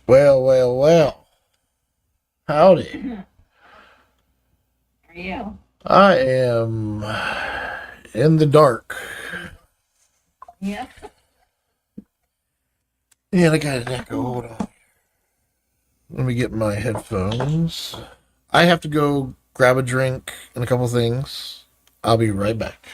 Well, well, well. Howdy. How are you? I am in the dark. Yep. And I got an echo. Hold on. Let me get my headphones. I have to go grab a drink and a couple things. I'll be right back.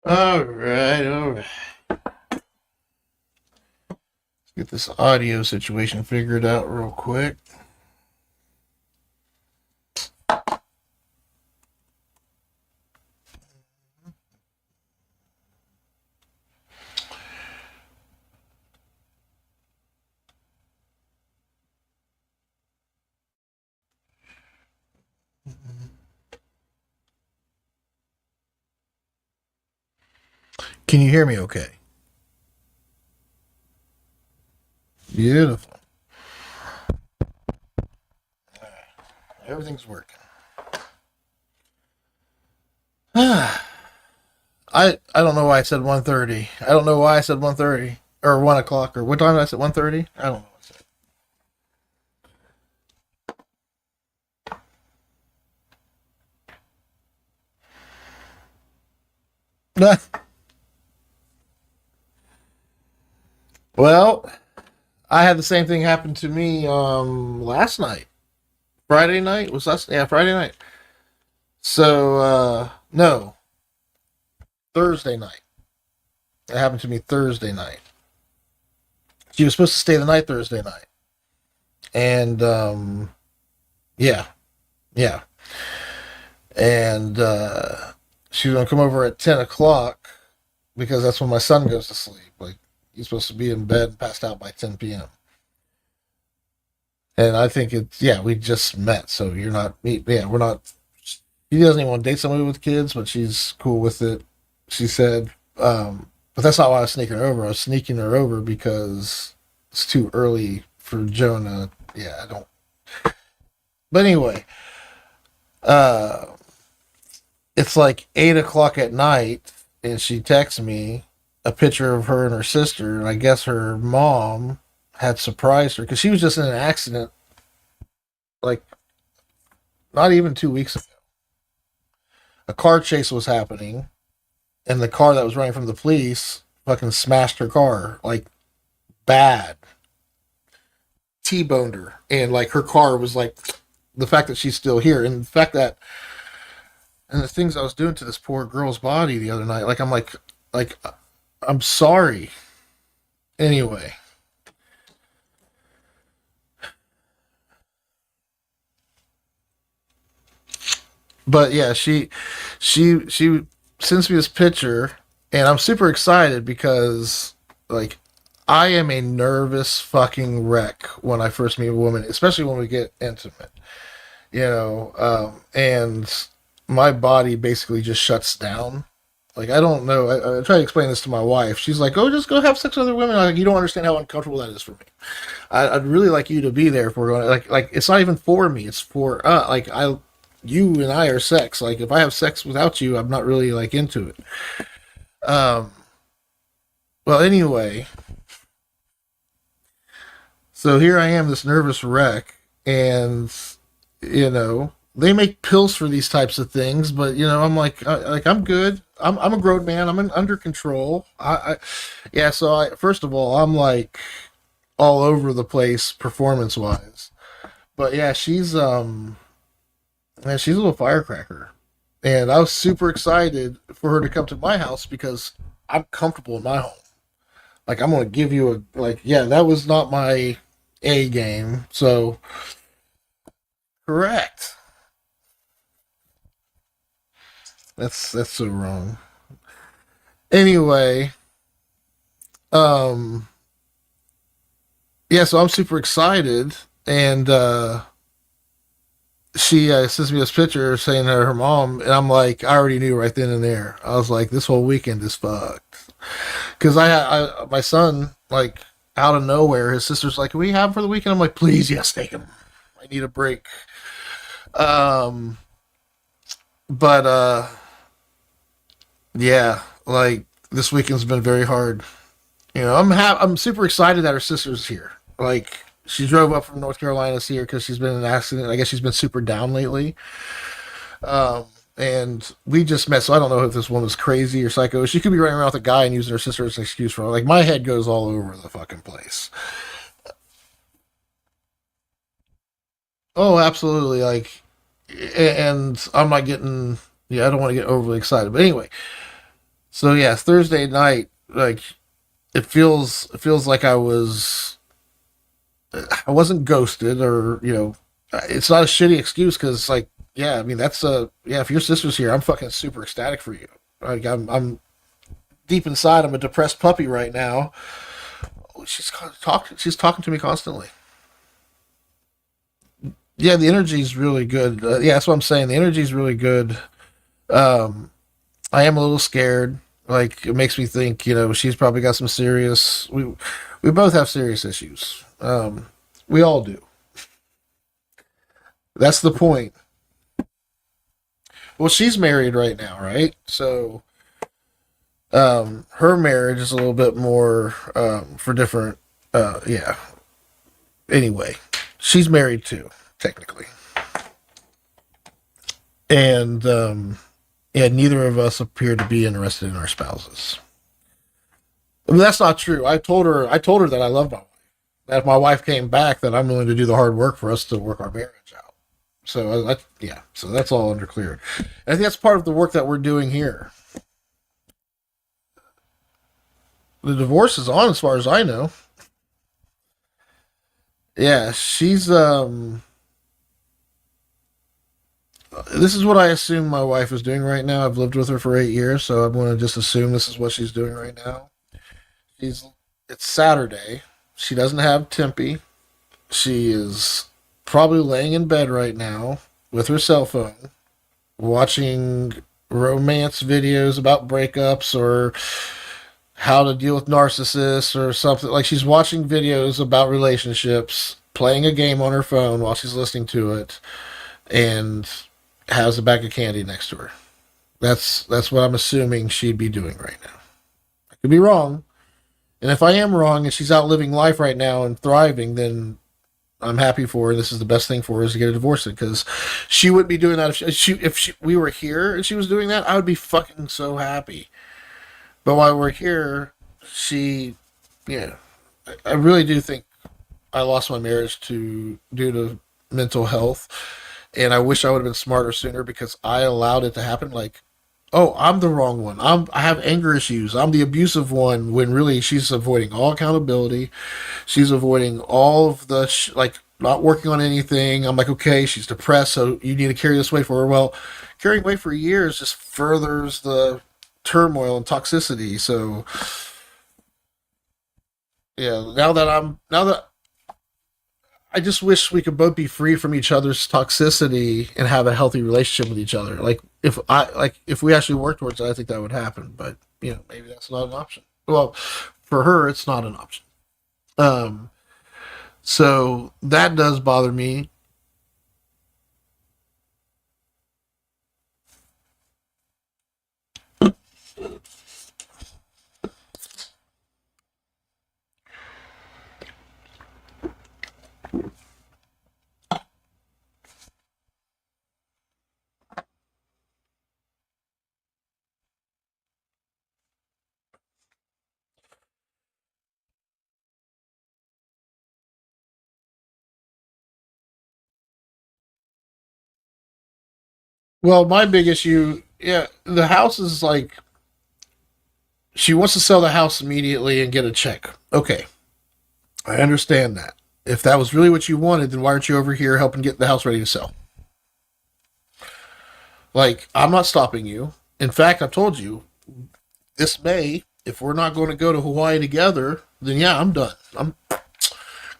All right, all right. Let's get this audio situation figured out real quick. Can you hear me okay? Beautiful. Everything's working. I don't know why I said 1:30. I don't know why I said 1:30 or 1 o'clock or what time did I say 1:30? I don't know what I said. Well, I had the same thing happen to me last night. Friday night was last yeah, Friday night. So no, Thursday night. It happened to me Thursday night. She was supposed to stay the night Thursday night. And yeah, yeah. And she was gonna come over at 10 o'clock because that's when my son goes to sleep. Like he's supposed to be in bed and passed out by 10 p.m. And I think it's yeah, we just met, so you're not yeah, we're not. She doesn't even want to date somebody with kids, but she's cool with it. She said, but that's not why I was sneaking her over. I was sneaking her over because it's too early for Jonah. Yeah, I don't. But anyway, uh, it's like 8 o'clock at night, and she texts me a picture of her and her sister, and I guess her mom had surprised her because she was just in an accident, like not even 2 weeks ago. A car chase was happening, and the car that was running from the police fucking smashed her car like bad, T-boned her, and like her car was like the fact that she's still here, and the fact that and the things I was doing to this poor girl's body the other night, like like I'm sorry. Anyway, but yeah, she sends me this picture, and I'm super excited because like I am a nervous fucking wreck when I first meet a woman, especially when we get intimate, and my body basically just shuts down. Like I don't know. I try to explain this to my wife. She's like, "Oh, just go have sex with other women." I'm like, you don't understand how uncomfortable that is for me. I'd really like you to be there if we're going. Like it's not even for me. It's for like you and I are sex. Like if I have sex without you, I'm not really like into it. Um. Well, anyway, so here I am, this nervous wreck, and they make pills for these types of things, but I'm like I'm good. I'm a grown man. I'm under control. Yeah. So first of all, I'm like all over the place performance wise, but yeah, she's a little firecracker, and I was super excited for her to come to my house because I'm comfortable in my home. Like I'm gonna give you a like yeah, that was not my A game. So correct. That's so wrong. Anyway, um yeah, so I'm super excited, and she sends me this picture saying her mom, and I'm like, I already knew right then and there. I was like, this whole weekend is fucked because my son like out of nowhere, his sister's like, "Can we have him for the weekend?" I'm like, "Please, yes, take him. I need a break." Um, but yeah, like this weekend's been very hard. I'm super excited that her sister's here. Like she drove up from North Carolina to see her because she's been in an accident. I guess she's been super down lately. Um, and we just met, so I don't know if this woman's crazy or psycho. She could be running around with a guy and using her sister as an excuse for her. Like my head goes all over the fucking place. Oh, absolutely. Like, and I'm not getting. Yeah, I don't want to get overly excited, but anyway. So yeah, it's Thursday night. Like it feels like I wasn't ghosted, or it's not a shitty excuse because like yeah, I mean that's yeah, if your sister's here, I'm fucking super ecstatic for you. Like I'm deep inside, I'm a depressed puppy right now. She's talking to me constantly. Yeah, the energy's really good. Yeah, that's what I'm saying. The energy's really good. um I am a little scared. Like, it makes me think, she's probably got some serious. We both have serious issues. We all do. That's the point. Well, she's married right now, right? So, her marriage is a little bit more for different. Yeah. Anyway, she's married too, technically, and yeah, neither of us appear to be interested in our spouses. I mean, that's not true. I told her that I love my wife. That if my wife came back, that I'm willing to do the hard work for us to work our marriage out. So, yeah, so that's all under clear. And I think that's part of the work that we're doing here. The divorce is on, as far as I know. Yeah, she's this is what I assume my wife is doing right now. I've lived with her for 8 years, so I'm going to just assume this is what she's doing right now. She's It's Saturday. She doesn't have Tempe. She is probably laying in bed right now with her cell phone, watching romance videos about breakups or how to deal with narcissists or something. Like, she's watching videos about relationships, playing a game on her phone while she's listening to it, and has a bag of candy next to her. That's what I'm assuming she'd be doing right now. I could be wrong. And if I am wrong and she's out living life right now and thriving, then I'm happy for her. This is the best thing for her, is to get a divorce, because she wouldn't be doing that if we were here and she was doing that. I would be fucking so happy. But while we're here, she, yeah, I really do think I lost my marriage to due to mental health, and I wish I would have been smarter sooner, because I allowed it to happen. Like, oh, I'm the wrong one. I have anger issues. I'm the abusive one, when really she's avoiding all accountability. She's avoiding all of the like, not working on anything. I'm like, okay, she's depressed, so you need to carry this weight for her. Well, carrying weight for years just furthers the turmoil and toxicity. So yeah, now that I just wish we could both be free from each other's toxicity and have a healthy relationship with each other. If we actually work towards it, I think that would happen. But maybe that's not an option. Well, for her, it's not an option. Um, so that does bother me. Well, my big issue, yeah, the house is like, she wants to sell the house immediately and get a check. Okay, I understand that. If that was really what you wanted, then why aren't you over here helping get the house ready to sell? Like, I'm not stopping you. In fact, I've told you this May, if we're not going to go to Hawaii together, then yeah, I'm done. Because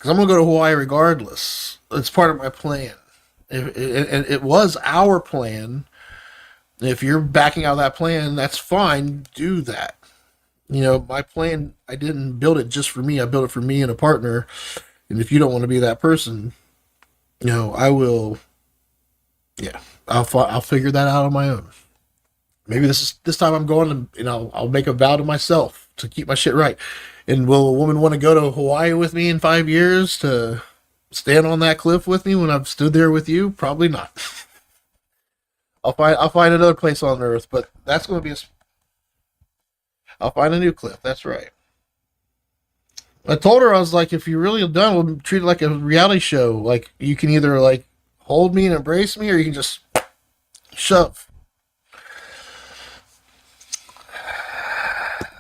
I'm going to go to Hawaii regardless. It's part of my plan. It was our plan. If you're backing out of that plan, that's fine. Do that. My plan, I didn't build it just for me. I built it for me and a partner. And if you don't want to be that person, I will. Yeah, I'll figure that out on my own. Maybe this time I'm going to, I'll make a vow to myself to keep my shit right. And will a woman want to go to Hawaii with me in 5 years to stand on that cliff with me when I've stood there with you? Probably not. I'll find another place on Earth, but that's going to be I'll find a new cliff. That's right. I told her, I was like, if you're really done, we'll treat it like a reality show. Like, you can either like hold me and embrace me, or you can just shove.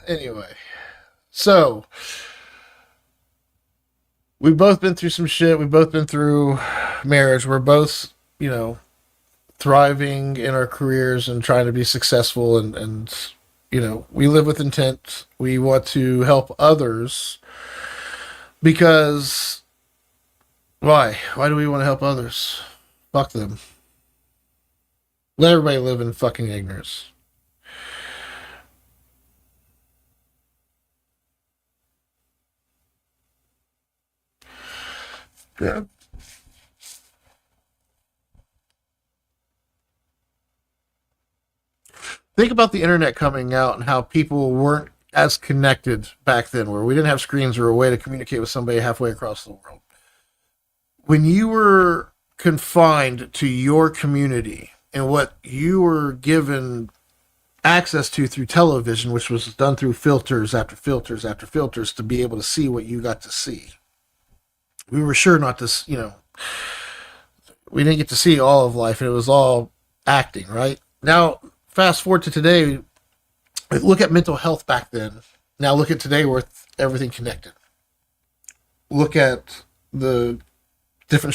Anyway, so we've both been through some shit. We've both been through marriage. We're both, thriving in our careers and trying to be successful, and we live with intent. We want to help others, because why do we want to help others? Fuck them. Let everybody live in fucking ignorance. Yeah. Think about the internet coming out and how people weren't as connected back then, where we didn't have screens or a way to communicate with somebody halfway across the world. When you were confined to your community and what you were given access to through television, which was done through filters after filters after filters to be able to see what you got to see. We were sure not to, we didn't get to see all of life, and it was all acting, right? Now, fast forward to today, look at mental health back then. Now look at today with everything connected. Look at the different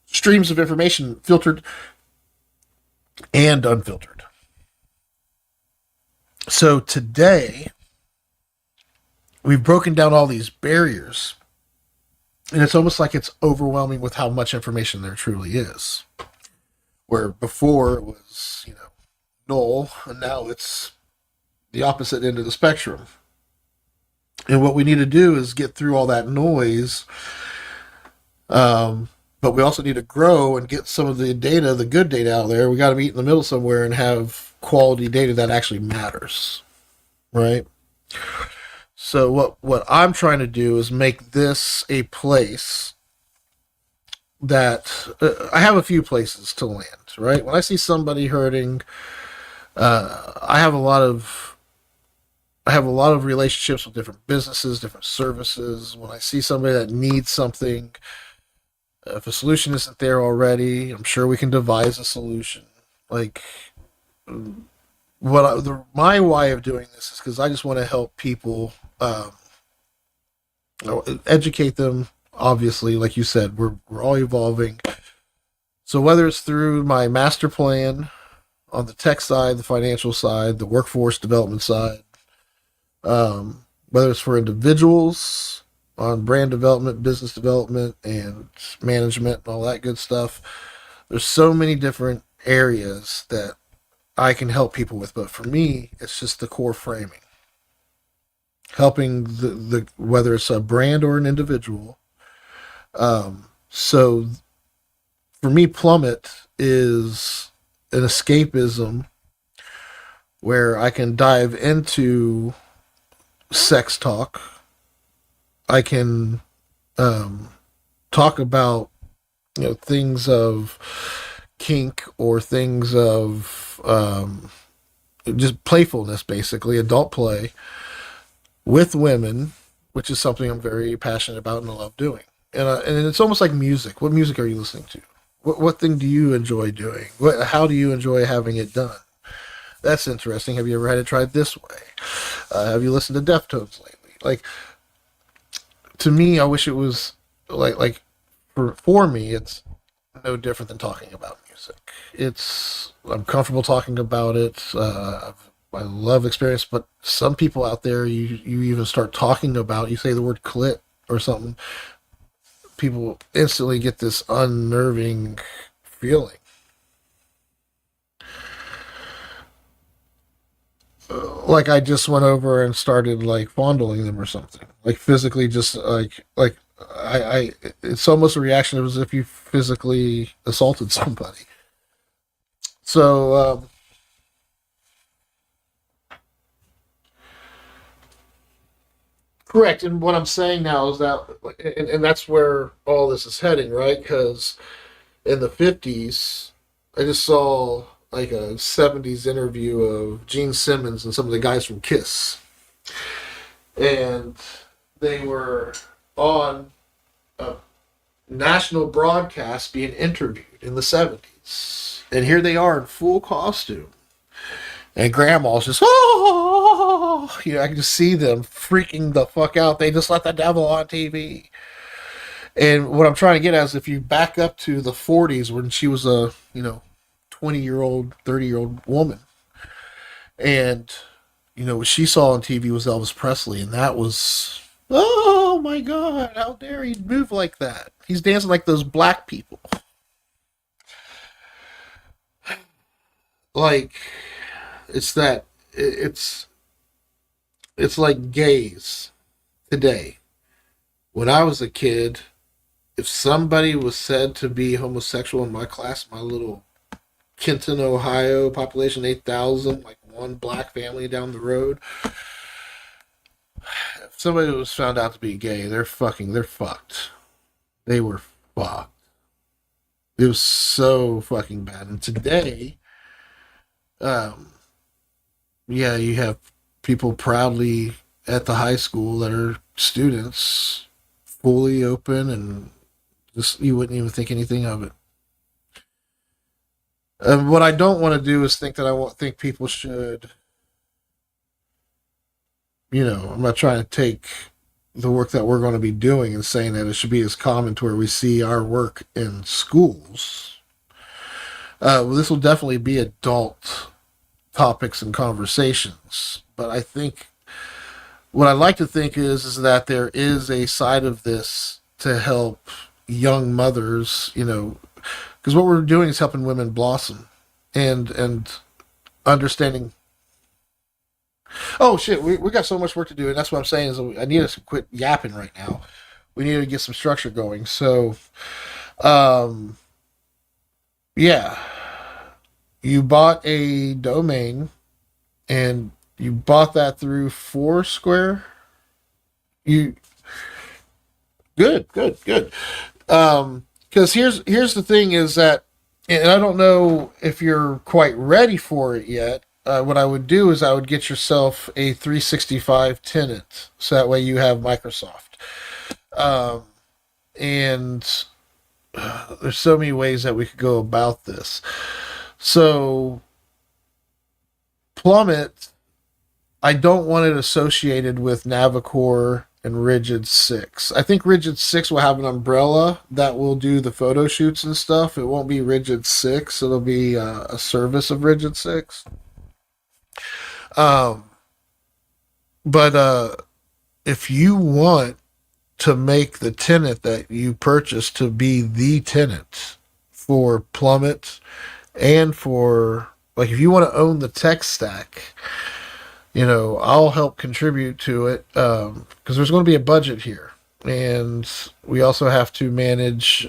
streams of information, filtered and unfiltered. So today, we've broken down all these barriers, and it's almost like it's overwhelming with how much information there truly is. Where before it was, null, and now it's the opposite end of the spectrum. And what we need to do is get through all that noise, but we also need to grow and get some of the data, the good data out there. We got to meet in the middle somewhere and have quality data that actually matters, right? So what I'm trying to do is make this a place that I have a few places to land, right? When I see somebody hurting, I have a lot of relationships with different businesses, different services. When I see somebody that needs something, if a solution isn't there already, I'm sure we can devise a solution. Like my why of doing this is because I just want to help people, educate them. Obviously, like you said, we're all evolving. So whether it's through my master plan on the tech side, the financial side, the workforce development side, whether it's for individuals on brand development, business development, and management, and all that good stuff. There's so many different areas that I can help people with, but for me, it's just the core framing, helping the whether it's a brand or an individual. So for me, Plummet is an escapism where I can dive into sex talk. I can talk about things of kink or things of just playfulness, basically adult play with women, which is something I'm very passionate about and I love doing. And it's almost like music. What music are you listening to? What thing do you enjoy doing? How do you enjoy having it done? That's interesting. Have you ever had it tried this way? Have you listened to Deftones lately? Like, to me, I wish it was like for me, it's no different than talking about music. I'm comfortable talking about it. I love experience, but some people out there, you even start talking about, you say the word clit or something, people instantly get this unnerving feeling. Like I just went over and started like fondling them or something, like physically, just like I it's almost a reaction as if you physically assaulted somebody. So correct. And what I'm saying now is that, and that's where all this is heading, right? Because in the 50s, I just saw like a 70s interview of Gene Simmons and some of the guys from Kiss. And they were on a national broadcast being interviewed in the 70s. And here they are in full costume. And grandma's just, oh, I can just see them freaking the fuck out. They just let the devil on TV. And what I'm trying to get at is if you back up to the 40s when she was a, 20-year-old, 30-year-old woman. And, what she saw on TV was Elvis Presley. And that was, oh my God, how dare he move like that? He's dancing like those black people. Like, it's that, it's like gays today. When I was a kid, if somebody was said to be homosexual in my class, my little Kenton, Ohio, population 8,000, like one black family down the road, if somebody was found out to be gay, they're fucked. They were fucked. It was so fucking bad. And today, um, yeah, you have people proudly at the high school that are students, fully open, and just you wouldn't even think anything of it. What I don't want to do is think that I won't think people should, I'm not trying to take the work that we're going to be doing and saying that it should be as common to where we see our work in schools. Well, this will definitely be adult topics and conversations, but I think what I like to think is that there is a side of this to help young mothers, because what we're doing is helping women blossom and understanding. Oh shit, we got so much work to do, and that's what I'm saying is I need us to quit yapping right now. We need to get some structure going. So, um, yeah, you bought a domain, and you bought that through Foursquare. You good, good, good. Because here's the thing is that, and I don't know if you're quite ready for it yet. What I would do is I would get yourself a 365 tenant, so that way you have Microsoft. Um, and there's so many ways that we could go about this. So Plummet, I don't want it associated with Navicore and Rigid 6. I think Rigid 6 will have an umbrella that will do the photo shoots and stuff. It won't be Rigid 6, it'll be a service of Rigid 6. Um, but if you want to make the tenant that you purchase to be the tenant for Plummet and for, like, if you want to own the tech stack, I'll help contribute to it because there's going to be a budget here, and we also have to manage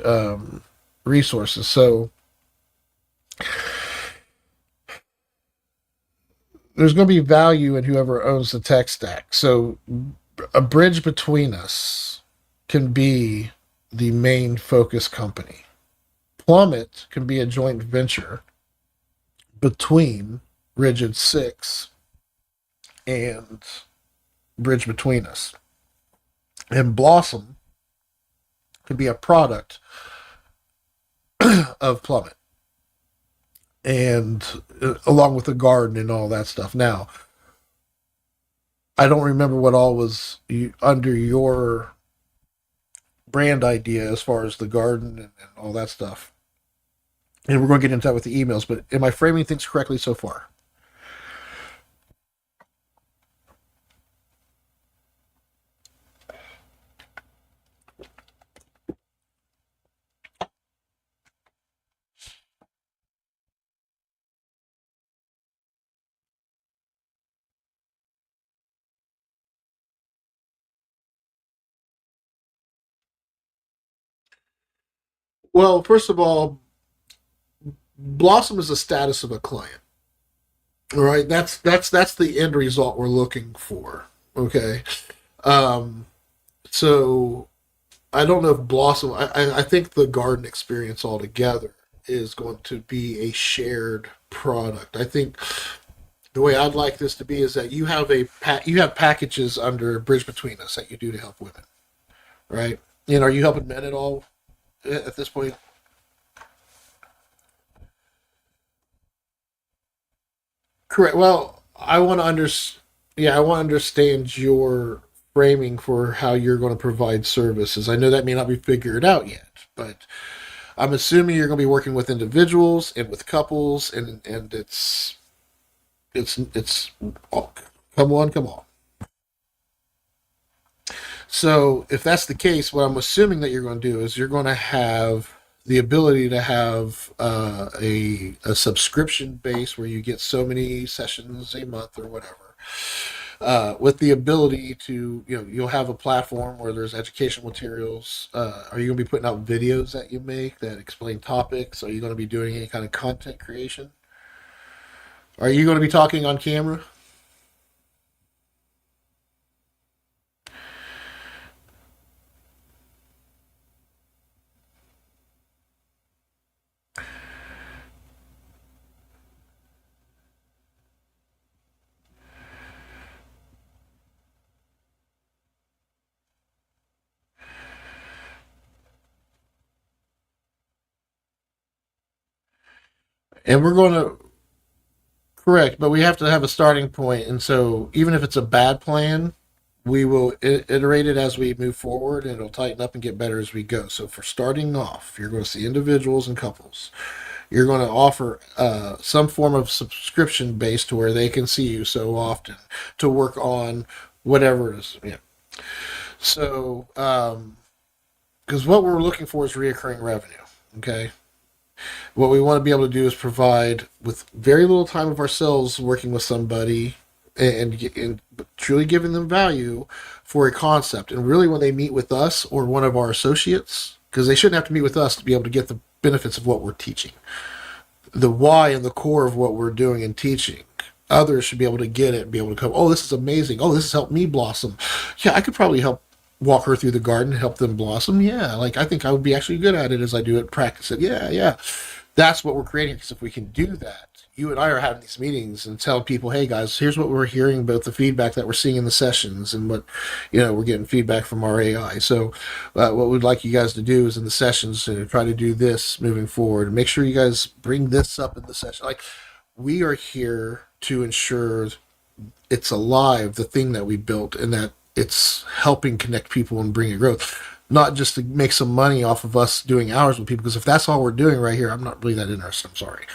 resources. So there's going to be value in whoever owns the tech stack. So a bridge between us can be the main focus company. Plummet can be a joint venture between Rigid 6 and Bridge Between Us. And Blossom can be a product of Plummet. And along with the garden and all that stuff. Now, I don't remember what all was under your brand idea as far as the garden and all that stuff. And we're going to get into that with the emails, but am I framing things correctly so far? Well, first of all, Blossom is the status of a client. All right, that's the end result we're looking for. Okay, um, so I don't know if Blossom. I think the garden experience altogether is going to be a shared product. I think the way I'd like this to be is that you have packages under Bridge Between Us that you do to help women, right? And are you helping men at all at this point? Correct. Well, yeah, I want to understand your framing for how you're going to provide services. I know that may not be figured out yet, but I'm assuming you're going to be working with individuals and with couples, and it's oh, come on. So if that's the case, what I'm assuming that you're going to do is you're going to have the ability to have a subscription base where you get so many sessions a month or whatever. with the ability to, you'll have a platform where there's educational materials. Are you going to be putting out videos that you make that explain topics? Are you going to be doing any kind of content creation? Are you going to be talking on camera? And we're going to correct, but we have to have a starting point, and so even if it's a bad plan, we will iterate it as we move forward, and it'll tighten up and get better as we go. So for starting off, you're going to see individuals and couples. You're going to offer some form of subscription base to where they can see you so often to work on whatever it is. Yeah. So, because what we're looking for is reoccurring revenue. Okay. What we want to be able to do is provide with very little time of ourselves working with somebody and truly giving them value for a concept. And really, when they meet with us or one of our associates, because they shouldn't have to meet with us to be able to get the benefits of what we're teaching, the why and the core of what we're doing and teaching. Others should be able to get it and be able to come, oh, this is amazing. Oh, this has helped me blossom. Yeah, I could probably help walk her through the garden, help them blossom. Yeah, like I think I would be actually good at it as I do it, practice it. Yeah, yeah. That's what we're creating. Because if we can do that, you and I are having these meetings and telling people, hey guys, here's what we're hearing about the feedback that we're seeing in the sessions and what, we're getting feedback from our AI. So, what we'd like you guys to do is in the sessions to try to do this moving forward and make sure you guys bring this up in the session. Like, we are here to ensure it's alive, the thing that we built, and that it's helping connect people and bringing growth, not just to make some money off of us doing hours with people. Because if that's all we're doing right here, I'm not really that interested. I'm sorry,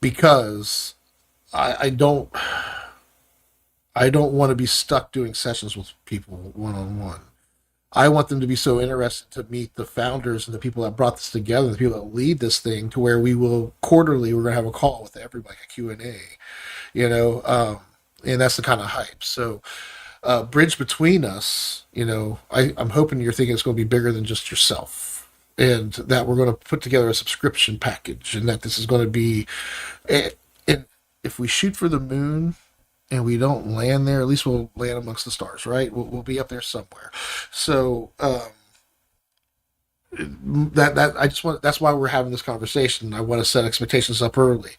because I don't want to be stuck doing sessions with people one on one. I want them to be so interested to meet the founders and the people that brought this together, the people that lead this thing, to where we will quarterly, we're going to have a call with everybody, a Q&A, and that's the kind of hype. So, bridge between us, I'm hoping you're thinking it's going to be bigger than just yourself, and that we're going to put together a subscription package, and that this is going to be, and if we shoot for the moon and we don't land there, at least we'll land amongst the stars, right? We'll be up there somewhere. So, that I just want. That's why we're having this conversation. I want to set expectations up early.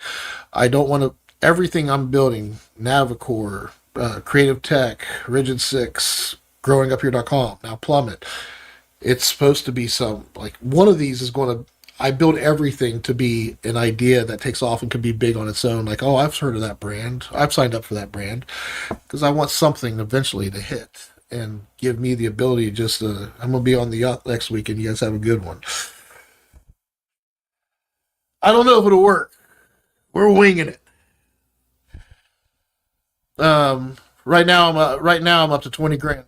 I don't want to everything I'm building, Navicore, Creative Tech, Rigid Six, GrowingUpHere.com, now Plummet. It's supposed to be some, like, one of these is going to. I build everything to be an idea that takes off and can be big on its own. Like, oh, I've heard of that brand. I've signed up for that brand because I want something eventually to hit and give me the ability just to. I'm gonna be on the yacht next week, and you guys have a good one. I don't know if it'll work. We're winging it. Right now I'm up to 20 grand.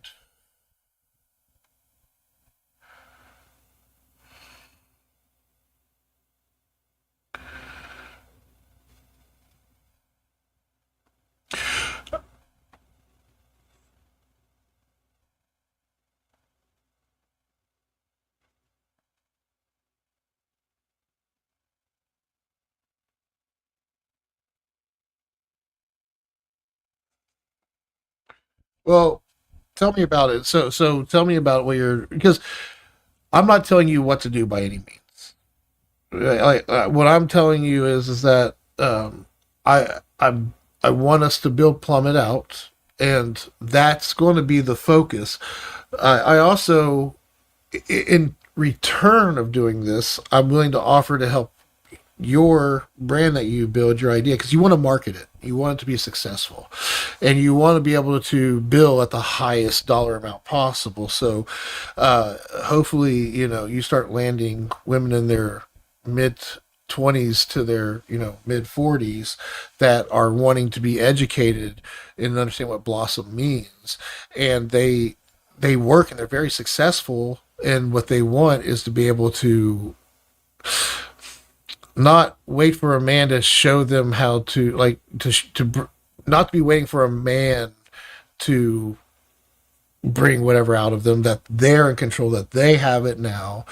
Well, tell me about it. So tell me about what you're, because I'm not telling you what to do by any means. Like, what I'm telling you is that I want us to build Plummet out, and that's going to be the focus. I also, in return of doing this, I'm willing to offer to help your brand that you build, your idea, because you want to market it, you want it to be successful, and you want to be able to bill at the highest dollar amount possible. So, hopefully, you start landing women in their mid 20s to their mid 40s that are wanting to be educated and understand what blossom means, and they work and they're very successful, and what they want is to be able to not wait for a man to show them how to, like, not to be waiting for a man to bring whatever out of them, that they're in control, that they have it now.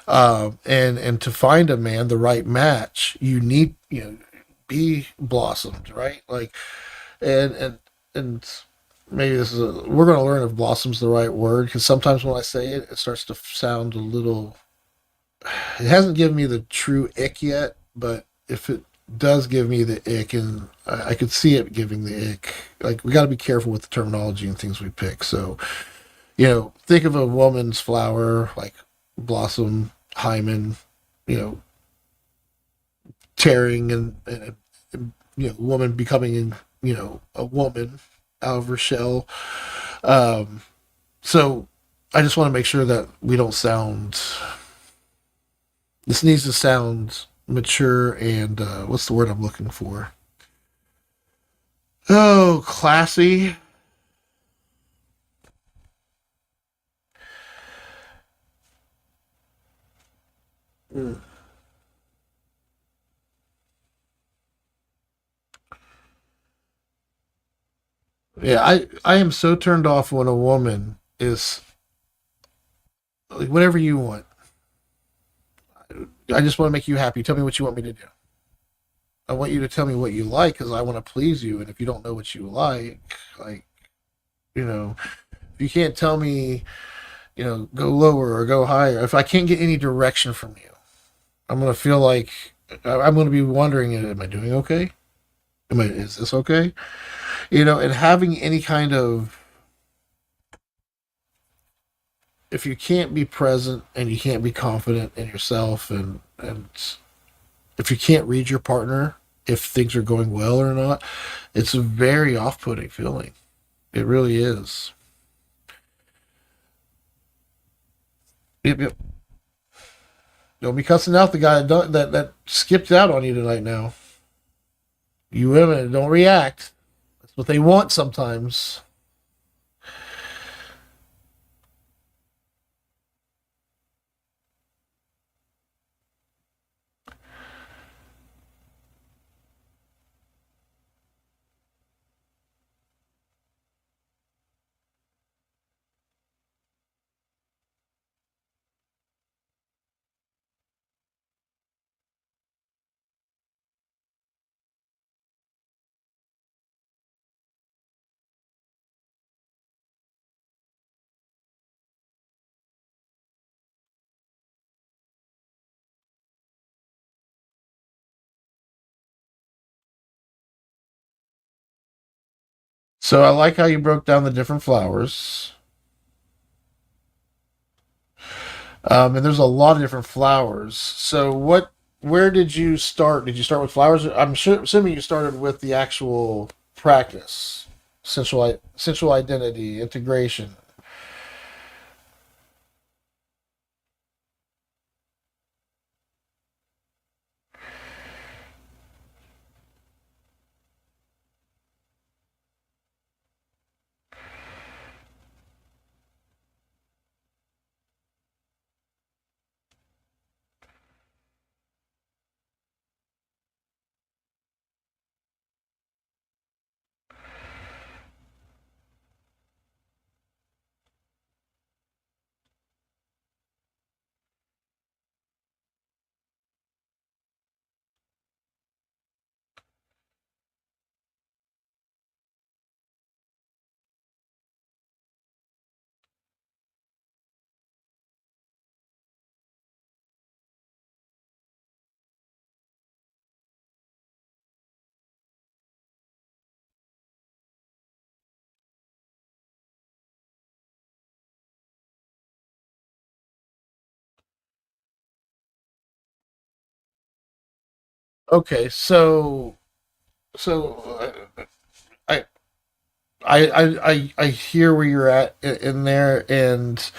And to find a man, the right match, you need, be blossomed, right? Like, and maybe we're going to learn if blossom's the right word, because sometimes when I say it, it starts to sound a little, it hasn't given me the true ick yet, but if it does give me the ick, and I could see it giving the ick, like, we got to be careful with the terminology and things we pick. So, think of a woman's flower like blossom, hymen, you know, tearing, and woman becoming, a woman out of her shell. Um, so I just want to make sure that we don't sound. This needs to sound mature and what's the word I'm looking for? Oh, classy. Mm. Yeah, I am so turned off when a woman is like, whatever you want. I just want to make you happy. Tell me what you want me to do. I want you to tell me what you like because I want to please you. And if you don't know what you like, you know, if you can't tell me, go lower or go higher, if I can't get any direction from you, I'm going to feel like I'm going to be wondering, am I doing okay? Is this okay? And having any kind of, if you can't be present and you can't be confident in yourself, and if you can't read your partner, if things are going well or not, it's a very off-putting feeling. It really is. Yep, yep. Don't be cussing out the guy that skipped out on you tonight. Now, you women don't react. That's what they want sometimes. So I like how you broke down the different flowers. And there's a lot of different flowers. So where did you start? Did you start with flowers? I'm sure, assuming you started with the actual practice, sensual identity, integration. Okay, so I I hear where you're at in there, and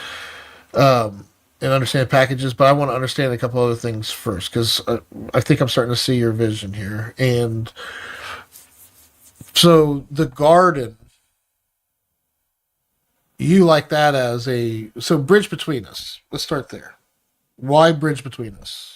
understand packages, but I want to understand a couple other things first because I think I'm starting to see your vision here. And so the garden, you like that as a so bridge between us. Let's start there. Why bridge between us?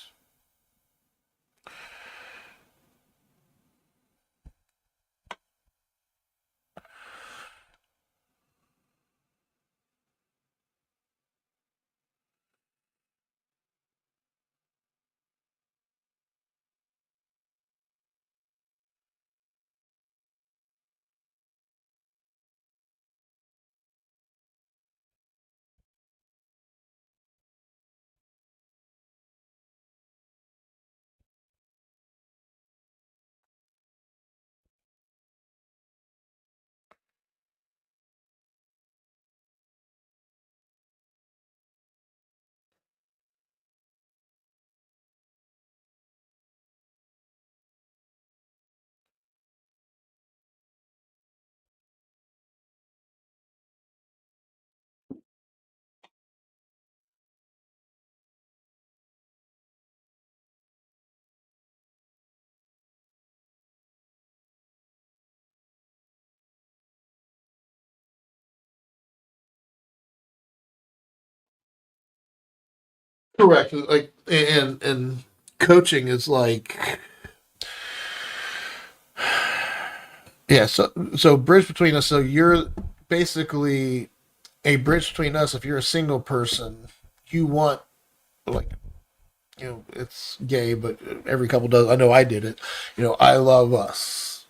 Correct. Like, and coaching is like, yeah. So bridge between us. So you're basically a bridge between us. If you're a single person, you want, like, it's gay, but every couple does. I know I did it. I love us.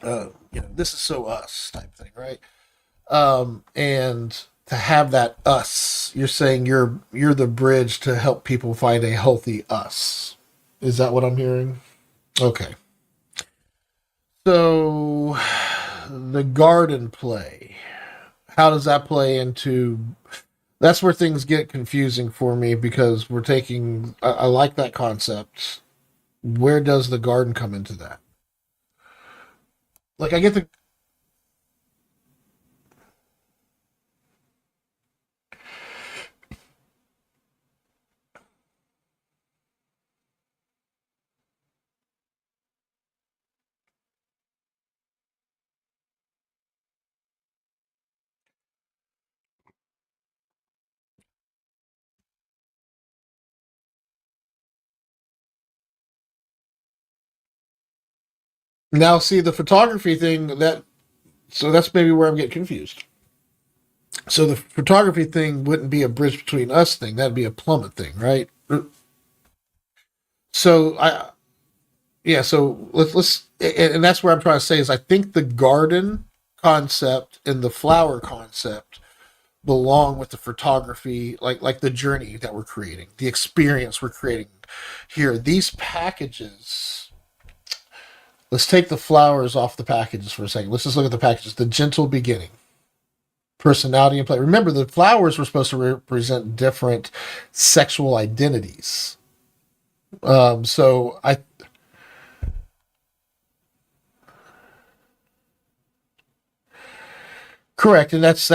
This is so us type thing, right? And to have that us, you're saying you're the bridge to help people find a healthy us. Is that what I'm hearing? Okay. So the garden play, how does that play into? That's where things get confusing for me because we're taking. I like that concept. Where does the garden come into that? Like, I get the. Now, see the photography thing. So that's maybe where I'm getting confused. So the photography thing wouldn't be a bridge between us thing. That'd be a plummet thing, right? So yeah. So let's and that's where I'm trying to say is I think the garden concept and the flower concept belong with the photography, like the journey that we're creating, the experience we're creating here. These packages. Let's take the flowers off the packages for a second. Let's just look at the packages. The gentle beginning, personality and play. Remember, the flowers were supposed to represent different sexual identities. So I correct, and that's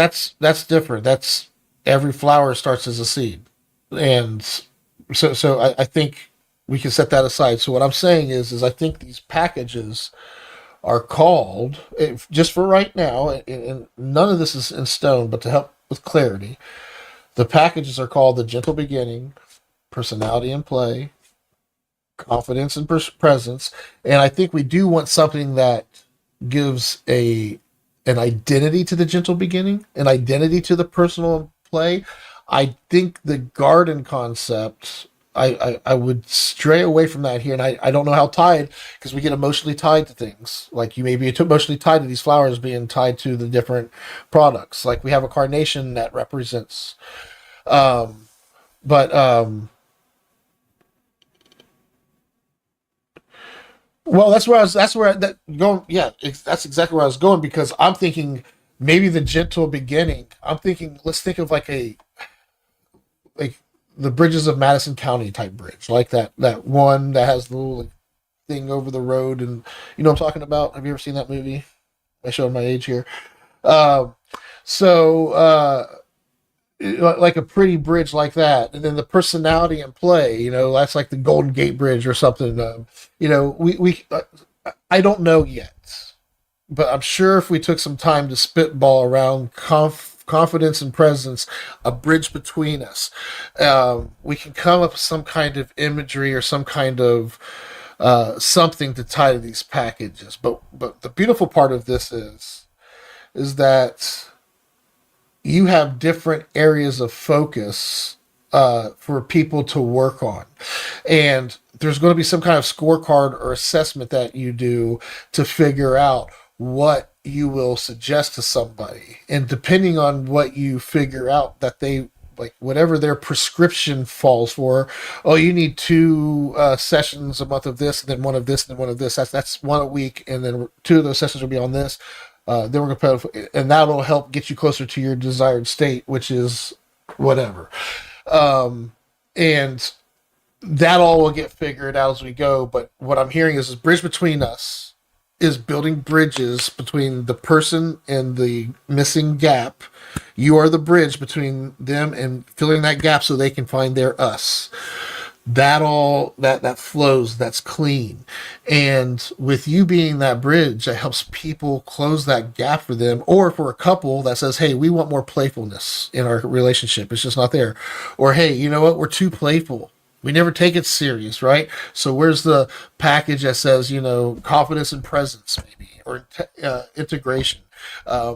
different. That's every flower starts as a seed, and so I think we can set that aside. So what I'm saying is I think these packages are called, just for right now, and none of this is in stone, but to help with clarity, the packages are called the gentle beginning, personality and play, confidence and presence, and I think we do want something that gives an identity to the gentle beginning, an identity to the personal play. I think the garden concept. I would stray away from that here, and I don't know how tied because we get emotionally tied to things. Like you may be emotionally tied to these flowers being tied to the different products. Like we have a carnation that represents, um, but well, that's where that going. Yeah, that's exactly where I was going because I'm thinking maybe the gentle beginning. I'm thinking let's think of like the bridges of Madison County type bridge, like that one that has the little like, thing over the road, and you know what I'm talking about. Have you ever seen that movie? I showed my age here. Um, so like a pretty bridge like that, and then the personality and play. That's like the Golden Gate Bridge or something. We I don't know yet, but I'm sure if we took some time to spitball around confidence and presence, a bridge between us, we can come up with some kind of imagery or some kind of something to tie to these packages. But the beautiful part of this is that you have different areas of focus for people to work on. And there's going to be some kind of scorecard or assessment that you do to figure out what you will suggest to somebody. And depending on what you figure out that they like, whatever their prescription falls for, oh, you need two sessions a month of this, and then one of this, and then one of this. That's one a week, and then two of those sessions will be on this. Then we're gonna put, and that'll help get you closer to your desired state, which is whatever. And that all will get figured out as we go. But what I'm hearing is bridge between us is building bridges between the person and the missing gap. You are the bridge between them and filling that gap so they can find their us. that flows, that's clean. And with you being that bridge that helps people close that gap for them, or for a couple that says, hey, we want more playfulness in our relationship, it's just not there. Or hey, you know what, we're too playful, we never take it serious, right? So where's the package that says, confidence and presence, maybe, or integration? uh,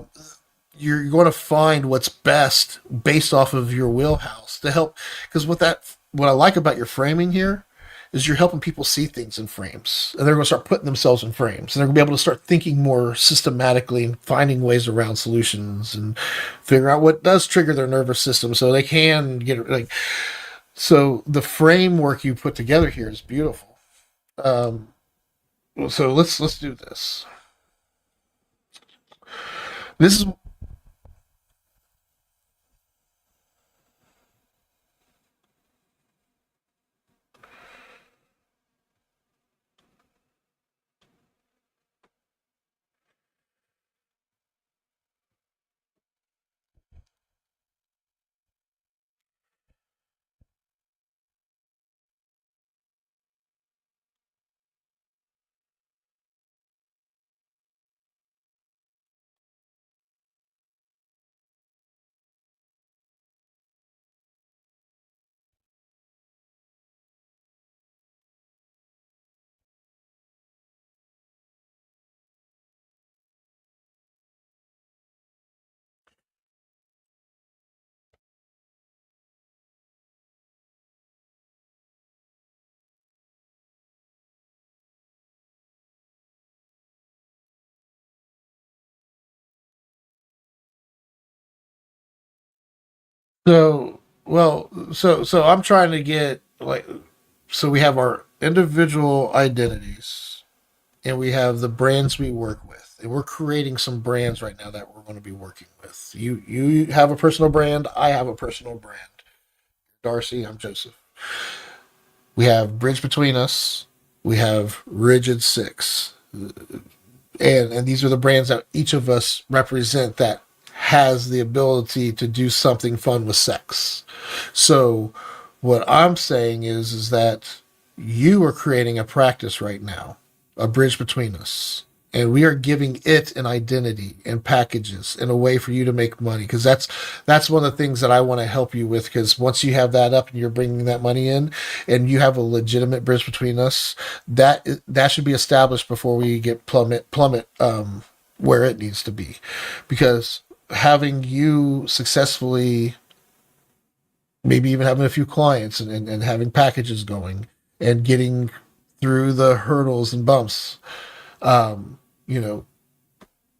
you're going to find what's best based off of your wheelhouse to help. Because what I like about your framing here is you're helping people see things in frames, and they're going to start putting themselves in frames, and they're going to be able to start thinking more systematically and finding ways around solutions and figure out what does trigger their nervous system so they can get it. Like, so the framework you put together here is beautiful. Um, so let's do this. This is so I'm trying to get, like, so we have our individual identities, and we have the brands we work with, and we're creating some brands right now that we're going to be working with. You have a personal brand, I have a personal brand. Darcy, I'm Joseph. We have bridge between us, we have rigid six, and these are the brands that each of us represent that has the ability to do something fun with sex. So what I'm saying is that you are creating a practice right now, a bridge between us. And we are giving it an identity and packages and a way for you to make money, because that's one of the things that I want to help you with. Because once you have that up and you're bringing that money in, and you have a legitimate bridge between us, that should be established before we get plummet where it needs to be. Because having you successfully, maybe even having a few clients, and having packages going and getting through the hurdles and bumps, um, you know,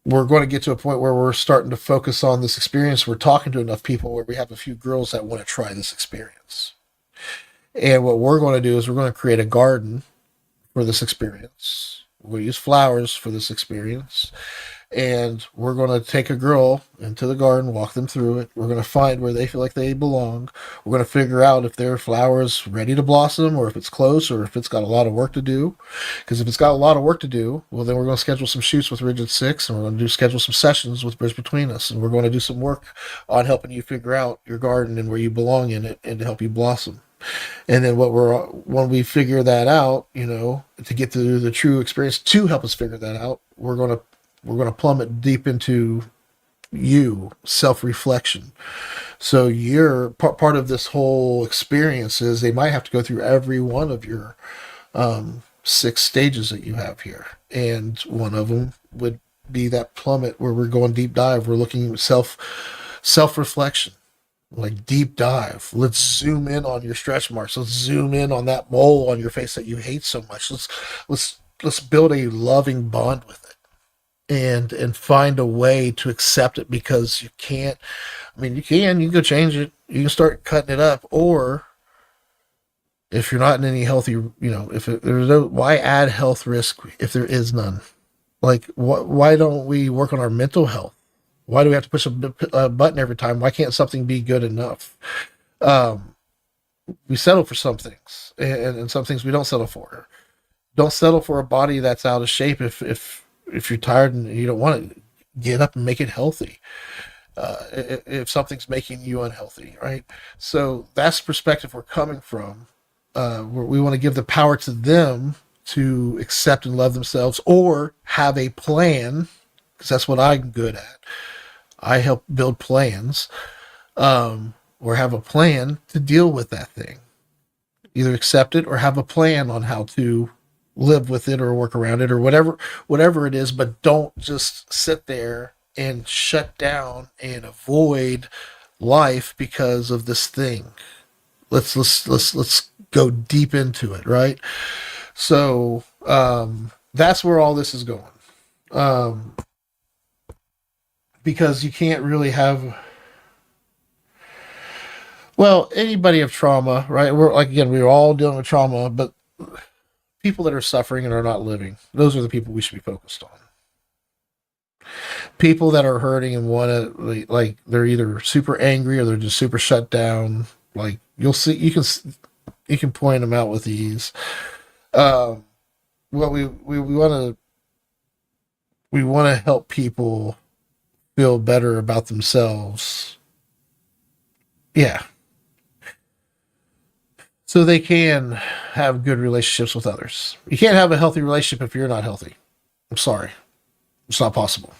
we're going to get to a point where we're starting to focus on this experience. We're talking to enough people where we have a few girls that want to try this experience. And what we're going to do is we're going to create a garden for this experience. We'll use flowers for this experience, and we're going to take a girl into the garden, walk them through it. We're going to find where they feel like they belong. We're going to figure out if their flower is ready to blossom, or if it's close, or if it's got a lot of work to do. Because if it's got a lot of work to do, well, then we're going to schedule some shoots with Rigid Six, and we're going to schedule some sessions with Bridge Between Us, and we're going to do some work on helping you figure out your garden and where you belong in it, and to help you blossom. And then when we figure that out, to get to the true experience, to help us figure that out, we're gonna plummet deep into you, self-reflection. So you're part of this whole experience is they might have to go through every one of your six stages that you have here, and one of them would be that plummet where we're going deep dive. We're looking at self-reflection, like deep dive. Let's zoom in on your stretch marks. Let's zoom in on that mole on your face that you hate so much. Let's build a loving bond with it, and find a way to accept it. Because you can't, I mean, you can go change it, you can start cutting it up. Or if you're not in any healthy, if there's no, why add health risk if there is none? Like, why don't we work on our mental health? Why do we have to push a button every time? Why can't something be good enough? um, we settle for some things, and some things we don't settle for. Don't settle for a body that's out of shape. If you're tired and you don't want it, get up and make it healthy. If something's making you unhealthy, right? So that's the perspective we're coming from. we want to give the power to them to accept and love themselves or have a plan, because that's what I'm good at. I help build plans, or have a plan to deal with that thing. Either accept it or have a plan on how to live with it or work around it or whatever it is, but don't just sit there and shut down and avoid life because of this thing. Let's go deep into it, right? So that's where all this is going. Um, because you can't really have, well, anybody of trauma, right? We're like, again, we're all dealing with trauma, but people that are suffering and are not living, those are the people we should be focused on. People that are hurting and want to, like, they're either super angry or they're just super shut down. Like, you'll see, you can point them out with ease. Um, what we want to help people feel better about themselves. Yeah, so they can have good relationships with others. You can't have a healthy relationship if you're not healthy. I'm sorry, it's not possible.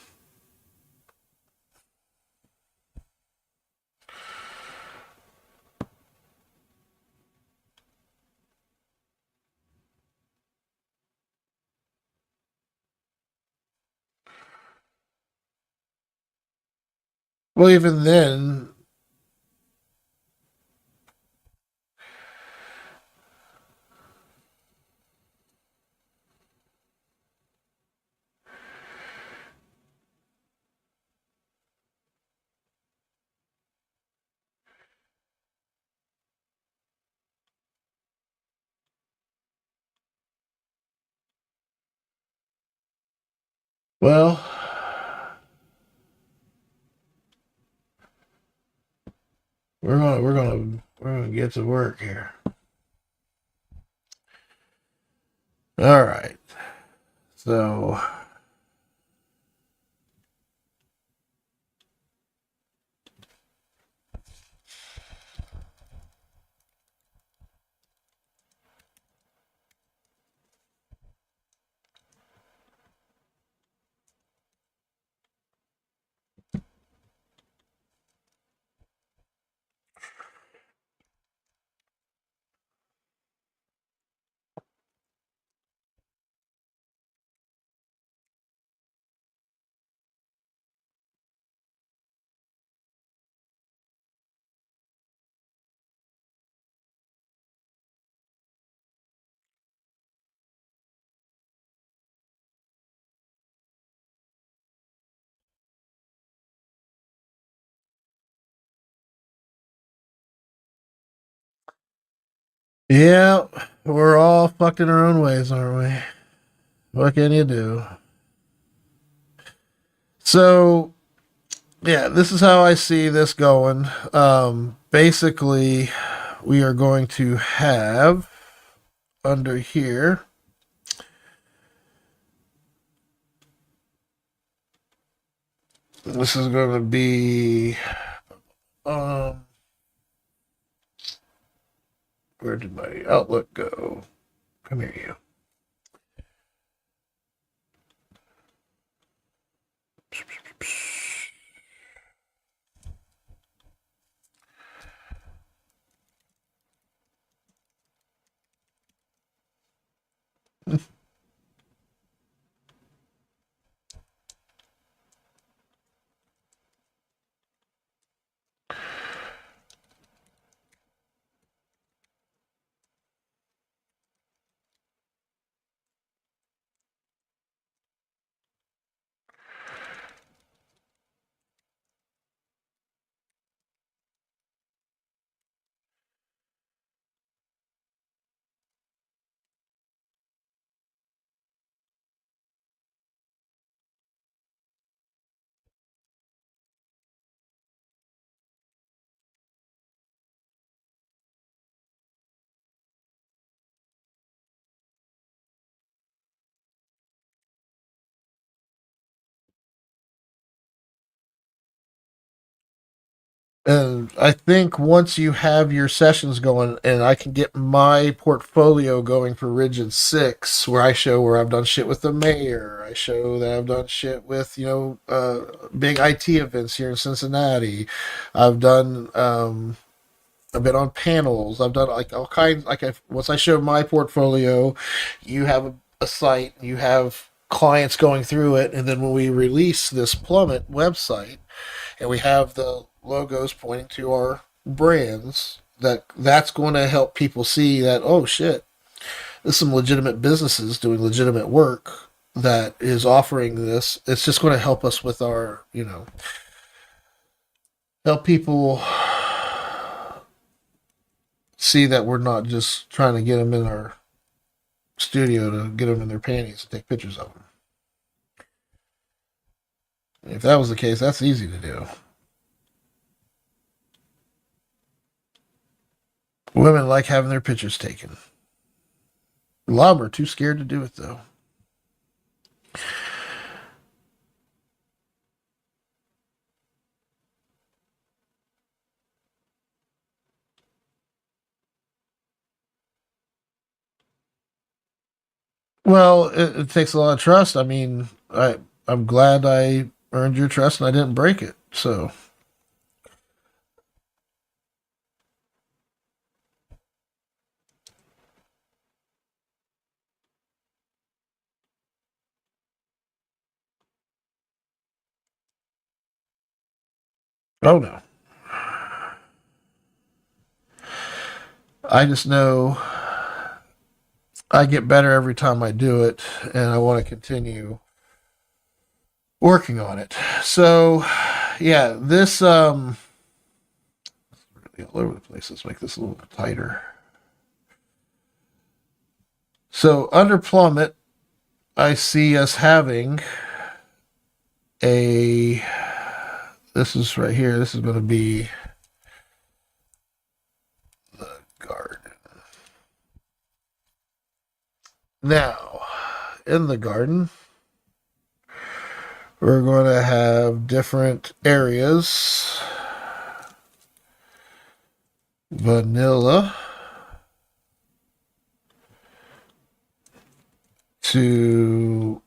Well, even then, well, we're gonna get to work here. All right. So, yeah, we're all fucked in our own ways, aren't we? What can you do? So, yeah, this is how I see this going. Basically, we are going to have under here. This is going to be. Um, where did my Outlook go? Come here, you. And I think once you have your sessions going, and I can get my portfolio going for Rigid Six, where I show where I've done shit with the mayor, I show that I've done shit with big IT events here in Cincinnati. I've done I've been on panels. I've done like all kinds. Once I show my portfolio, you have a site, you have clients going through it, and then when we release this Plummet website and we have the logos pointing to our brands, that's going to help people see that, oh shit, there's some legitimate businesses doing legitimate work that is offering this. It's just going to help us with our, help people see that we're not just trying to get them in our studio to get them in their panties and take pictures of them. If that was the case, that's easy to do. Women like having their pictures taken. A lot of them are too scared to do it, though. Well, it takes a lot of trust. I mean, I'm glad I earned your trust and I didn't break it. So, oh no. I just know I get better every time I do it, and I want to continue working on it. So, yeah, this really all over the place. Let's make this a little bit tighter. So under plummet, I see us having a. This is right here. This is going to be the garden. Now, in the garden, we're going to have different areas. Vanilla to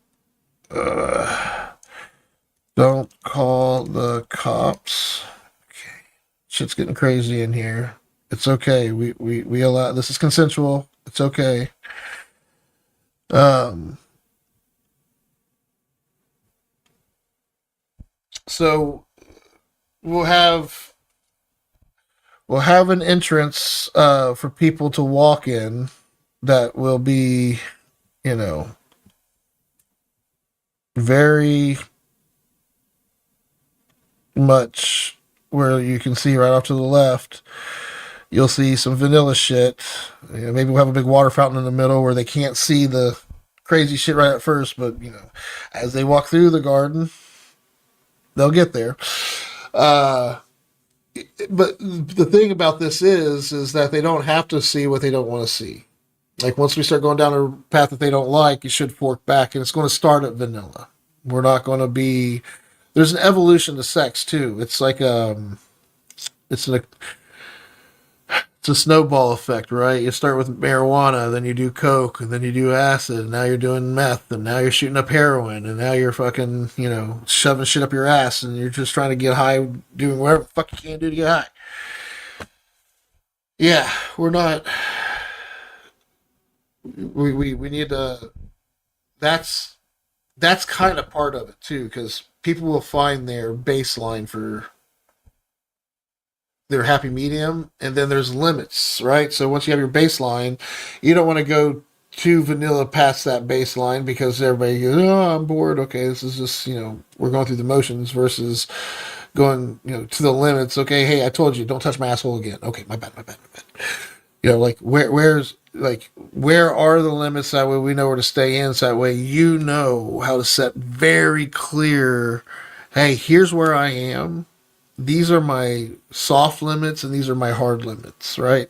don't call the cops. Okay. Shit's getting crazy in here. It's okay. We allow this is consensual. It's okay. Um so we'll have an entrance for people to walk in that will be, you know, very much where you can see right off to the left. You'll see some vanilla shit. You know, maybe we'll have a big water fountain in the middle where they can't see the crazy shit right at first, but as they walk through the garden, they'll get there. Uh, but the thing about this is that they don't have to see what they don't want to see. Like once we start going down a path that they don't like, you should fork back, and it's going to start at vanilla. We're not going to be. There's an evolution to sex too. It's like it's an it's a snowball effect, right? You start with marijuana, then you do coke, and then you do acid, and now you're doing meth, and now you're shooting up heroin, and now you're fucking, shoving shit up your ass, and you're just trying to get high, doing whatever the fuck you can do to get high. Yeah, we're not. We need to. That's that's kind of part of it too, because people will find their baseline for their happy medium, and then there's limits, right? So once you have your baseline, you don't want to go too vanilla past that baseline because everybody goes, "Oh, I'm bored. Okay, this is just we're going through the motions." Versus going to the limits. Okay, hey, I told you, don't touch my asshole again. Okay, my bad, my bad, my bad. Like where are the limits? That way we know where to stay in. So that way you know how to set very clear. Hey, here's where I am. These are my soft limits and these are my hard limits, right?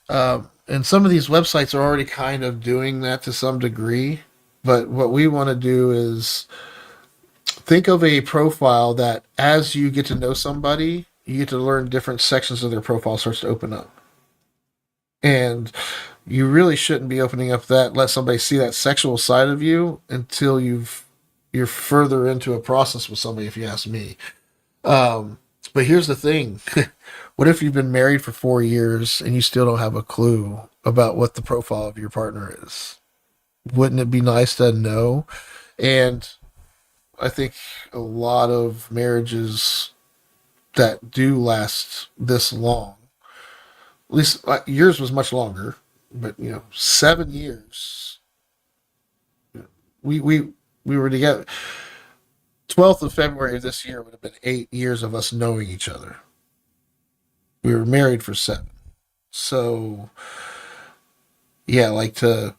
And some of these websites are already kind of doing that to some degree. But what we want to do is think of a profile that as you get to know somebody, you get to learn different sections of their profile starts to open up. And you really shouldn't be opening up that let somebody see that sexual side of you until you're further into a process with somebody, if you ask me. Um, but here's the thing. What if you've been married for 4 years and you still don't have a clue about what the profile of your partner is? Wouldn't it be nice to know? And I think a lot of marriages that do last this long, at least yours was much longer, but 7 years. We we we were together. 12th of February of this year would have been 8 years of us knowing each other. We were married for 7. So yeah, like to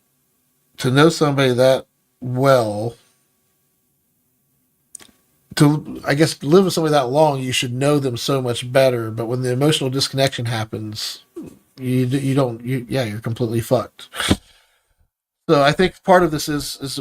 know somebody that well, to I guess live with somebody that long, you should know them so much better. But when the emotional disconnection happens, you don't yeah, you're completely fucked. So I think part of this is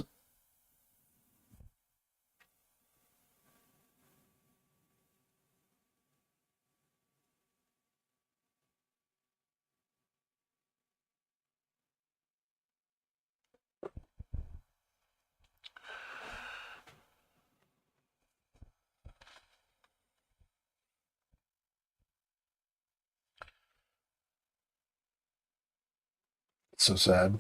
so sad.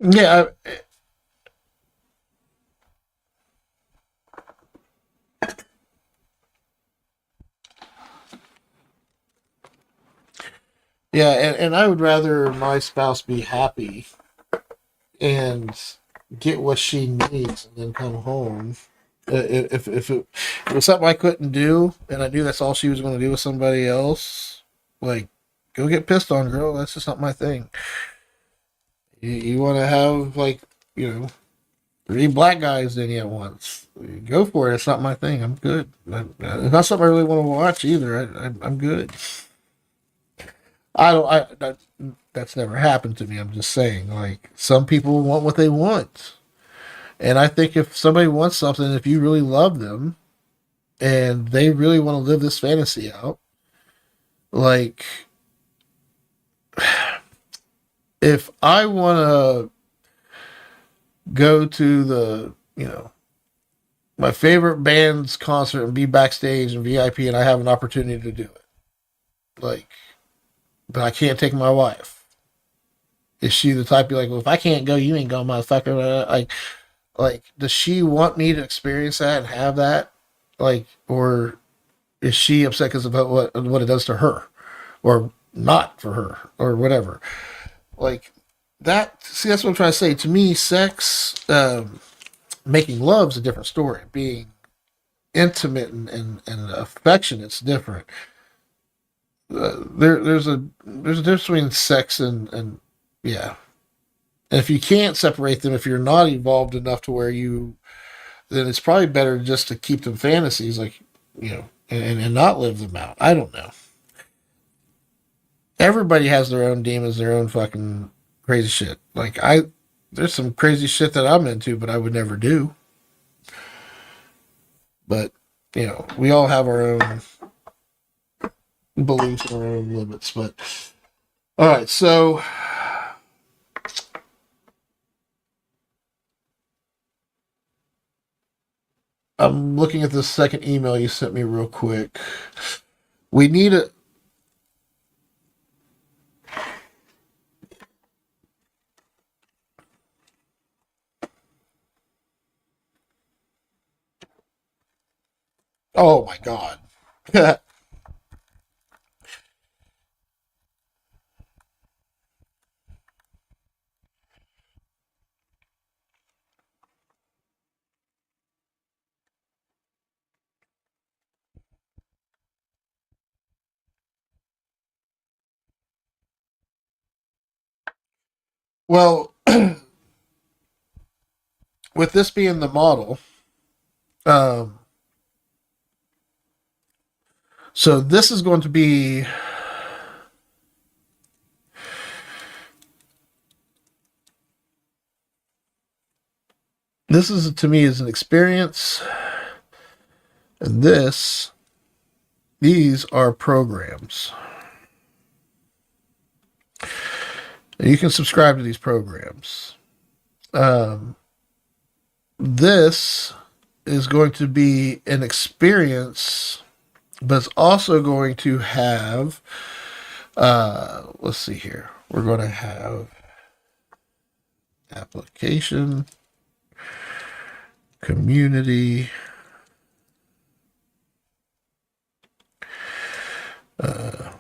Yeah, yeah, and I would rather my spouse be happy and get what she needs and then come home. If it was something I couldn't do and I knew that's all she was going to do with somebody else, like, go get pissed on, girl. That's just not my thing. You want to have, like, you know, 3 black guys in you at once. Go for it. It's not my thing. I'm good. It's not something I really want to watch either. I'm good. I don't. That's never happened to me. I'm just saying, like, some people want what they want, and I think if somebody wants something, if you really love them and they really want to live this fantasy out, like, if I want to go to the my favorite band's concert and be backstage and VIP, and I have an opportunity to do it, like, but I can't take my wife. Is she the type to be like, well, if I can't go, you ain't going, motherfucker? Like, does she want me to experience that and have that? Like, or is she upset because of what it does to her, or not for her, or whatever? Like that. See, that's what I'm trying to say. To me, sex, making love's a different story. Being intimate and affectionate's different. There's a difference between sex and yeah. And if you can't separate them, if you're not evolved enough to where you, then it's probably better just to keep them fantasies, like, and not live them out. I don't know. Everybody has their own demons, their own fucking crazy shit. There's some crazy shit that I'm into, but I would never do. But we all have our own beliefs and our own limits. But all right, so I'm looking at the second email you sent me real quick. We need a. Oh my god. Well, with this being the model, um, so this is going to be this is to me is an experience, and these are programs. And you can subscribe to these programs. Um, this is going to be an experience, but it's also going to have. Let's see here. We're going to have application, community. Uh,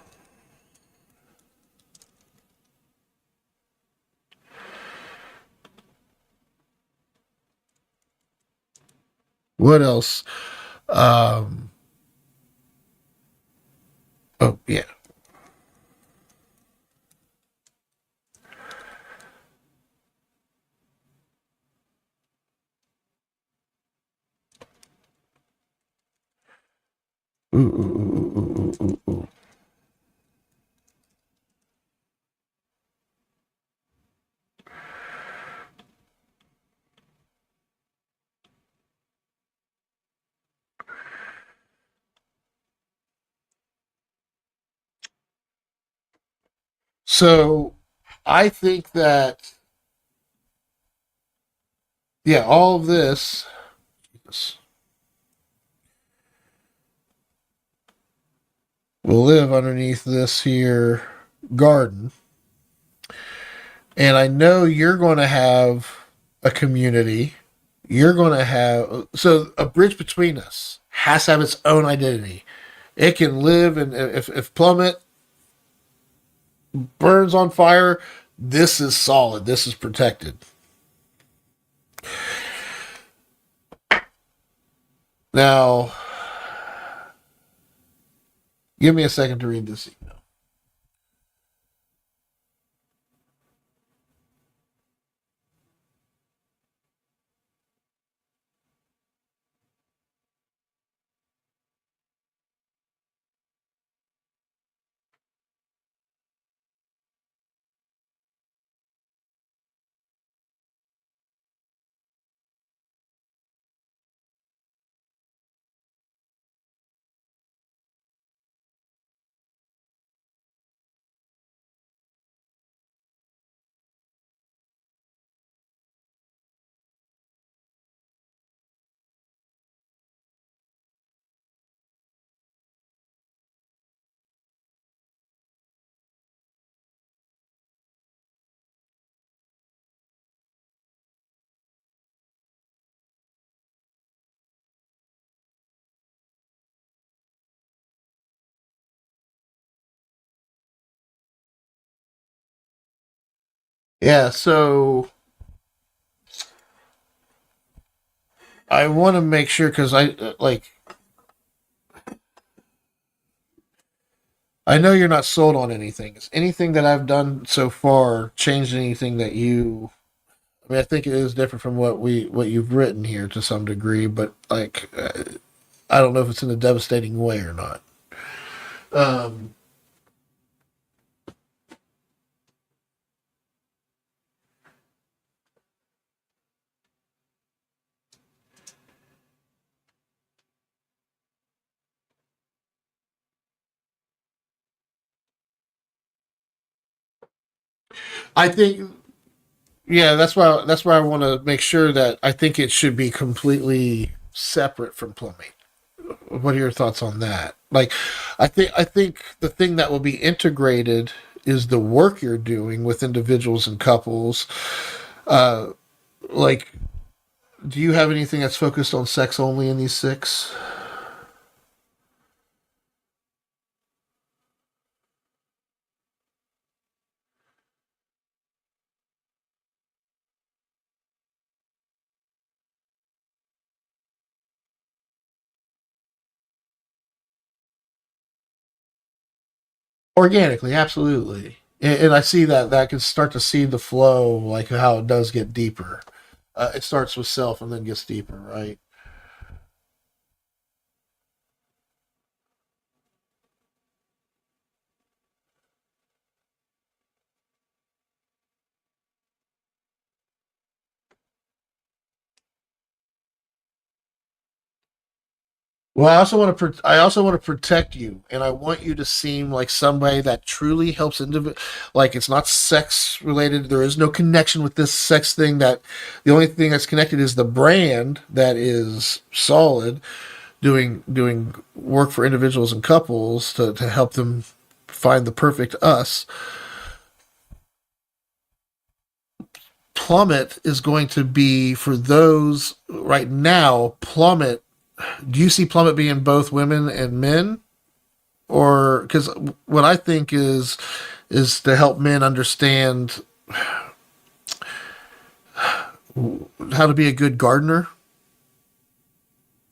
what else? Um, oh yeah. Ooh, ooh, ooh, ooh, ooh, ooh. So I think that yeah, all of this will live underneath this here garden. And I know you're going to have a community. You're going to have so a bridge between us has to have its own identity. It can live, and if Plummet burns on fire, this is solid. This is protected. Now, give me a second to read this email. Yeah, so I want to make sure because I know you're not sold on anything. Is anything that I've done so far changed anything that you? I mean, I think it is different from what you've written here to some degree, but I don't know if it's in a devastating way or not. Um, I think yeah, that's why I want to make sure that I think it should be completely separate from plumbing. What are your thoughts on that? Like, I think the thing that will be integrated is the work you're doing with individuals and couples. Uh, like, do you have anything that's focused on sex only in these six? Organically, absolutely. And I see that can start to see the flow, like how it does get deeper. It starts with self and then gets deeper, right? Well, I also want to protect you, and I want you to seem like somebody that truly helps like it's not sex related. There is no connection with this sex thing. That the only thing that's connected is the brand that is solid, doing work for individuals and couples to help them find the perfect us. Plummet is going to be for those right now. Plummet. Do you see Plummet being both women and men? Or because what I think is to help men understand how to be a good gardener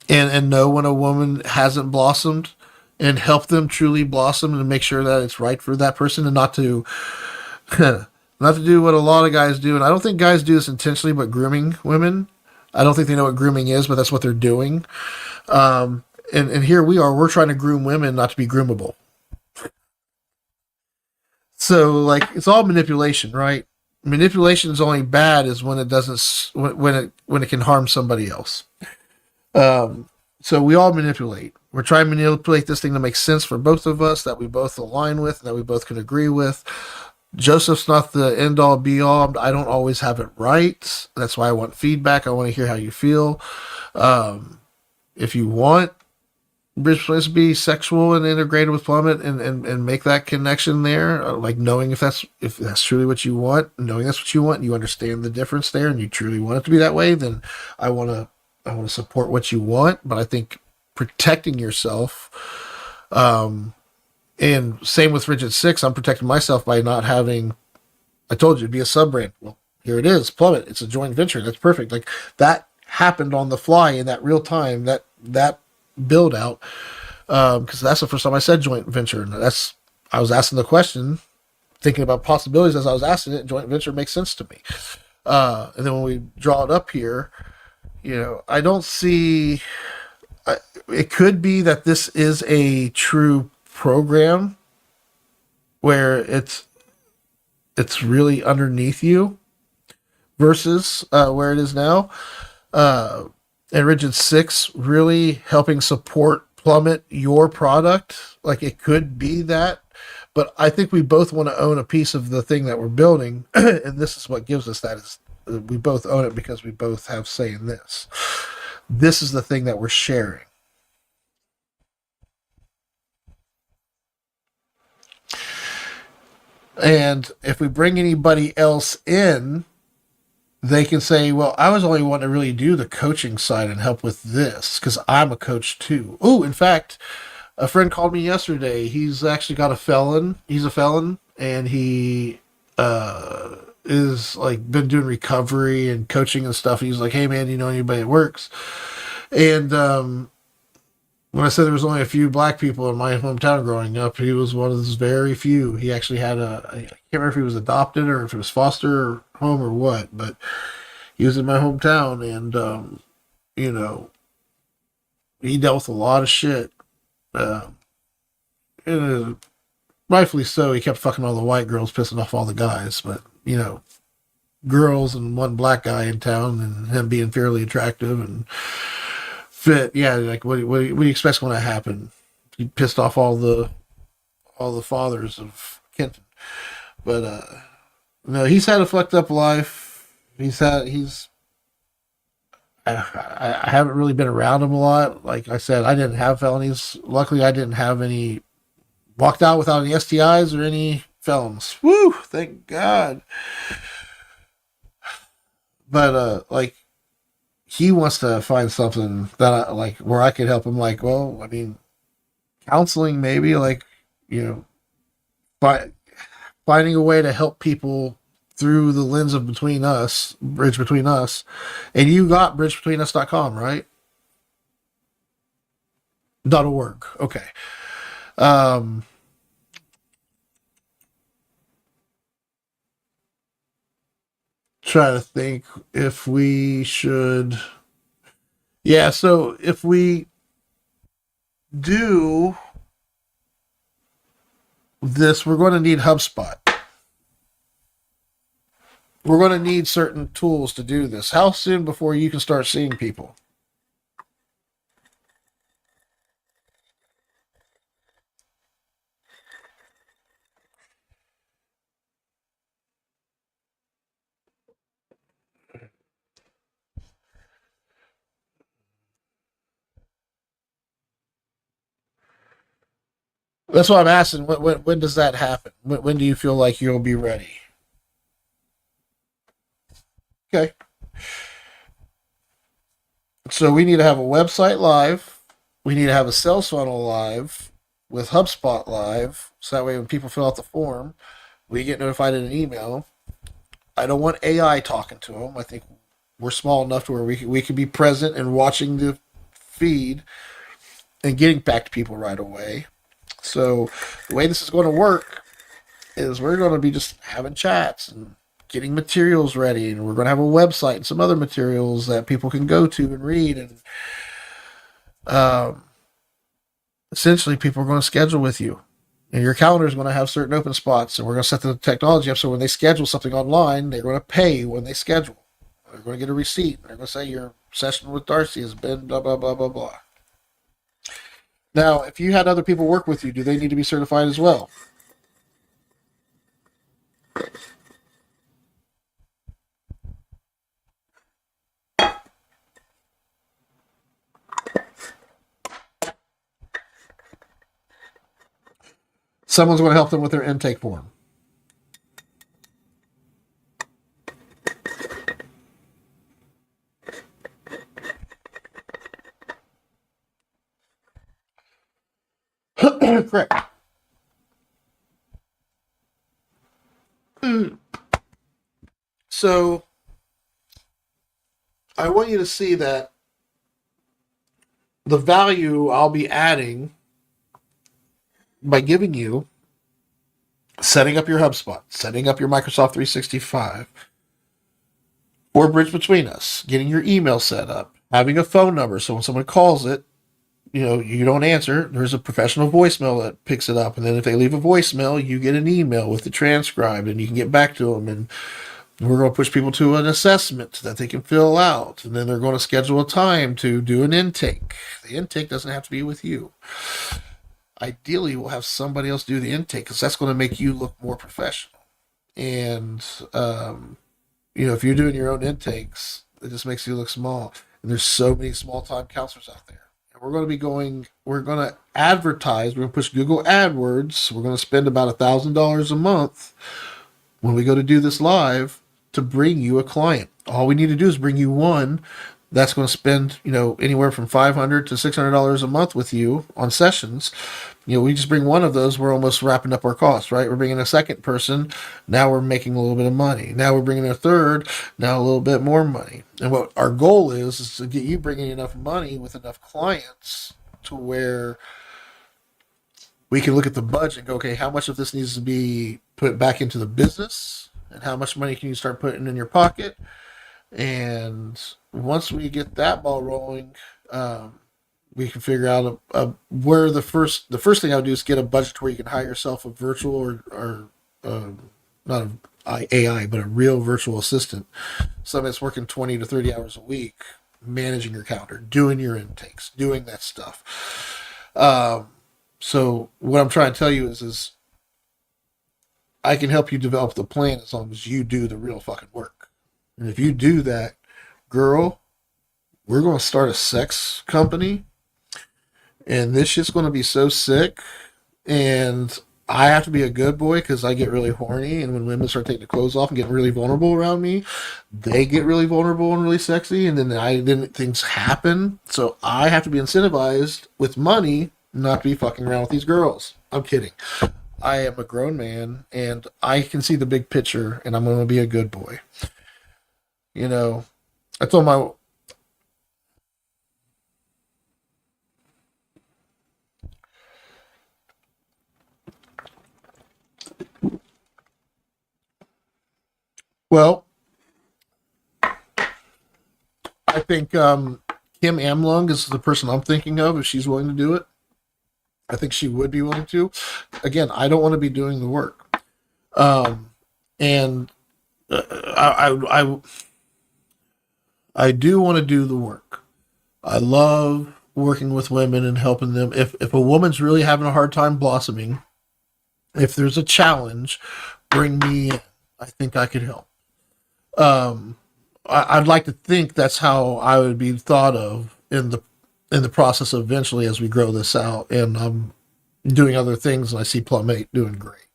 and know when a woman hasn't blossomed and help them truly blossom and make sure that it's right for that person and not to not to do what a lot of guys do. And I don't think guys do this intentionally, but grooming women. I don't think they know what grooming is, but that's what they're doing. And here we are, we're trying to groom women not to be groomable. So like it's all manipulation, right? Manipulation is only bad is when it doesn't when it can harm somebody else. So we all manipulate. We're trying to manipulate this thing to make sense for both of us, that we both align with, that we both can agree with. Joseph's not the end all be all. I don't always have it right. That's why I want feedback. I want to hear how you feel. If you want Bridge supposed to be sexual and integrated with Plummet and make that connection there, like knowing if that's truly what you want, knowing that's what you want, and you understand the difference there, and you truly want it to be that way, then I want to support what you want. But I think protecting yourself, and same with Rigid Six, I'm protecting myself by not having. I told you it'd be a sub brand. Well, here it is, Plummet. It's a joint venture. That's perfect. Like that happened on the fly in that real time. That build out, because that's the first time I said joint venture. And that's I was asking the question, thinking about possibilities as I was asking it. Joint venture makes sense to me. And then when we draw it up here, I don't see. It could be that this is a true program where it's really underneath you versus where it is now. Uh, and Rigid Six really helping support Plummet your product. Like it could be that, but I think we both want to own a piece of the thing that we're building, and this is what gives us that is we both own it because we both have say in this. This is the thing that we're sharing. And if we bring anybody else in, they can say, well, I was only wanting to really do the coaching side and help with this because I'm a coach too. Oh, in fact, a friend called me yesterday. He's actually got a felon. He's a felon, and he is like been doing recovery and coaching and stuff. He's like, hey man, do you know anybody that works? And when I said there was only a few black people in my hometown growing up, he was one of those very few. He actually had I can't remember if he was adopted or if it was foster home or what, but he was in my hometown, and you know, he dealt with a lot of shit. Uh, and rightfully so. He kept fucking all the white girls, pissing off all the guys, but girls and one black guy in town, and him being fairly attractive and fit. Yeah, like what do you expect's going to happen? He pissed off all the fathers of Kenton, but no, he's had a fucked up life. He's I haven't really been around him a lot. Like I said, I didn't have felonies. Luckily, I didn't have any. Walked out without any STIs or any felons. Woo! Thank God. But like he wants to find something that I like where I could help him. Like, well, I mean, counseling maybe. Like, you know, fi- finding a way to help people through the lens of between us, bridge between us. And you got bridgebetweenus.com, right? .org. Okay. Um, Trying to think if we should. Yeah, so if we do this, we're going to need HubSpot. We're going to need certain tools to do this. How soon before you can start seeing people? That's what I'm asking. When does that happen? When do you feel like you'll be ready? Okay. So we need to have a website live. We need to have a sales funnel live with HubSpot live. So that way when people fill out the form, we get notified in an email. I don't want AI talking to them. I think we're small enough to where we can be present and watching the feed and getting back to people right away. So the way this is going to work is we're going to be just having chats and getting materials ready, and we're going to have a website and some other materials that people can go to and read, and um, essentially people are going to schedule with you. And your calendar is going to have certain open spots, and we're going to set the technology up so when they schedule something online, they're going to pay when they schedule. They're going to get a receipt. They're going to say your session with Darcy has been blah blah blah blah blah. Now, if you had other people work with you, do they need to be certified as well? Someone's going to help them with their intake form. Correct. So I want you to see that the value I'll be adding by giving you setting up your HubSpot, setting up your Microsoft 365, or bridge between us, getting your email set up, having a phone number so when someone calls it, you don't answer. There's a professional voicemail that picks it up, and then if they leave a voicemail, you get an email with the transcribed, and you can get back to them. And we're going to push people to an assessment that they can fill out, and then they're going to schedule a time to do an intake. The intake doesn't have to be with you. Ideally, we'll have somebody else do the intake because that's going to make you look more professional. And if you're doing your own intakes, it just makes you look small. And there's so many small time counselors out there. And we're going to advertise, we're going to push Google AdWords. We're going to spend about $1,000 a month when we go to do this live to bring you a client. All we need to do is bring you one that's going to spend, anywhere from $500 to $600 a month with you on sessions. We just bring one of those, we're almost wrapping up our costs, right? We're bringing a second person, now we're making a little bit of money. Now we're bringing a third, now a little bit more money. And what our goal is to get you bringing enough money with enough clients to where we can look at the budget and go, okay, how much of this needs to be put back into the business, and how much money can you start putting in your pocket? And once we get that ball rolling, we can figure out where the first thing I would do is get a budget where you can hire yourself a virtual or not an AI, but a real virtual assistant, somebody that's working 20 to 30 hours a week, managing your calendar, doing your intakes, doing that stuff. So what I'm trying to tell you is I can help you develop the plan as long as you do the real fucking work. And if you do that, girl, we're going to start a sex company, and this shit's going to be so sick. And I have to be a good boy because I get really horny, and when women start taking the clothes off and getting really vulnerable around me, they get really vulnerable and really sexy, and then things happen. So I have to be incentivized with money not to be fucking around with these girls. I'm kidding. I am a grown man, and I can see the big picture, and I'm going to be a good boy. I told my well, I think Kim Amlung is the person I'm thinking of. If she's willing to do it, I think she would be willing to. Again, I don't want to be doing the work, and I do want to do the work. I love working with women and helping them. If a woman's really having a hard time blossoming, if there's a challenge, bring me in. I think I could help. Um, I'd like to think that's how I would be thought of in the process of eventually as we grow this out. And I'm doing other things, and I see Plum 8 doing great.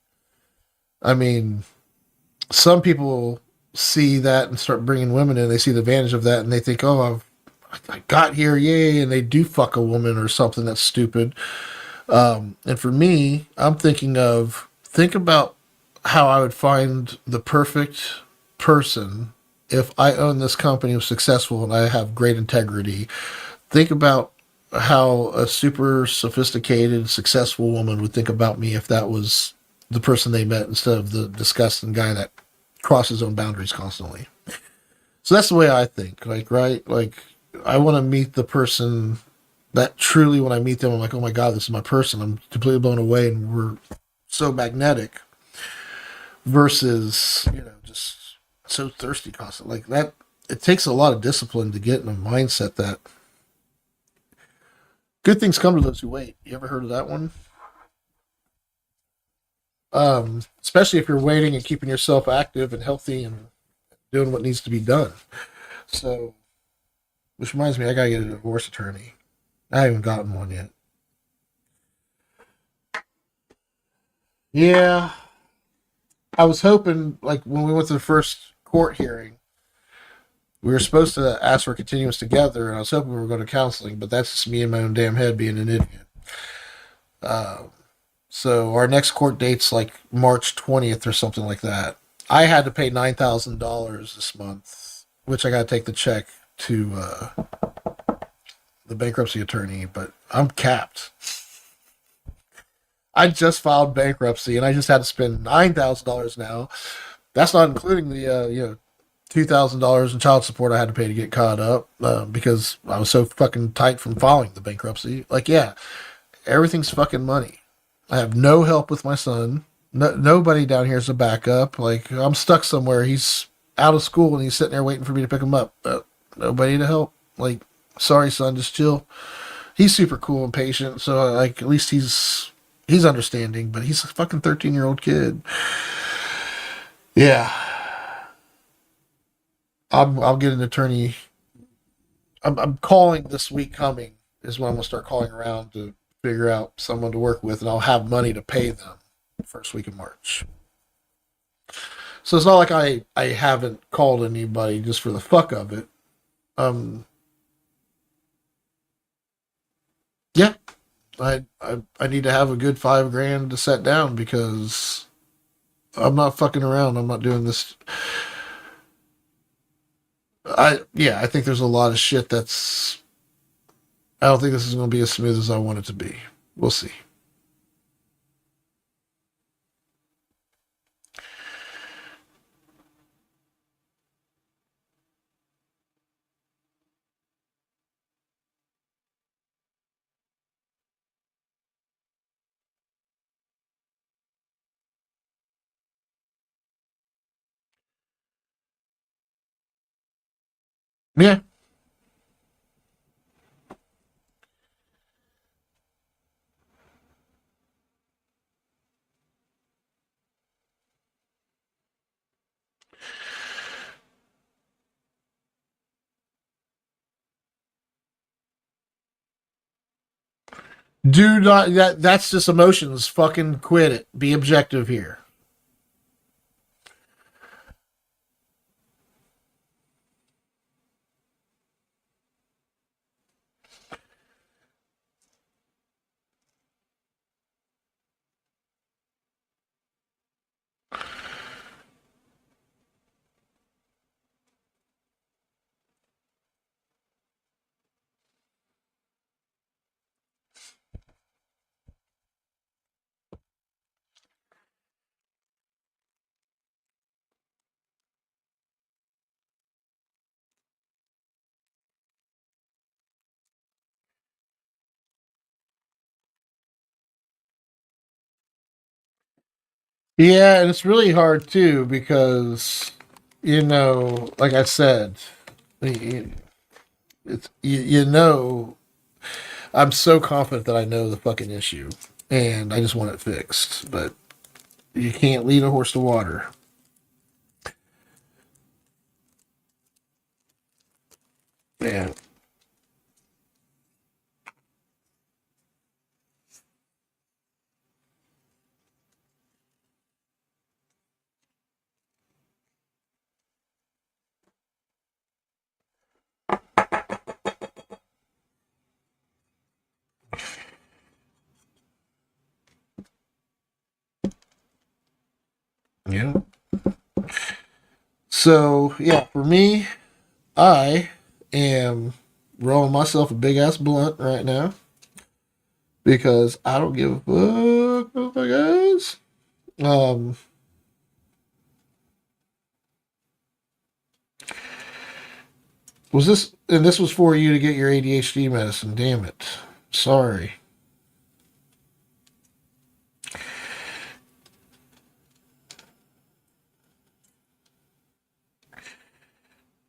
I mean, some people see that and start bringing women in. They see the advantage of that, and they think, "Oh, I got here, yay!" And they do fuck a woman or something that's stupid. And for me, I'm thinking of think about how I would find the perfect person if I own this company, was successful, and I have great integrity. Think about how a super sophisticated, successful woman would think about me if that was the person they met instead of the disgusting guy that crosses his own boundaries constantly. So that's the way I think. Like, right? Like, I want to meet the person that truly, when I meet them, I'm like, oh my God, this is my person. I'm completely blown away, and we're so magnetic versus, just so thirsty constantly. Like that, it takes a lot of discipline to get in a mindset that good things come to those who wait. You ever heard of that one? Especially if you're waiting and keeping yourself active and healthy and doing what needs to be done. So, which reminds me, I gotta get a divorce attorney. I haven't gotten one yet. Yeah, I was hoping, like when we went to the first court hearing, we were supposed to ask for continuance together, and I was hoping we were going to counseling, but that's just me in my own damn head being an idiot. Uh, so our next court date's like March 20th or something like that. I had to pay $9,000 this month, which I got to take the check to the bankruptcy attorney, but I'm capped. I just filed bankruptcy, and I just had to spend $9,000 now. That's not including the $2,000 in child support I had to pay to get caught up because I was so fucking tight from filing the bankruptcy. Like, yeah, everything's fucking money. I have no help with my son. No, nobody down here is a backup. Like, I'm stuck somewhere. He's out of school and he's sitting there waiting for me to pick him up. Nobody to help. Like, sorry, son, just chill. He's super cool and patient, so like at least he's understanding. But he's a fucking 13-year-old kid. Yeah, I'll get an attorney. I'm calling this week coming is when I'm gonna start calling around to figure out someone to work with, and I'll have money to pay them first week of March. So it's not like I haven't called anybody just for the fuck of it. Um, yeah, I need to have a good 5 grand to set down because I'm not fucking around. I'm not doing this. I think there's a lot of shit that's. I don't think this is going to be as smooth as I want it to be. We'll see. Yeah, do not that's just emotions. Fucking quit it. Be objective here. Yeah, and it's really hard too because like I said, y- you know, I'm so confident that I know the fucking issue, and I just want it fixed. But you can't lead a horse to water. Yeah, yeah. So yeah, for me, I am rolling myself a big ass blunt right now because I don't give a fuck what the guys. Um, was this and this was for you to get your ADHD medicine? Damn it! Sorry.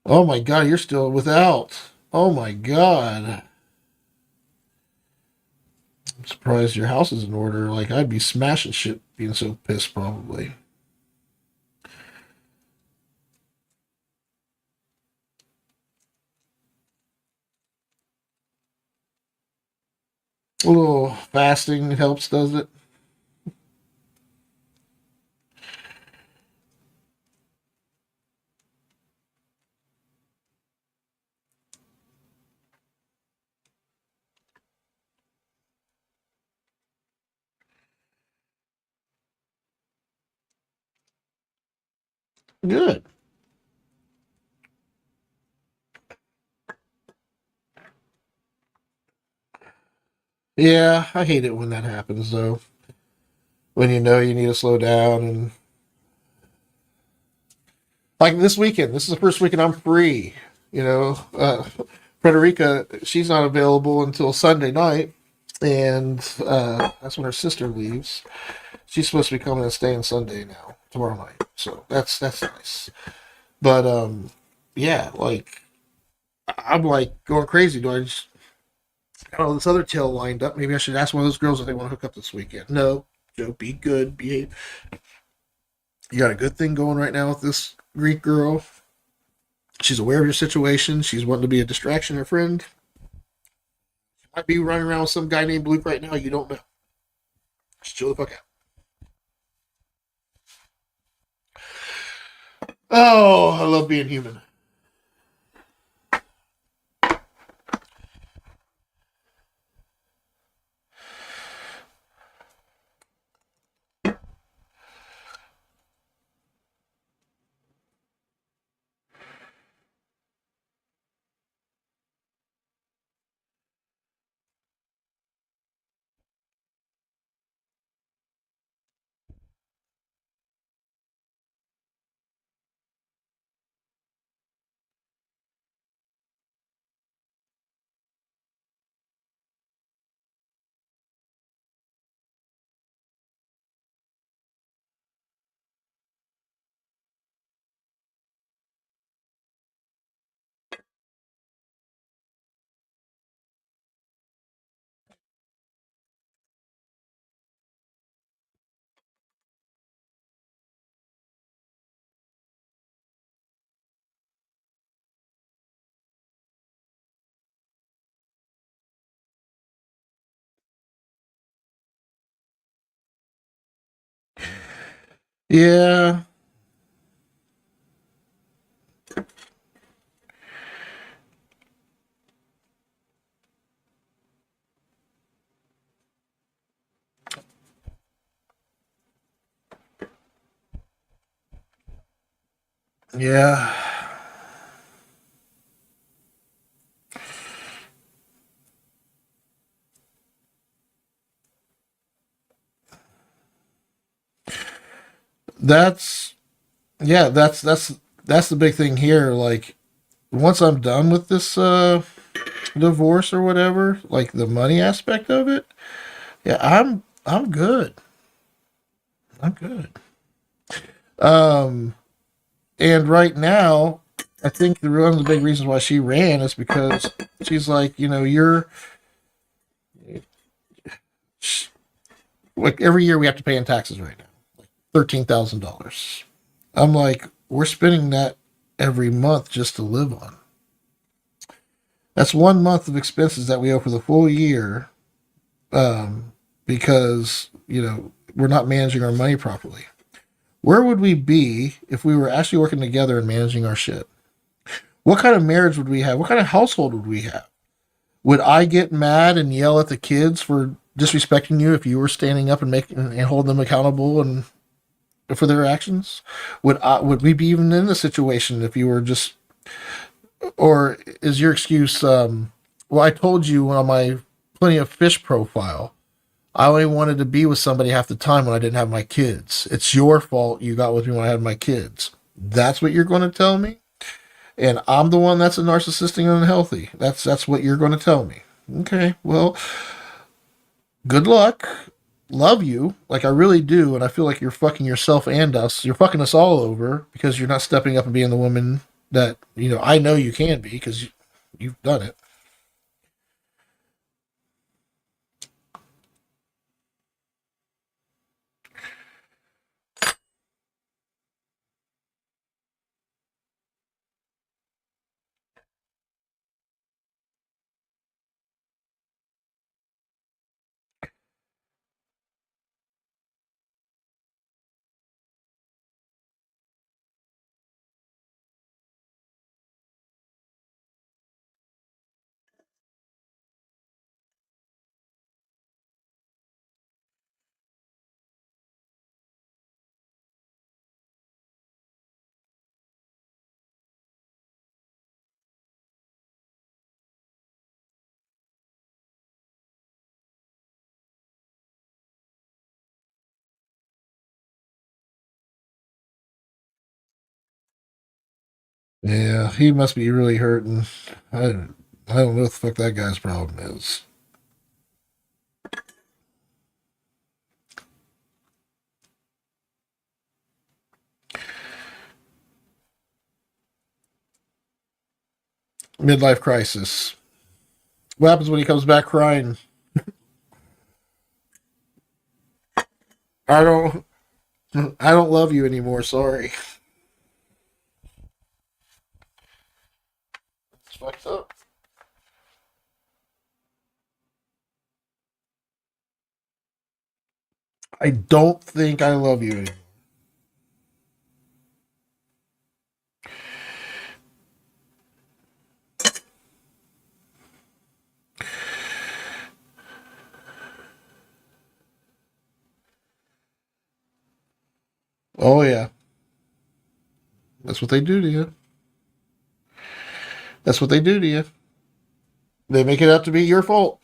Oh my god, you're still without. Oh my god. I'm surprised your house is in order. Like I'd be smashing shit being so pissed probably. A little fasting helps, does it? Good. Yeah, I hate it when that happens though. When you know you need to slow down and like this weekend, this is the first weekend I'm free. Frederica, she's not available until Sunday night, and that's when her sister leaves. She's supposed to be coming and staying Sunday now, tomorrow night. So that's nice. But yeah, like I'm like going crazy. Do I just got all this other tail lined up? Maybe I should ask one of those girls if they want to hook up this weekend. No, Joe, be good, behave. You got a good thing going right now with this Greek girl. She's aware of your situation. She's wanting to be a distraction, her friend. She might be running around with some guy named Luke right now. You don't know. Just chill the fuck out. Oh, I love being human. Yeah, yeah. That's yeah. That's the big thing here. Like once I'm done with this divorce or whatever, like the money aspect of it, yeah, I'm good. I'm good. Um, and right now, I think one of the big reasons why she ran is because she's like, you're like every year we have to pay in taxes right now, like $13,000. I'm like, we're spending that every month just to live on. That's 1 month of expenses that we owe for the full year, because we're not managing our money properly. Where would we be if we were actually working together and managing our shit? What kind of marriage would we have? What kind of household would we have? Would I get mad and yell at the kids for disrespecting you if you were standing up and making and holding them accountable and for their actions? Would we be even in the situation if you were just, or is your excuse, well, I told you on my Plenty of Fish profile, I only wanted to be with somebody half the time when I didn't have my kids. It's your fault you got with me when I had my kids. That's what you're going to tell me? And I'm the one that's a narcissistic and unhealthy. That's what you're going to tell me. Okay, well, good luck. Love you, like I really do, and I feel like you're fucking yourself and us. You're fucking us all over because you're not stepping up and being the woman that I know you can be because you've done it. Yeah, he must be really hurting. I don't know what the fuck that guy's problem is. Midlife crisis. What happens when he comes back crying? I don't. I don't love you anymore. Sorry. It's fucked up. I don't think I love you anymore. Oh yeah, that's what they do to you. That's what they do to you. They make it out to be your fault.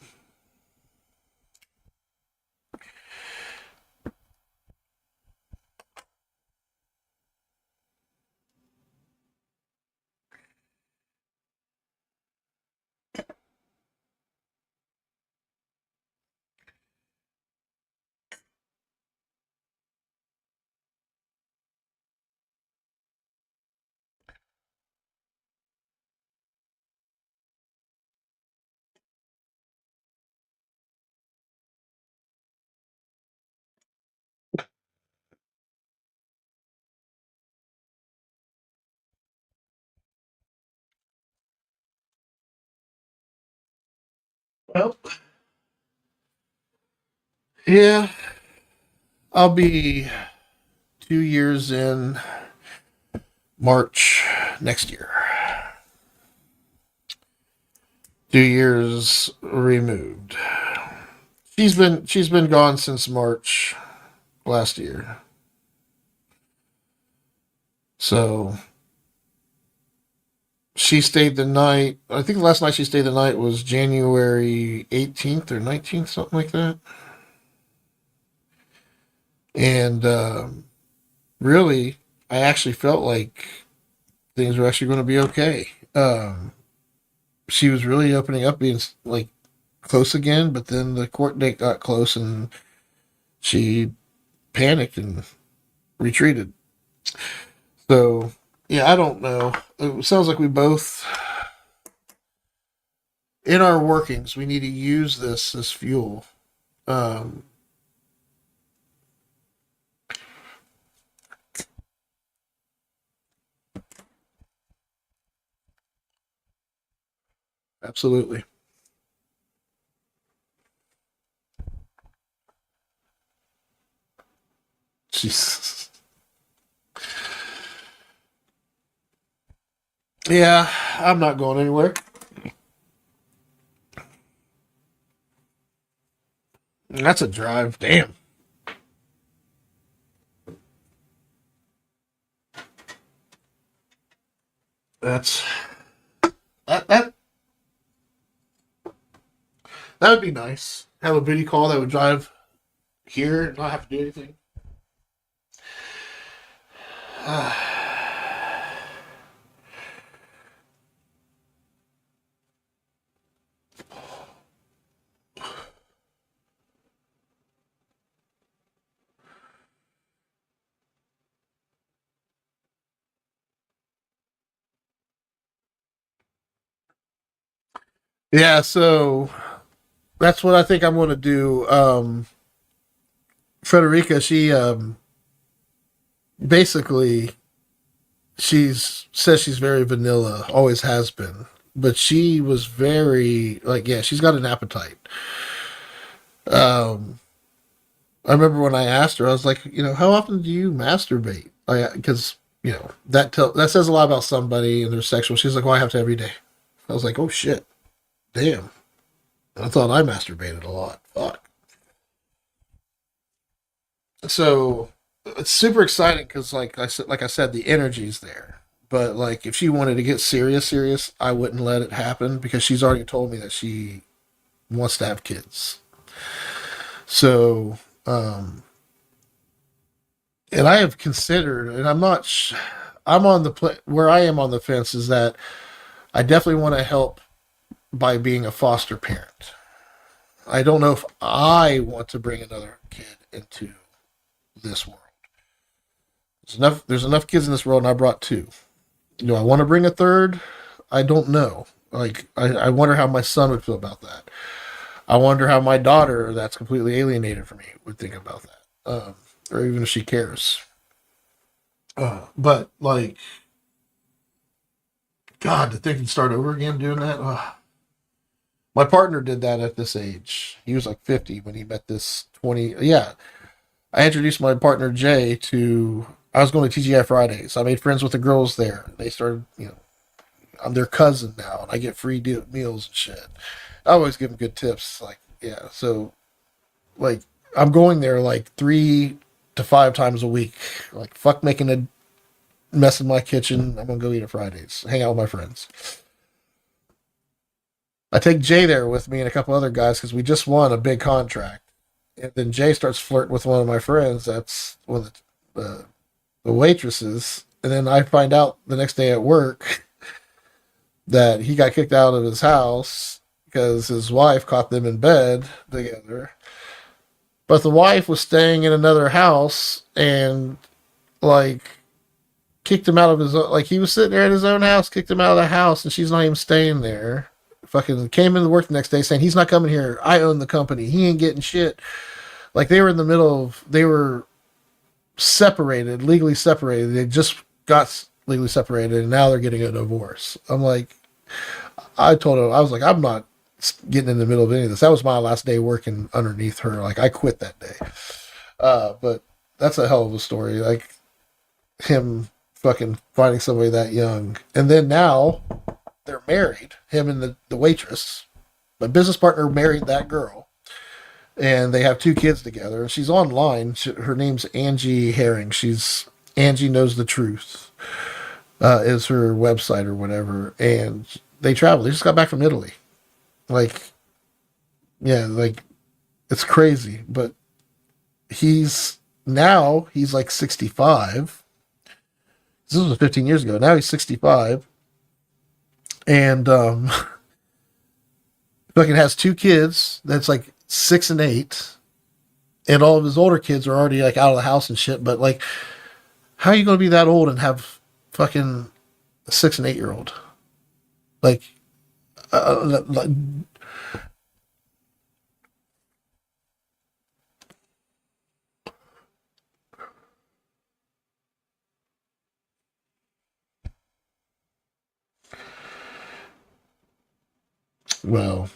Well, yeah, I'll be 2 years in March next year. 2 years removed. She's been gone since March last year. So she stayed the night. I think the last night she stayed the night was January 18th or 19th, something like that. And really, I actually felt like things were actually going to be okay. She was really opening up, being like close again, but then the court date got close and she panicked and retreated. So yeah, I don't know. It sounds like we both, in our workings, we need to use this as fuel. Um, Absolutely. Jesus. Yeah, I'm not going anywhere. That's a drive. Damn. That's that that would be nice. Have a video call that would drive here and not have to do anything. Yeah, so that's what I think I'm going to do. Frederica, she basically she's says she's very vanilla, always has been, but she was very like yeah, she's got an appetite. Um, I remember when I asked her, I was like, how often do you masturbate? Because that says a lot about somebody and their sexual. She's like, well, I have to every day. I was like, oh shit, damn. I thought I masturbated a lot. Fuck. So it's super exciting because, like I said, the energy's there. But like, if she wanted to get serious, I wouldn't let it happen because she's already told me that she wants to have kids. So, and I have considered, and I'm not. I'm on where I am on the fence is that I definitely want to help by being a foster parent. I don't know if I want to bring another kid into this world. There's enough kids in this world, and I brought two. Do I want to bring a third? I don't know. Like, I wonder how my son would feel about that. I wonder how my daughter, that's completely alienated from me, would think about that. Or even if she cares. But, like, God, to think and start over again doing that. My partner did that at this age. He was like 50 when he met this 20. Yeah. I introduced my partner Jay to. I was going to TGI Fridays. I made friends with the girls there. They started, I'm their cousin now, and I get free meals and shit. I always give them good tips. Like, yeah. So, like, I'm going there like 3 to 5 times a week. Like, fuck making a mess in my kitchen. I'm going to go eat at Fridays, hang out with my friends. I take Jay there with me and a couple other guys because we just won a big contract. And then Jay starts flirting with one of my friends. That's one of the waitresses. And then I find out the next day at work that he got kicked out of his house because his wife caught them in bed together. But the wife was staying in another house and, like, kicked him out of his own. Like, he was sitting there at his own house, kicked him out of the house, and she's not even staying there. Fucking came into work the next day saying he's not coming here. I own the company. He ain't getting shit. Like, they were in the middle of, they were separated, legally separated. They just got legally separated, and now they're getting a divorce. I'm like, I told him, I was like, I'm not getting in the middle of any of this. That was my last day working underneath her. Like, I quit that day. But that's a hell of a story. Like, him fucking finding somebody that young. And then now they're married, him and the waitress. My business partner married that girl. And they have 2 kids together. She's online. Her name's Angie Herring. She's Angie Knows the Truth, is her website or whatever. And they travel. They just got back from Italy. Like, yeah, like, it's crazy. But he's like 65. This was 15 years ago. Now he's 65. And fucking has 2 kids that's like 6 and 8. And all of his older kids are already like out of the house and shit. But like, How are you going to be that old and have fucking a 6 and 8 year old? Like, like, well,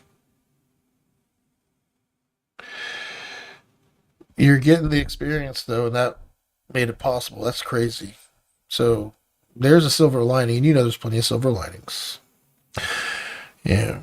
you're getting the experience though, and that made it possible. That's crazy. So there's a silver lining, and you know there's plenty of silver linings. Yeah.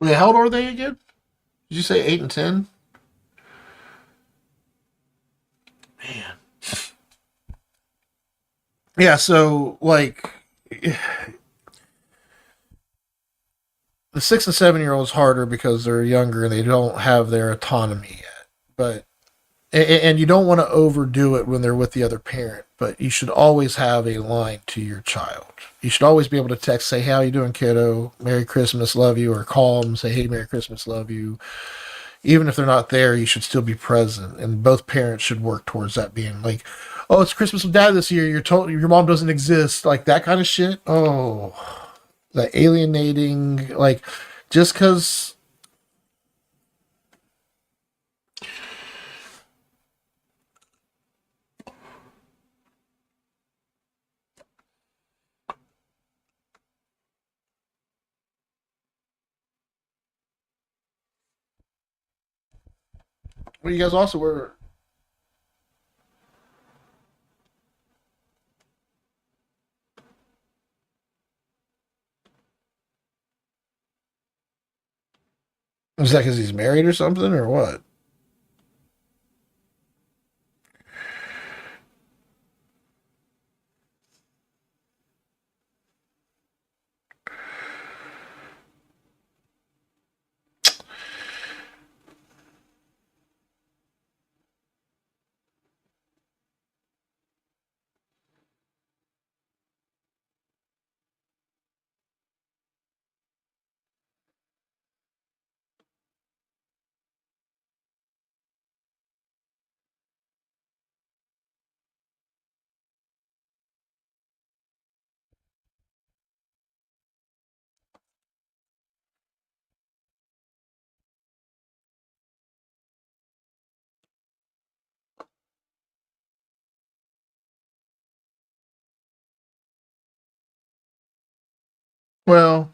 Wait, how old are they again? Did you say 8 and 10? Man. Yeah. So like, the 6 and 7 year olds harder because they're younger and they don't have their autonomy yet. But and you don't want to overdo it when they're with the other parent, but you should always have a line to your child. You should always be able to text, say, "How you doing, kiddo? Merry Christmas, love you," or call them, say, "Hey, Merry Christmas, love you." Even if they're not there, you should still be present, and both parents should work towards that being like, "Oh, it's Christmas with Dad this year. You're told your mom doesn't exist," like that kind of shit. Oh, that alienating, like just because. Well, you guys also were. Is that because he's married or something, or what? Well,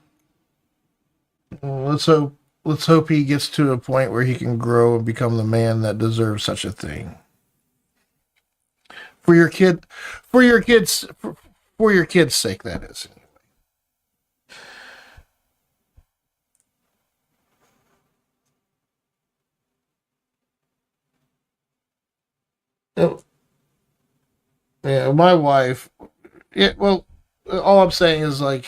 let's hope. Let's hope he gets to a point where he can grow and become the man that deserves such a thing. For your kid, for your kids, for your kids' sake, that is. Oh, yeah, my wife. Yeah, well, all I'm saying is like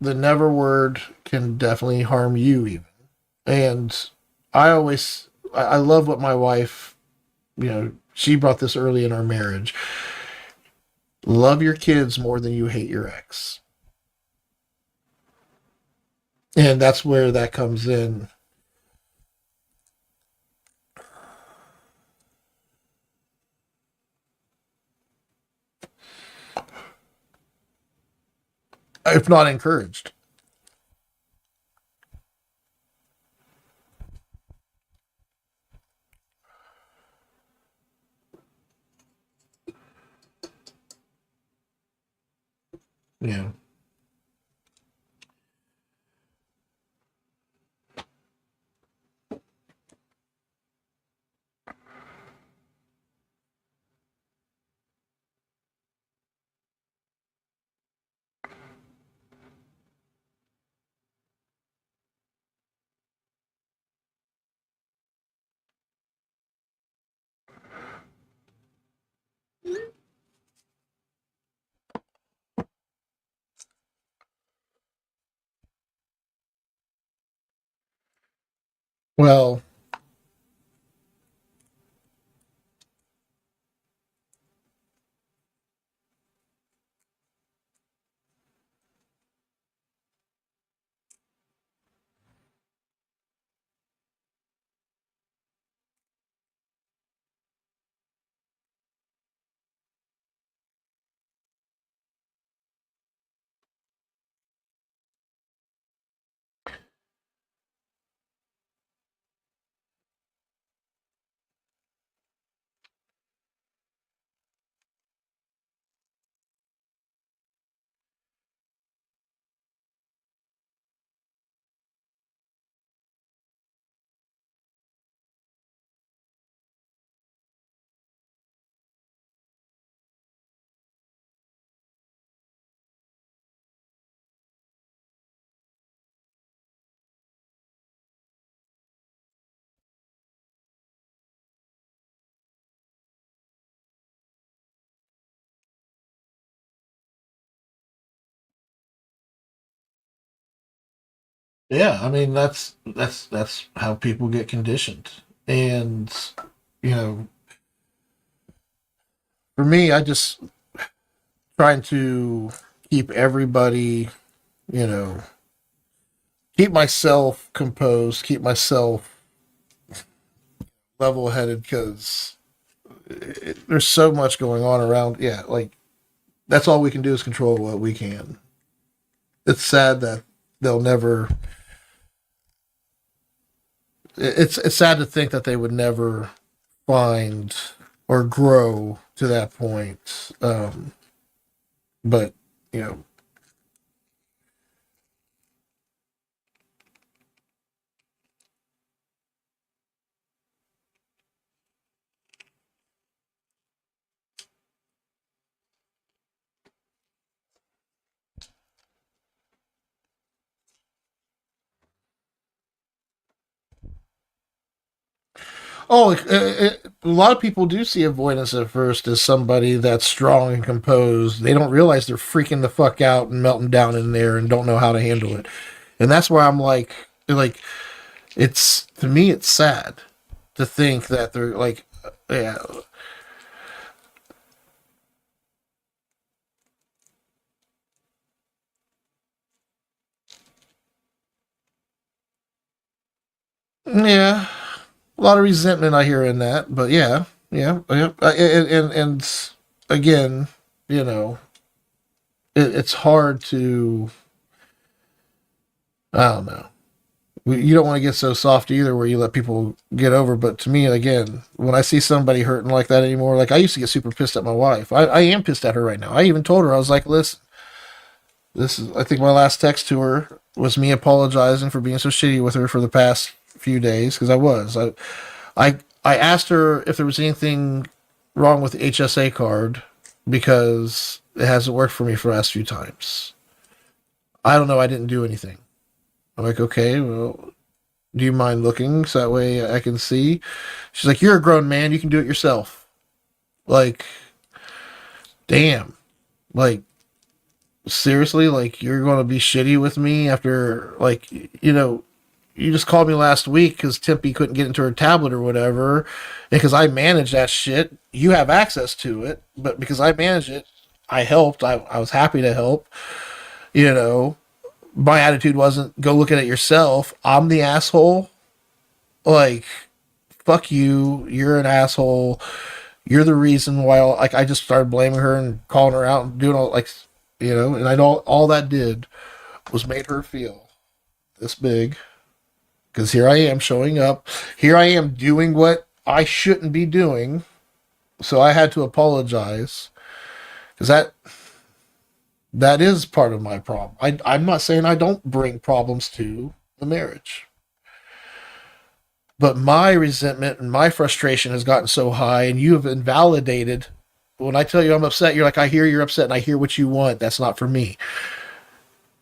the never word can definitely harm you even. And I love what my wife, she brought this early in our marriage. Love your kids more than you hate your ex. And that's where that comes in. If not encouraged. Yeah. Well, yeah, I mean that's how people get conditioned. And you know, for me, I just trying to keep everybody, you know, keep myself composed, keep myself level headed because there's so much going on around. Yeah, like that's all we can do is control what we can. It's sad that they'll never. It's sad to think that they would never find or grow to that point. But you know, oh, a lot of people do see avoidance at first as somebody that's strong and composed. They don't realize they're freaking the fuck out and melting down in there and don't know how to handle it. And that's where I'm like it's to me it's sad to think that they're like, yeah, yeah, a lot of resentment I hear in that. But yeah, yeah, yeah, and again, you know, it's hard to I don't know. You don't want to get so soft either where you let people get over. But to me, again, when I see somebody hurting like that anymore, like I used to get super pissed at my wife. I am pissed at her right now. I even told her, I was like, listen, this is, I think my last text to her was me apologizing for being so shitty with her for the past few days because I was. I asked her if there was anything wrong with the HSA card because it hasn't worked for me for the last few times. I don't know. I didn't do anything. I'm like, okay, well, do you mind looking so that way I can see? She's like, you're a grown man. You can do it yourself. Like, damn. Like, seriously? Like, you're going to be shitty with me after, like, you just called me last week because Tempe couldn't get into her tablet or whatever. And because I manage that shit, you have access to it. But because I manage it, I helped. I was happy to help. You know, my attitude wasn't go look at it yourself. I'm the asshole. Like, fuck you. You're an asshole. You're the reason why. Like, I just started blaming her and calling her out and doing all like, and I know all that did was made her feel this big. Because here I am showing up. Here I am doing what I shouldn't be doing. So I had to apologize because that is part of my problem. I'm not saying I don't bring problems to the marriage, but my resentment and my frustration has gotten so high, and you have invalidated. When I tell you I'm upset, you're like, I hear you're upset, and I hear what you want. That's not for me.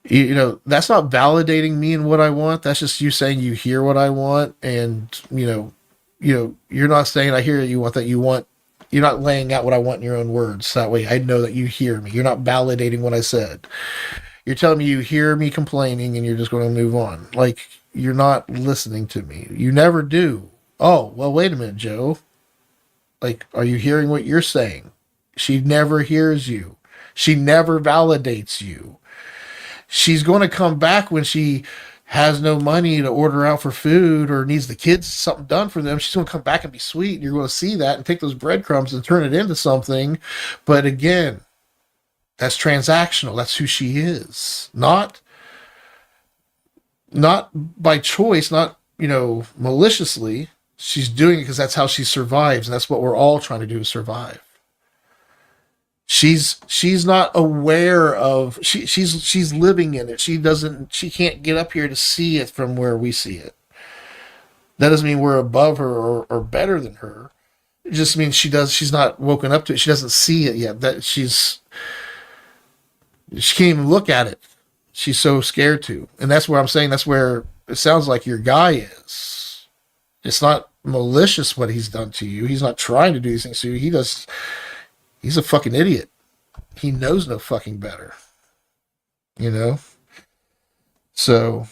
That's not validating me and what I want. That's just you saying you hear what I want, and you're not saying I hear you want that you want. You're not laying out what I want in your own words. That way, I know that you hear me. You're not validating what I said. You're telling me you hear me complaining, and you're just going to move on. Like, you're not listening to me. You never do. Oh, well, wait a minute, Joe. Like, are you hearing what you're saying? She never hears you. She never validates you. She's going to come back when she has no money to order out for food or needs the kids something done for them. She's going to come back and be sweet. And you're going to see that and take those breadcrumbs and turn it into something. But again, that's transactional. That's who she is. Not by choice, not, maliciously. She's doing it because that's how she survives, and that's what we're all trying to do, is survive. She's not aware of she's living in it. She can't get up here to see it from where we see it. That doesn't mean we're above her or better than her. It just means she's not woken up to it. She doesn't see it yet. That she can't even look at it. She's so scared to. And that's where I'm saying that's where it sounds like your guy is. It's not malicious what he's done to you. He's not trying to do these things to you. He's a fucking idiot. He knows no fucking better. You know? So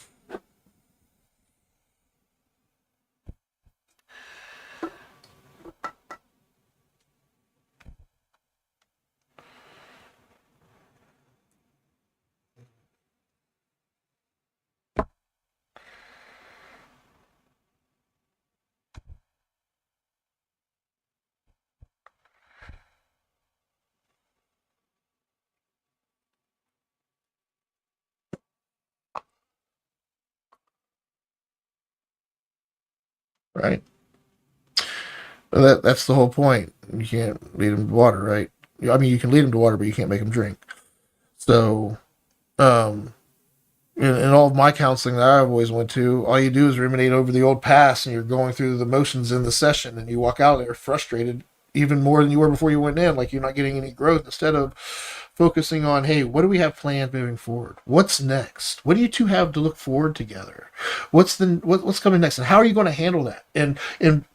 right. That's the whole point. You can't lead him to water, right? I mean, you can lead him to water, but you can't make him drink. So, um, in all of my counseling that I've always went to, all you do is ruminate over the old past, and you're going through the motions in the session, and you walk out there frustrated even more than you were before you went in. Like you're not getting any growth. Instead of focusing on, hey, what do we have planned moving forward? What's next? What do you two have to look forward together? What's coming next, and how are you going to handle that? And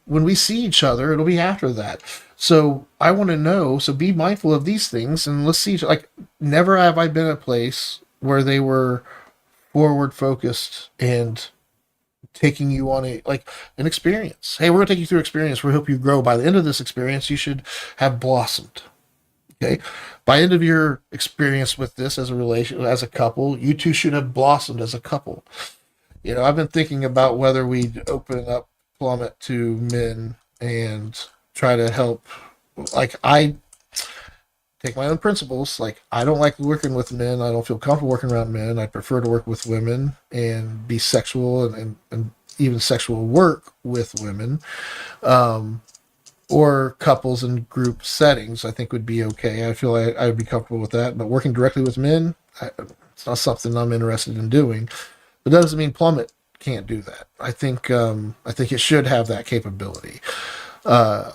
when we see each other, it'll be after that. So I want to know. So be mindful of these things, and let's see. Like never have I been a place where they were forward focused and taking you on an experience. Hey, we're gonna take you through experience. We hope you grow. By the end of this experience, you should have blossomed. Okay. By end of your experience with this as a relation, as a couple, you two should have blossomed as a couple. I've been thinking about whether we open up Plummet to men and try to help. Like I take my own principles. Like I don't like working with men. I don't feel comfortable working around men. I prefer to work with women and be sexual and even sexual work with women. Um, or couples in group settings, I think would be okay. I feel like I would be comfortable with that. But working directly with men, it's not something I'm interested in doing. But that doesn't mean Plummet can't do that. I think it should have that capability. Uh,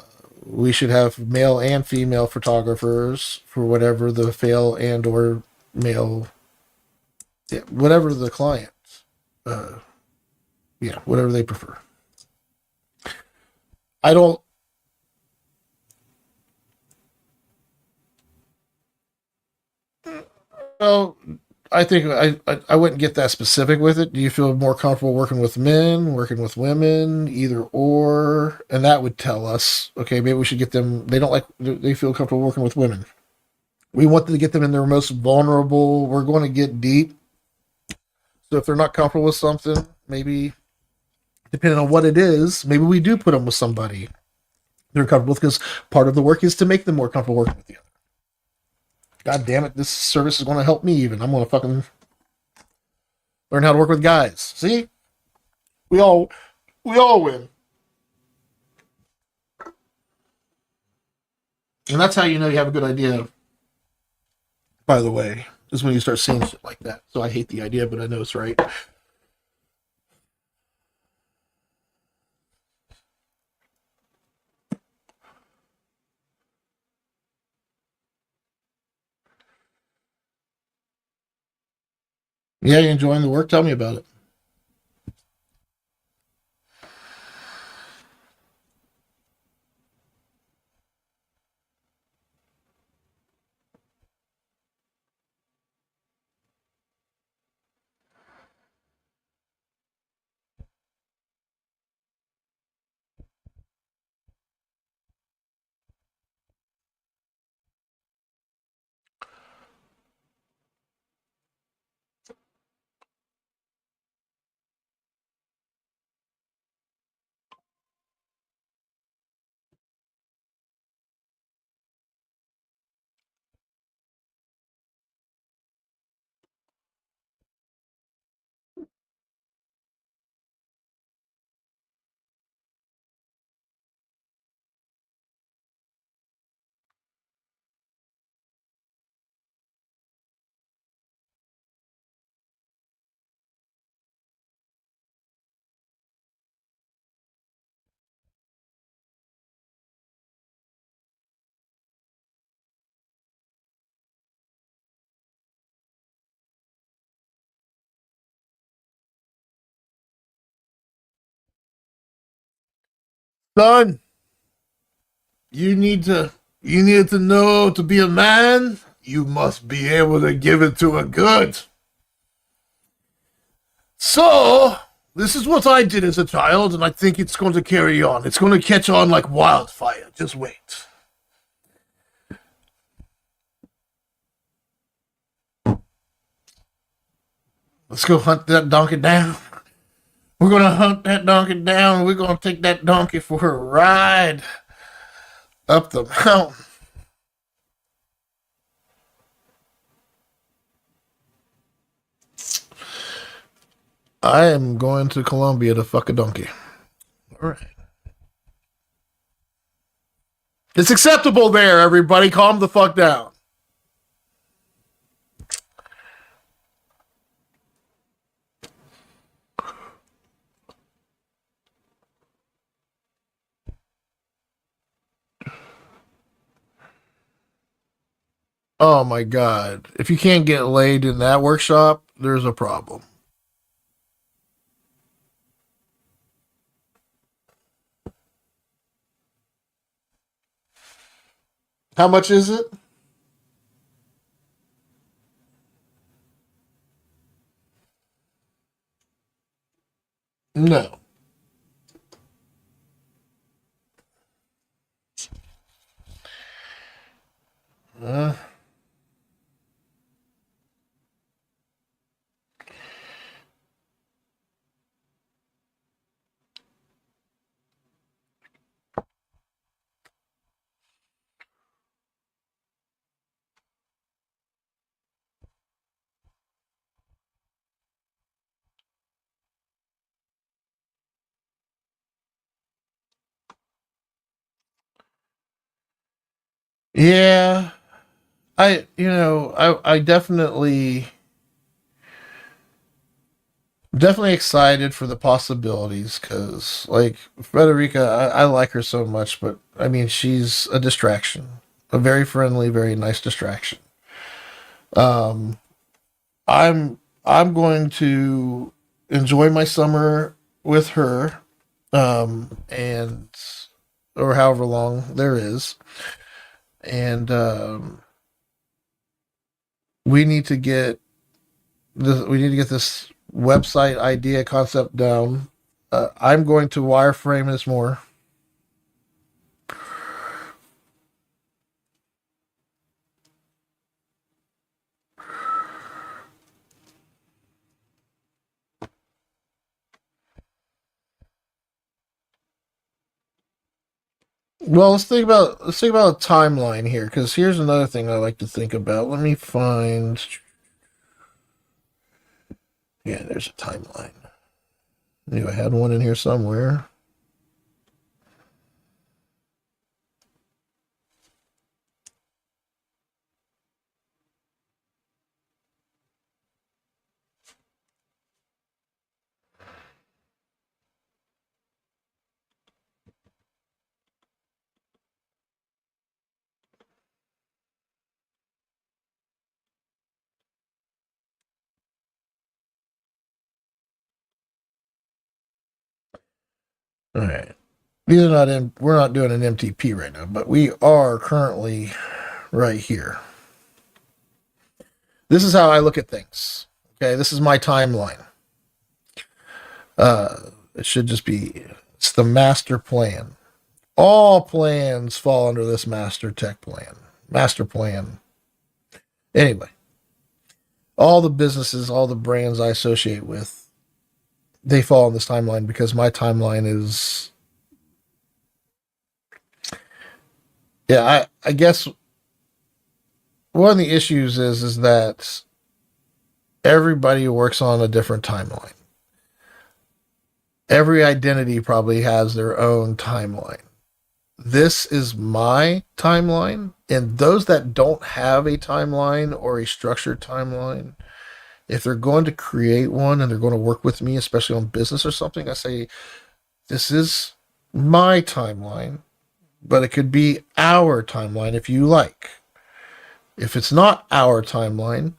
we should have male and female photographers for whatever the fail and or male, yeah, whatever the client, uh, yeah, whatever they prefer. I don't. Well, I think I wouldn't get that specific with it. Do you feel more comfortable working with men, working with women, either or? And that would tell us, okay, maybe we should get them. They don't like. They feel comfortable working with women. We want to get them in their most vulnerable. We're going to get deep. So if they're not comfortable with something, maybe depending on what it is, maybe we do put them with somebody they're comfortable with because part of the work is to make them more comfortable working with you. God damn it, this service is going to help me even. I'm going to fucking learn how to work with guys. See? We all we all win. And that's how you know you have a good idea, by the way, is when you start seeing shit like that. So I hate the idea, but I know it's right. Yeah, you enjoying the work? Tell me about it. Son, you need to know to be a man, you must be able to give it to a good. So, this is what I did as a child, and I think it's going to carry on. It's going to catch on like wildfire. Just wait. Let's go hunt that donkey down. We're going to hunt that donkey down. We're going to take that donkey for a ride up the mountain. I am going to Colombia to fuck a donkey. All right. It's acceptable there, everybody. Calm the fuck down. Oh my god. If you can't get laid in that workshop, there's a problem. How much is it? No. Uh, yeah. I definitely excited for the possibilities because, like, Frederica, I like her so much, but I mean, she's a distraction, a very friendly, very nice distraction. Um, I'm going to enjoy my summer with her, and or however long there is, and we need to get we need to get this website idea concept down. I'm going to wireframe this more. Well, let's think about a timeline here, because here's another thing I like to think about. Let me find. Yeah, there's a timeline. I knew I had one in here somewhere. All right. These are not in. We're not doing an MTP right now, but we are currently right here. This is how I look at things. Okay, this is my timeline. It should just be. It's the master plan. All plans fall under this master tech plan. Master plan. Anyway, all the businesses, all the brands I associate with, they fall in this timeline because my timeline is. Yeah, I guess one of the issues is that everybody works on a different timeline. Every identity probably has their own timeline. This is my timeline, and those that don't have a timeline or a structured timeline, if they're going to create one and they're going to work with me, especially on business or something, I say, this is my timeline, but it could be our timeline if you like. If it's not our timeline,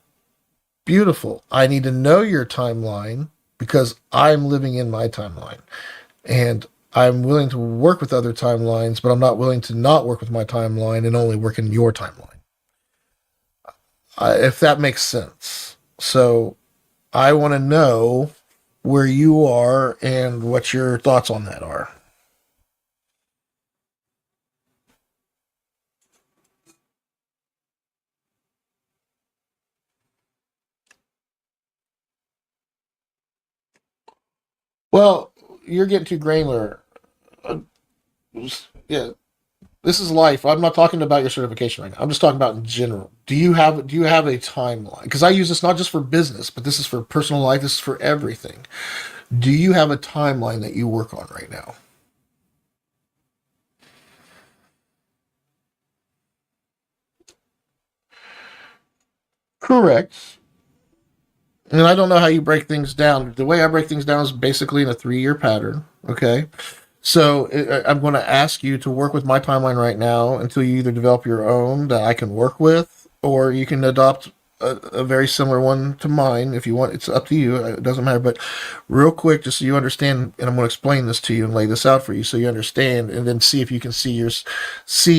beautiful. I need to know your timeline because I'm living in my timeline. And I'm willing to work with other timelines, but I'm not willing to not work with my timeline and only work in your timeline. If that makes sense. So I want to know where you are and what your thoughts on that are. Well, you're getting too granular. Uh, yeah, this is life. I'm not talking about your certification right now. I'm just talking about in general. Do you have a timeline? Because I use this not just for business, but this is for personal life. This is for everything. Do you have a timeline that you work on right now? Correct. And I don't know how you break things down. The way I break things down is basically in a 3 year pattern. Okay. So I'm going to ask you to work with my timeline right now until you either develop your own that I can work with, or you can adopt a very similar one to mine if you want. It's up to you. It doesn't matter. But real quick, just so you understand, and I'm going to explain this to you and lay this out for you so you understand, and then see if you can see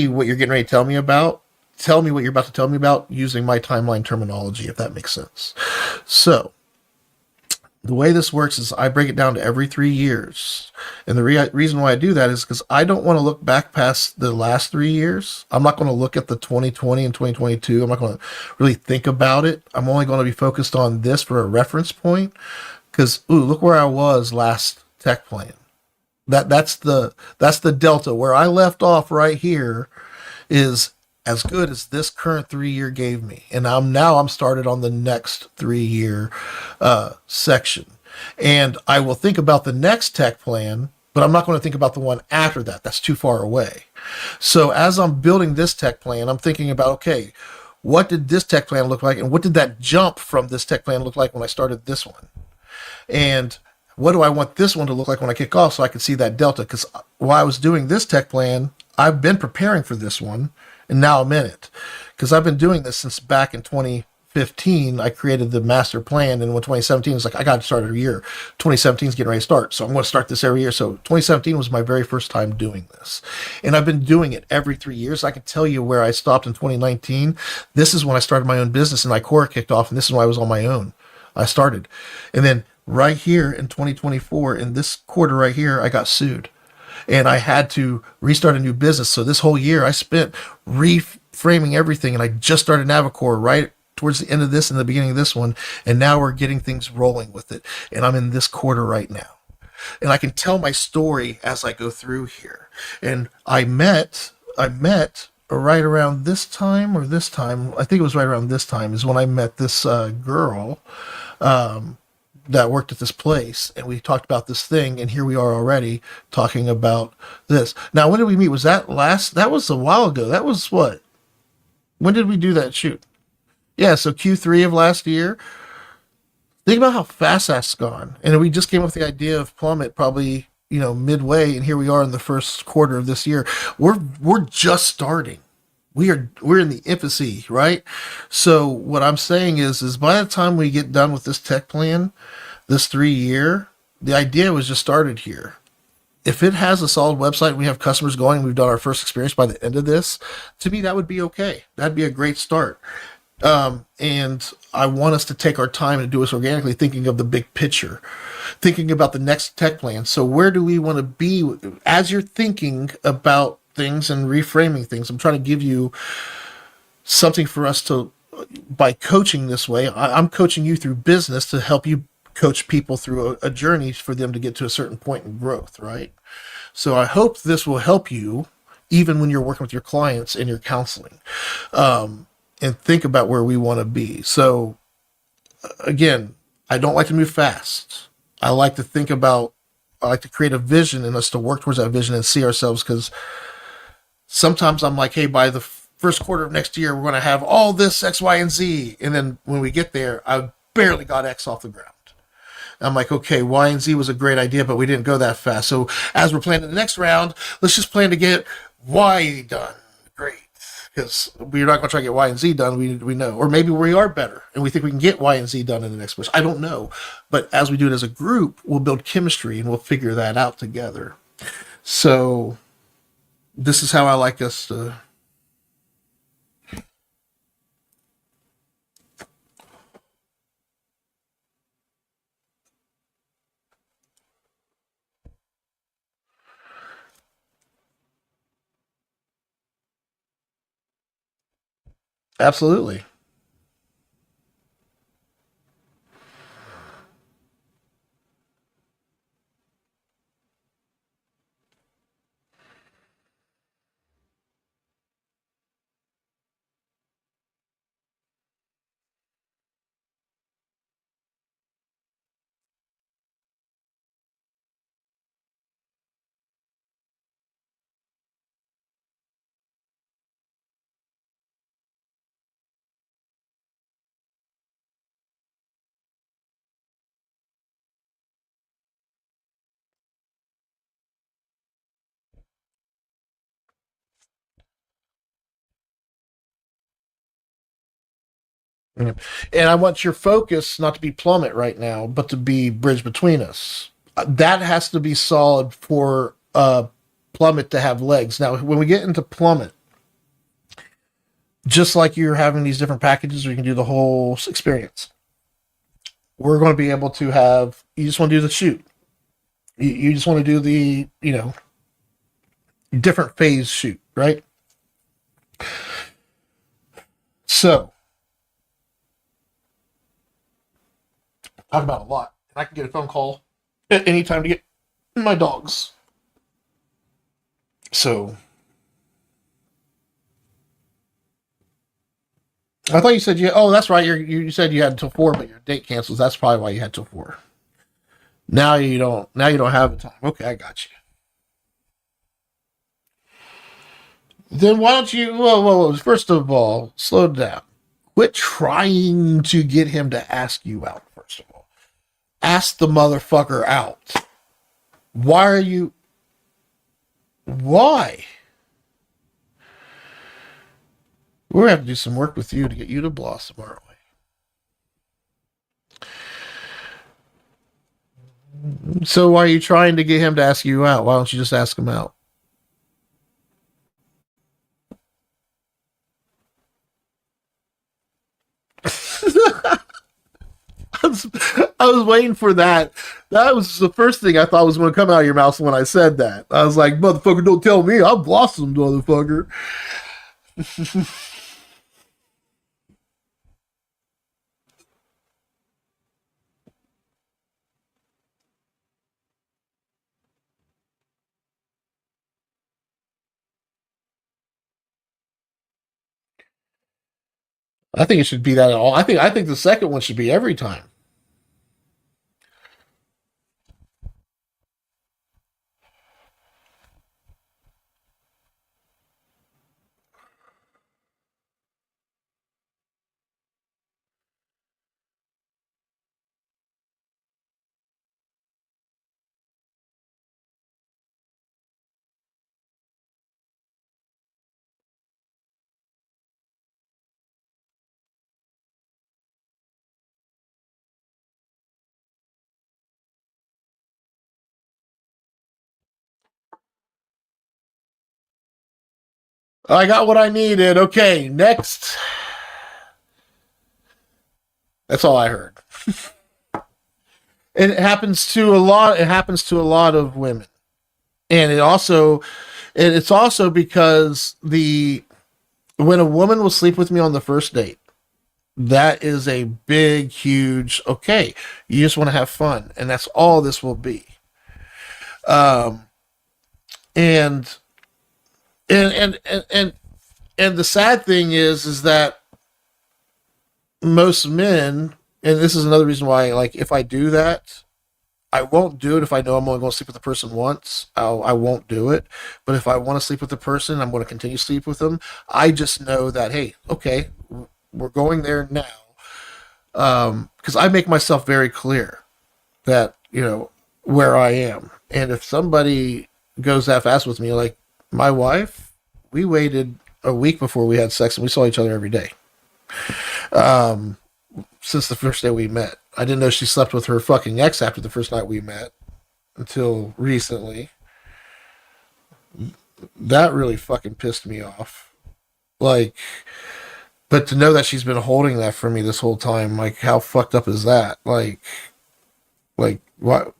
what you're getting ready to tell me about. Tell me what you're about to tell me about using my timeline terminology, if that makes sense. So the way this works is I break it down to every 3 years. And the reason why I do that is because I don't want to look back past the last 3 years. I'm not going to look at the 2020 and 2022. I'm not going to really think about it. I'm only going to be focused on this for a reference point. Because, ooh, look where I was last tech plan. That's the delta. Where I left off right here is as good as this current 3 year gave me, and I'm started on the next 3 year section, and I will think about the next tech plan, but I'm not going to think about the one after that. That's too far away. So as I'm building this tech plan, I'm thinking about, okay, what did this tech plan look like, and what did that jump from this tech plan look like when I started this one? And what do I want this one to look like when I kick off so I can see that delta? Because while I was doing this tech plan, I've been preparing for this one, and now I'm in it. Because I've been doing this since back in 2015. I created the master plan, and when 2017 was like, I got to start every year. 2017 is getting ready to start, so I'm going to start this every year. So 2017 was my very first time doing this. And I've been doing it every 3 years. I can tell you where I stopped in 2019. This is when I started my own business, and ICORA kicked off, and this is when I was on my own. I started. And then right here in 2024, in this quarter right here, I got sued. And I had to restart a new business. So this whole year I spent reframing everything. And I just started Navicore right towards the end of this and the beginning of this one. And now we're getting things rolling with it. And I'm in this quarter right now. And I can tell my story as I go through here. And I met right around this time or this time, I think it was right around this time is when I met this girl that worked at this place, and we talked about this thing, and here we are already talking about this. Now, when did we meet? Was that last? That was a while ago. That was what? When did we do that shoot? Yeah, so Q3 of last year. Think about how fast that's gone. And we just came up with the idea of Plummet probably, midway, and here we are in the first quarter of this year. We're just starting. We're in the infancy, right? So what I'm saying is by the time we get done with this tech plan, this 3 year, the idea was just started here. If it has a solid website, we have customers going, we've done our first experience by the end of this, to me that would be okay. That'd be a great start. And I want us to take our time and do this organically, thinking of the big picture, thinking about the next tech plan. So where do we want to be as you're thinking about things and reframing things? I'm trying to give you something for us to, by coaching this way, I'm coaching you through business to help you coach people through a journey for them to get to a certain point in growth, right? So I hope this will help you even when you're working with your clients and your counseling. And think about where we want to be. So again, I don't like to move fast. I like to I like to create a vision and us to work towards that vision and see ourselves, because sometimes I'm like, hey, by the first quarter of next year, we're going to have all this X, Y, and Z. And then when we get there, I barely got X off the ground. I'm like, okay, Y and Z was a great idea, but we didn't go that fast. So as we're planning the next round, let's just plan to get Y done. Great. Because we're not going to try to get Y and Z done. We know. Or maybe we are better and we think we can get Y and Z done in the next push. I don't know. But as we do it as a group, we'll build chemistry and we'll figure that out together. So this is how I like us to. Absolutely. Yeah. And I want your focus not to be plummet right now, but to be bridge between us. That has to be solid for plummet to have legs. Now, when we get into plummet, just like you're having these different packages where you can do the whole experience, we're going to be able to have. You just want to do the shoot. You just want to do the different phase shoot, right? So talk about a lot, and I can get a phone call at any time to get my dogs. So I thought you said you. Oh, that's right. You said you had until 4, but your date cancels. That's probably why you had till 4. Now you don't. Now you don't have the time. Okay, I got you. Then why don't you? Well, first of all, slow down. Quit trying to get him to ask you out. First of all, ask the motherfucker out. Why are you? Why? We're gonna have to do some work with you to get you to blossom, aren't we? So why are you trying to get him to ask you out? Why don't you just ask him out? I was waiting for that. That was the first thing I thought was going to come out of your mouth when I said that. I was like, motherfucker, don't tell me. I'm blossomed, motherfucker. I think it should be that at all. I think the second one should be every time. I got what I needed. Okay, next. That's all I heard. And it happens to a lot. It happens to a lot of women, and it's also because the when a woman will sleep with me on the first date, that is a big, huge. Okay, you just want to have fun, and that's all this will be. Um, and and and and and, and the sad thing is that most men, and this is another reason why, like, if I do that, I won't do it if I know I'm only going to sleep with the person once. I won't do it. But if I want to sleep with the person, I'm going to continue to sleep with them. I just know that, hey, okay, we're going there now. Because I make myself very clear that, where I am. And if somebody goes half-ass with me, like my wife, we waited a week before we had sex and we saw each other every day. Um, since the first day we met. I didn't know she slept with her fucking ex after the first night we met until recently. That really fucking pissed me off. Like, but to know that she's been holding that for me this whole time, like, how fucked up is that? Like what?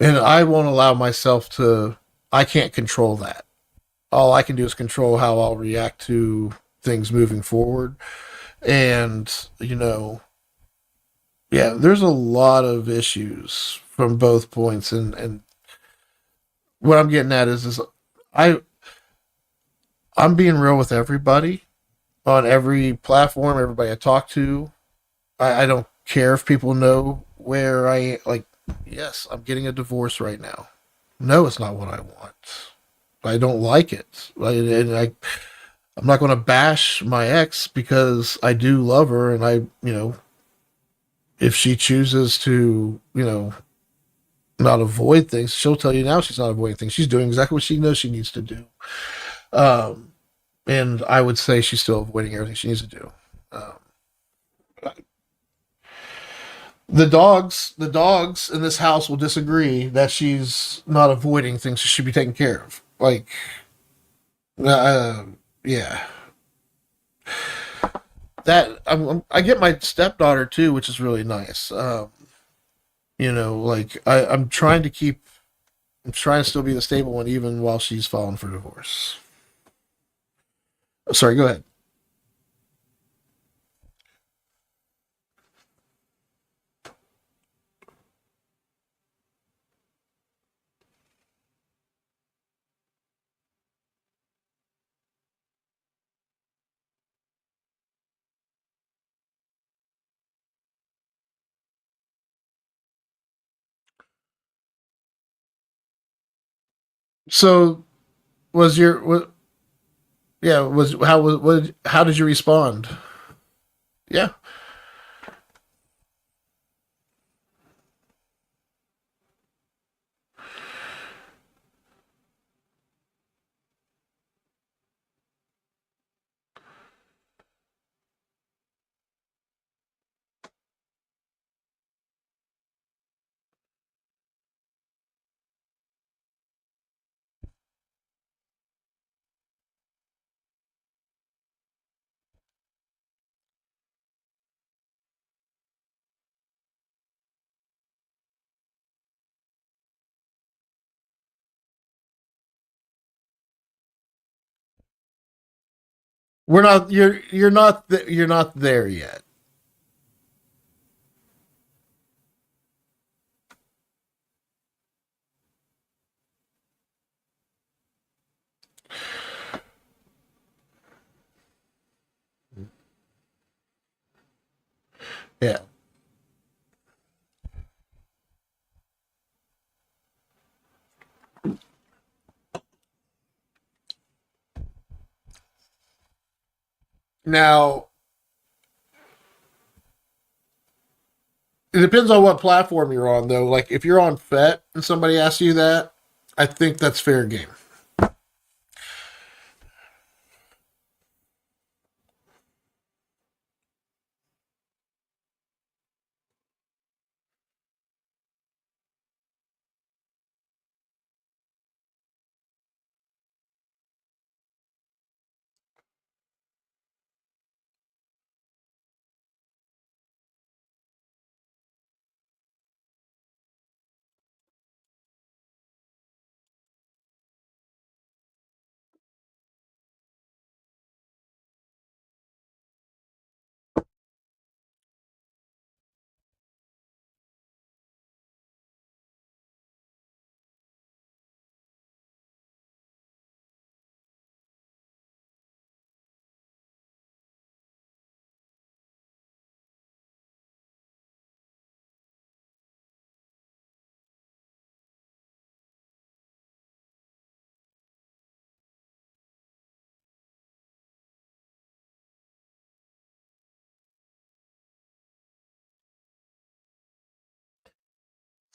And I won't allow myself to. I can't control that. All I can do is control how I'll react to things moving forward. And yeah, there's a lot of issues from both points, and what I'm getting at is I I'm being real with everybody on every platform, everybody I talk to. I don't care if people know where I like. Yes, I'm getting a divorce right now. No, it's not what I want. I don't like it, and I'm not going to bash my ex because I do love her, and if she chooses to, not avoid things, she'll tell you now she's not avoiding things. She's doing exactly what she knows she needs to do. Um, and I would say she's still avoiding everything she needs to do. Um, the dogs in this house will disagree that she's not avoiding things she should be taken care of. Like, uh, yeah, I get my stepdaughter too, which is really nice. Like I'm trying to keep, I'm trying to still be the stable one even while she's filing for divorce. Sorry, go ahead. So was your what? Yeah, how did you respond? Yeah, we're not. You're not there yet. Yeah. Now it depends on what platform you're on, though. Like if you're on FET and somebody asks you that, I think that's fair game.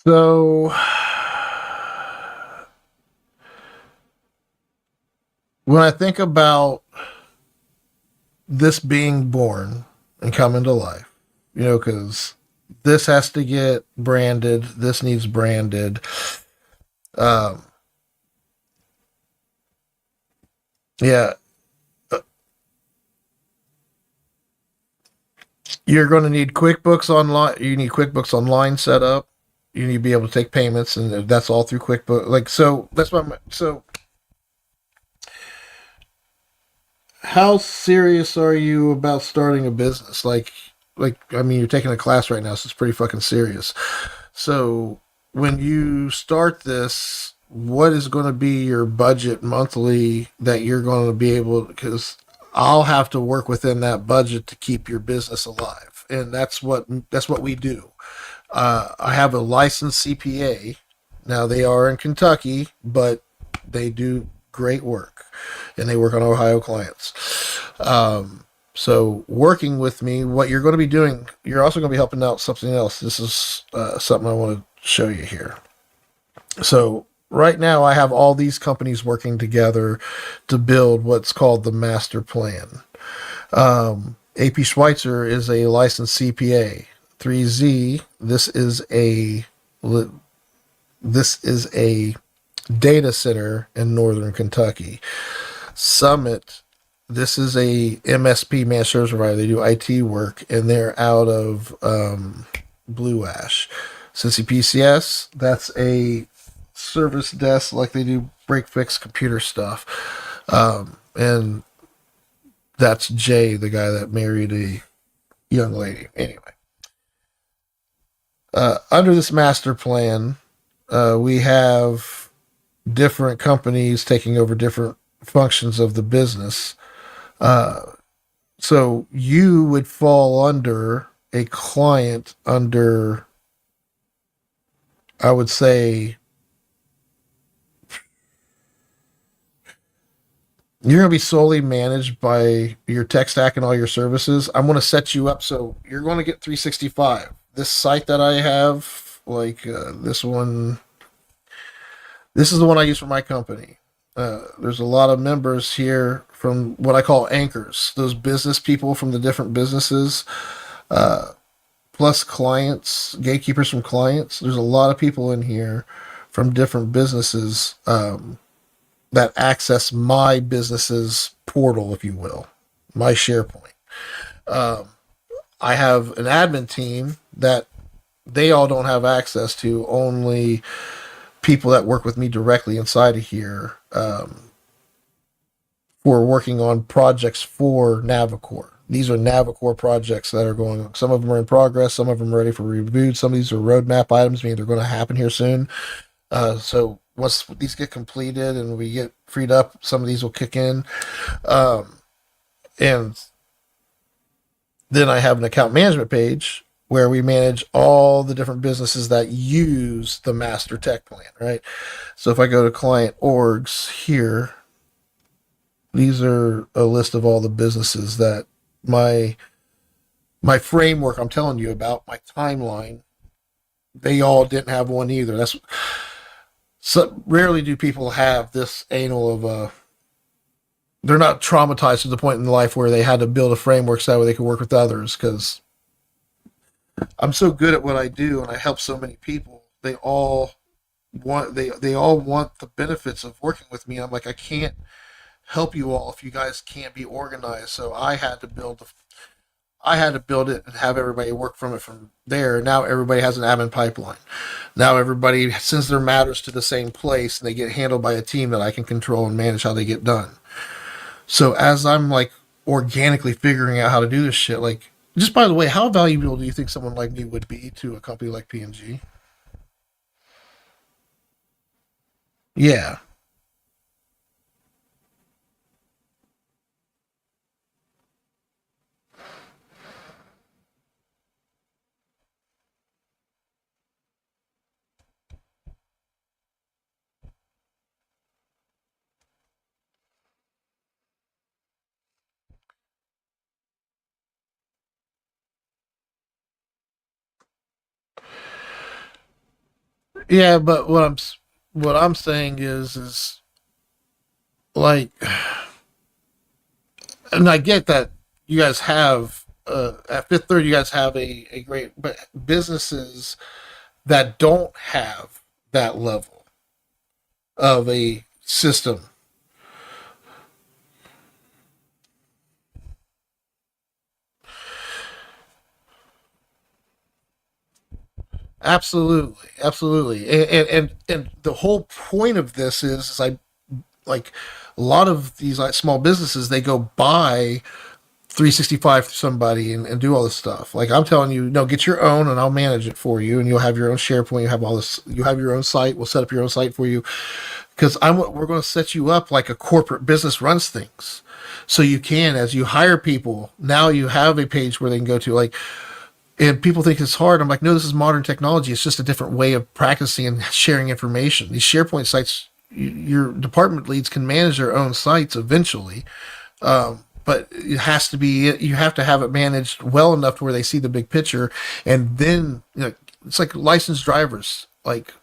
So when I think about this being born and coming to life, because this has to get branded. This needs branded. Um, yeah, you're going to need QuickBooks Online. You need QuickBooks Online set up. You need to be able to take payments, and that's all through QuickBooks. Like so, that's what I'm. So, how serious are you about starting a business? Like I mean, you're taking a class right now, so it's pretty fucking serious. So, when you start this, what is going to be your budget monthly that you're going to be able? Because I'll have to work within that budget to keep your business alive, and that's what we do. I have a licensed CPA. Now they are in Kentucky, but they do great work, and they work on Ohio clients. So working with me, what you're going to be doing, you're also going to be helping out something else. This is something I want to show you here. So right now, I have all these companies working together to build what's called the master plan. AP Schweitzer is a licensed CPA. 3Z, this is a data center in northern Kentucky. Summit, this is a MSP, managed service provider. They do IT work, and they're out of Blue Ash. Cincy PCS, that's a service desk, like they do break fix computer stuff. And that's Jay, the guy that married a young lady. Anyway, under this master plan, we have different companies taking over different functions of the business. So you would fall under a client under, I would say, you're going to be solely managed by your tech stack and all your services. I'm going to set you up so you're going to get 365. This site that I have, like this one, this is the one I use for my company. There's a lot of members here from what I call anchors, those business people from the different businesses, plus clients, gatekeepers from clients. There's a lot of people in here from different businesses that access my business's portal, if you will, my SharePoint. I have an admin team that they all don't have access to, only people that work with me directly inside of here for working on projects for Navicore. These are Navicore projects that are going on. Some of them are in progress, some of them are ready for review. Some of these are roadmap items, meaning they're going to happen here soon. So once these get completed and we get freed up, some of these will kick in. And then I have an account management page where we manage all the different businesses that use the master tech plan, right? So if I go to client orgs here, these are a list of all the businesses that my framework I'm telling you about, my timeline, they all didn't have one either. That's so rarely do people have this anal of a, they're not traumatized to the point in life where they had to build a framework so that way they could work with others, because I'm so good at what I do and I help so many people. They all want the benefits of working with me. I'm like, I can't help you all if you guys can't be organized. So I had to build it and have everybody work from it from there. Now everybody has an admin pipeline. Now everybody sends their matters to the same place and they get handled by a team that I can control and manage how they get done. So as I'm like organically figuring out how to do this shit, like, just by the way, how valuable do you think someone like me would be to a company like P&G? Yeah. Yeah, but what I'm saying is like, and I get that you guys have at Fifth Third, you guys have a great, but businesses that don't have that level of a system. Absolutely, absolutely, and the whole point of this is I like a lot of these like small businesses they go buy 365 to somebody and do all this stuff. Like I'm telling you, no, get your own and I'll manage it for you, and you'll have your own SharePoint. You have all this. You have your own site. We'll set up your own site for you because we're going to set you up like a corporate business runs things. So you can, as you hire people, now you have a page where they can go to. Like, and people think it's hard. I'm like, no, this is modern technology. It's just a different way of practicing and sharing information. These SharePoint sites, your department leads can manage their own sites eventually, but it has to be you have to have it managed well enough to where they see the big picture, and then it's like licensed drivers. Like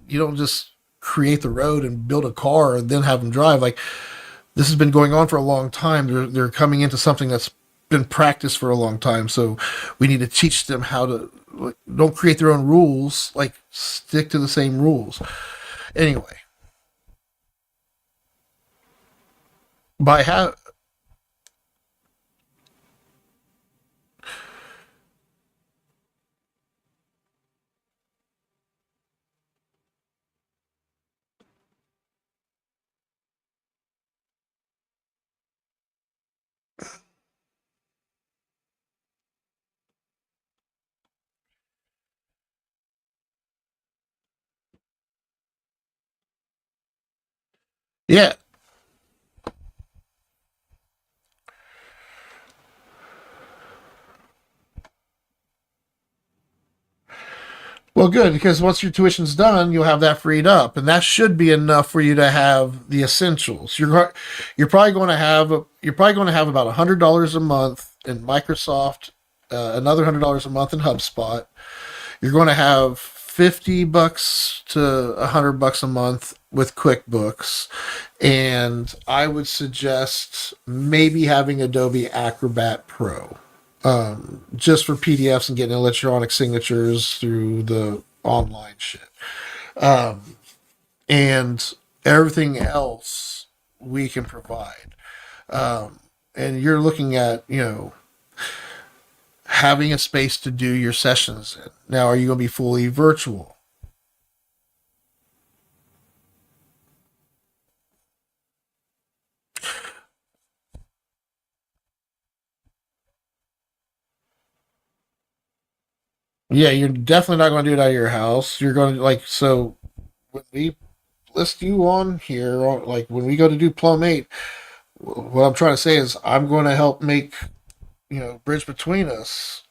you don't just create the road and build a car and then have them drive. Like this has been going on for a long time. They're coming into something that's been practiced for a long time. So we need to teach them how to don't create their own rules. Like stick to the same rules. Anyway, by how yeah. Well, good because once your tuition's done, you'll have that freed up, and that should be enough for you to have the essentials. You're probably going to have about $100 a month in Microsoft, another $100 a month in HubSpot. You're going to have $50 to $100 a month with QuickBooks, and I would suggest maybe having Adobe Acrobat Pro just for PDFs and getting electronic signatures through the online shit. And everything else we can provide. And you're looking at, having a space to do your sessions in. Now, are you going to be fully virtual? Yeah, you're definitely not going to do it out of your house. You're going to, like, so when we list you on here, or like when we go to do Plum 8, what I'm trying to say is I'm going to help make, bridge between us.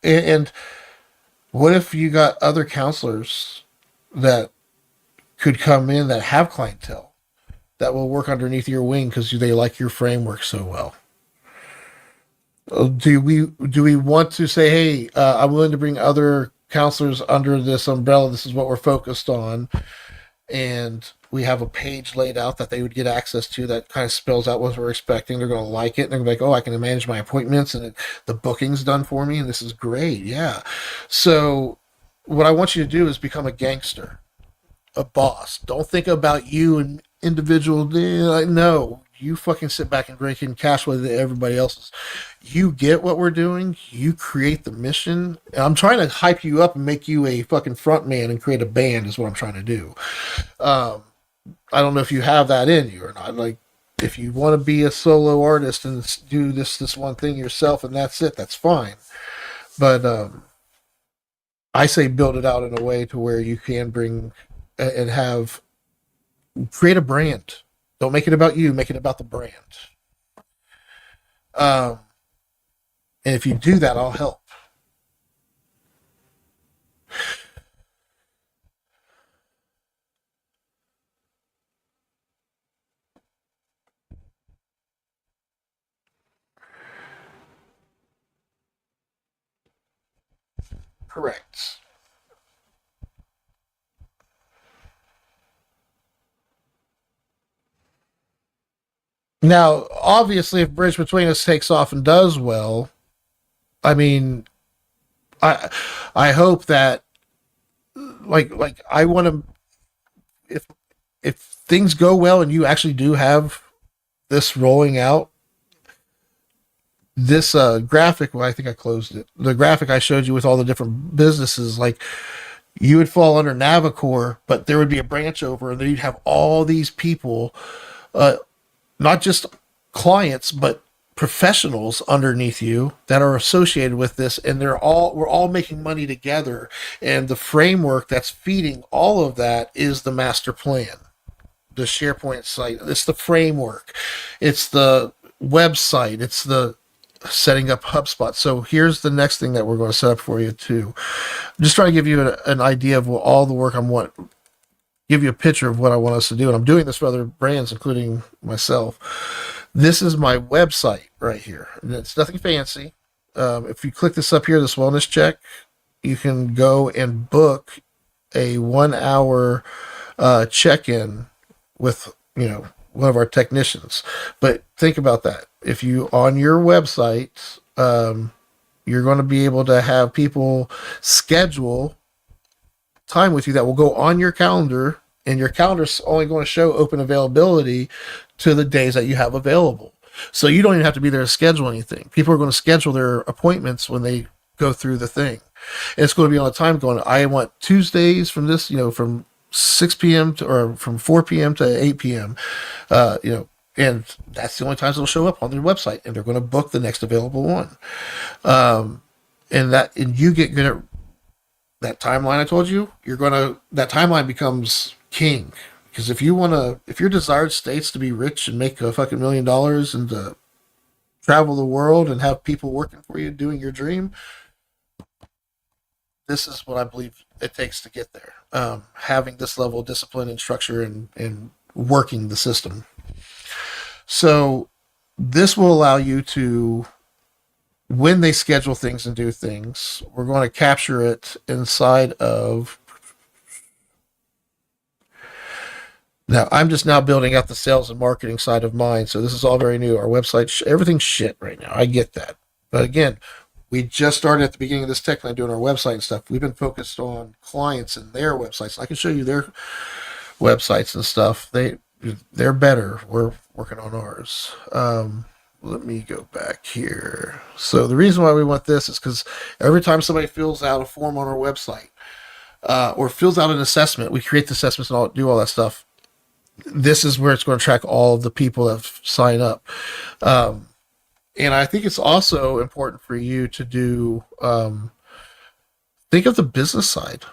And what if you got other counselors that could come in that have clientele that will work underneath your wing because they like your framework so well? Do we want to say, hey, I'm willing to bring other counselors under this umbrella. This is what we're focused on, and we have a page laid out that they would get access to that kind of spells out what we're expecting. They're going to like it, and they're going to be like, oh, I can manage my appointments, and the booking's done for me, and this is great. Yeah. So, what I want you to do is become a gangster, a boss. Don't think about you and individual. No, you fucking sit back and drink in cash with everybody else's. You get what we're doing. You create the mission. I'm trying to hype you up and make you a fucking front man and create a band is what I'm trying to do. Um, I don't know if you have that in you or not. Like, if you want to be a solo artist and do this one thing yourself and that's it, that's fine. But I say build it out in a way to where you can bring and have create a brand. Don't make it about you. Make it about the brand. Um, and if you do that, I'll help. Correct. Now, obviously, if Bridge Between Us takes off and does well, I mean, I I hope that like I want to if if things go well and you actually do have this rolling out, this graphic, well, I think I closed it. The graphic I showed you with all the different businesses, like you would fall under Navicore, but there would be a branch over, and then you'd have all these people, uh, not just clients, but professionals underneath you that are associated with this, and we're all making money together. And the framework that's feeding all of that is the master plan, the SharePoint site. It's the framework, it's the website, it's the setting up HubSpot. So here's the next thing that we're going to set up for you too. I'm just trying to give you an idea of all the work give you a picture of what I want us to do. And I'm doing this for other brands, including myself. This is my website right here. And it's nothing fancy. If you click this up here, this wellness check, you can go and book a 1 hour check-in with, one of our technicians. But think about that. If you, on your website, you're going to be able to have people schedule time with you that will go on your calendar, and your calendar's only going to show open availability to the days that you have available. So you don't even have to be there to schedule anything. People are going to schedule their appointments when they go through the thing. And it's going to be on a time going, I want Tuesdays from this, from 6 p.m. or from 4 p.m. to 8 p.m. And that's the only times it'll show up on their website, and they're going to book the next available one. And you get good at that timeline I told you, that timeline becomes king. Because if your desired state's to be rich and make a fucking $1 million and to travel the world and have people working for you doing your dream, this is what I believe it takes to get there. Having this level of discipline and structure and working the system. So this will allow you to, when they schedule things and do things, we're going to capture it inside of. Now, I'm just now building out the sales and marketing side of mine. So this is all very new. Our website, everything's shit right now. I get that. But again, we just started at the beginning of this tech line doing our website and stuff. We've been focused on clients and their websites. I can show you their websites and stuff. They're better. We're working on ours. Let me go back here. So the reason why we want this is because every time somebody fills out a form on our website or fills out an assessment, we create the assessments and do all that stuff. This is where it's going to track all of the people that sign up. And I think it's also important for you to do, think of the business side.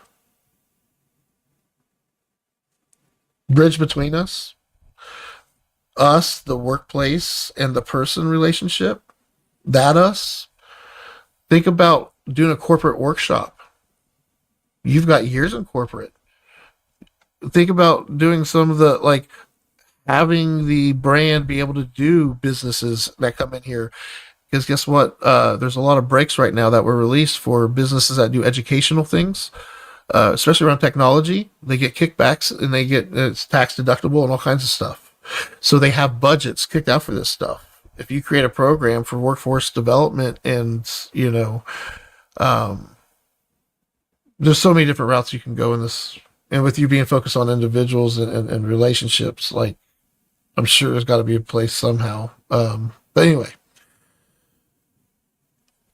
Bridge between us, the workplace, and the person relationship. Us. Think about doing a corporate workshop. You've got years in corporate. Think about doing some of the, having the brand be able to do businesses that come in here. Because guess what? There's a lot of breaks right now that were released for businesses that do educational things, especially around technology. They get kickbacks and it's tax deductible and all kinds of stuff. So they have budgets kicked out for this stuff. If you create a program for workforce development and, there's so many different routes you can go in this. And with you being focused on individuals and relationships, I'm sure there's got to be a place somehow. But anyway,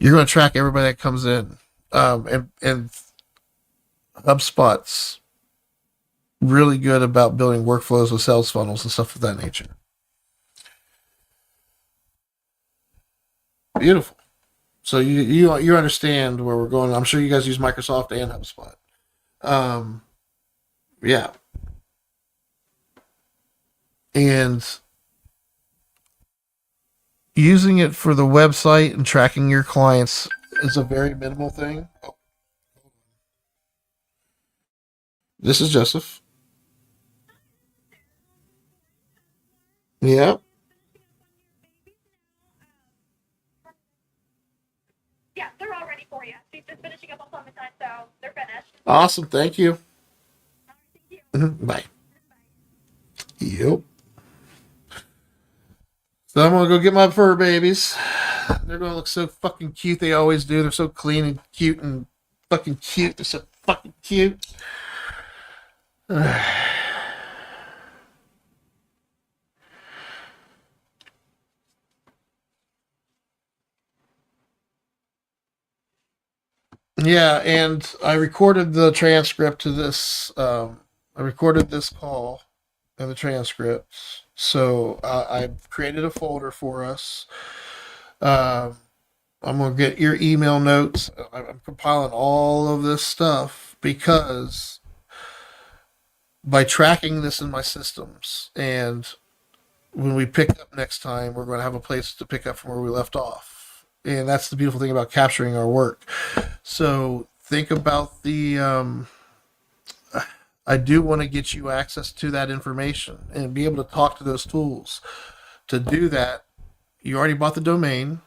you're going to track everybody that comes in. And HubSpot's really good about building workflows with sales funnels and stuff of that nature. Beautiful. So you understand where we're going. I'm sure you guys use Microsoft and HubSpot. Yeah. And using it for the website and tracking your clients is a very minimal thing. This is Joseph. Yeah. Yeah, they're all ready for you. She's just finishing up on Clementine, so they're finished. Awesome. Thank you. Thank you. Bye. Yep. So I'm going to go get my fur babies. They're going to look so fucking cute. They always do. They're so clean and cute and fucking cute. They're so fucking cute. Yeah, and I recorded the transcript to this. I recorded this call and the transcripts. So I've created a folder for us. Um, I'm gonna get your email notes. I'm compiling all of this stuff because by tracking this in my systems, and when we pick up next time, we're going to have a place to pick up from where we left off. And that's the beautiful thing about capturing our work. So think about the. I do want to get you access to that information and be able to talk to those tools. To do that, you already bought the domain.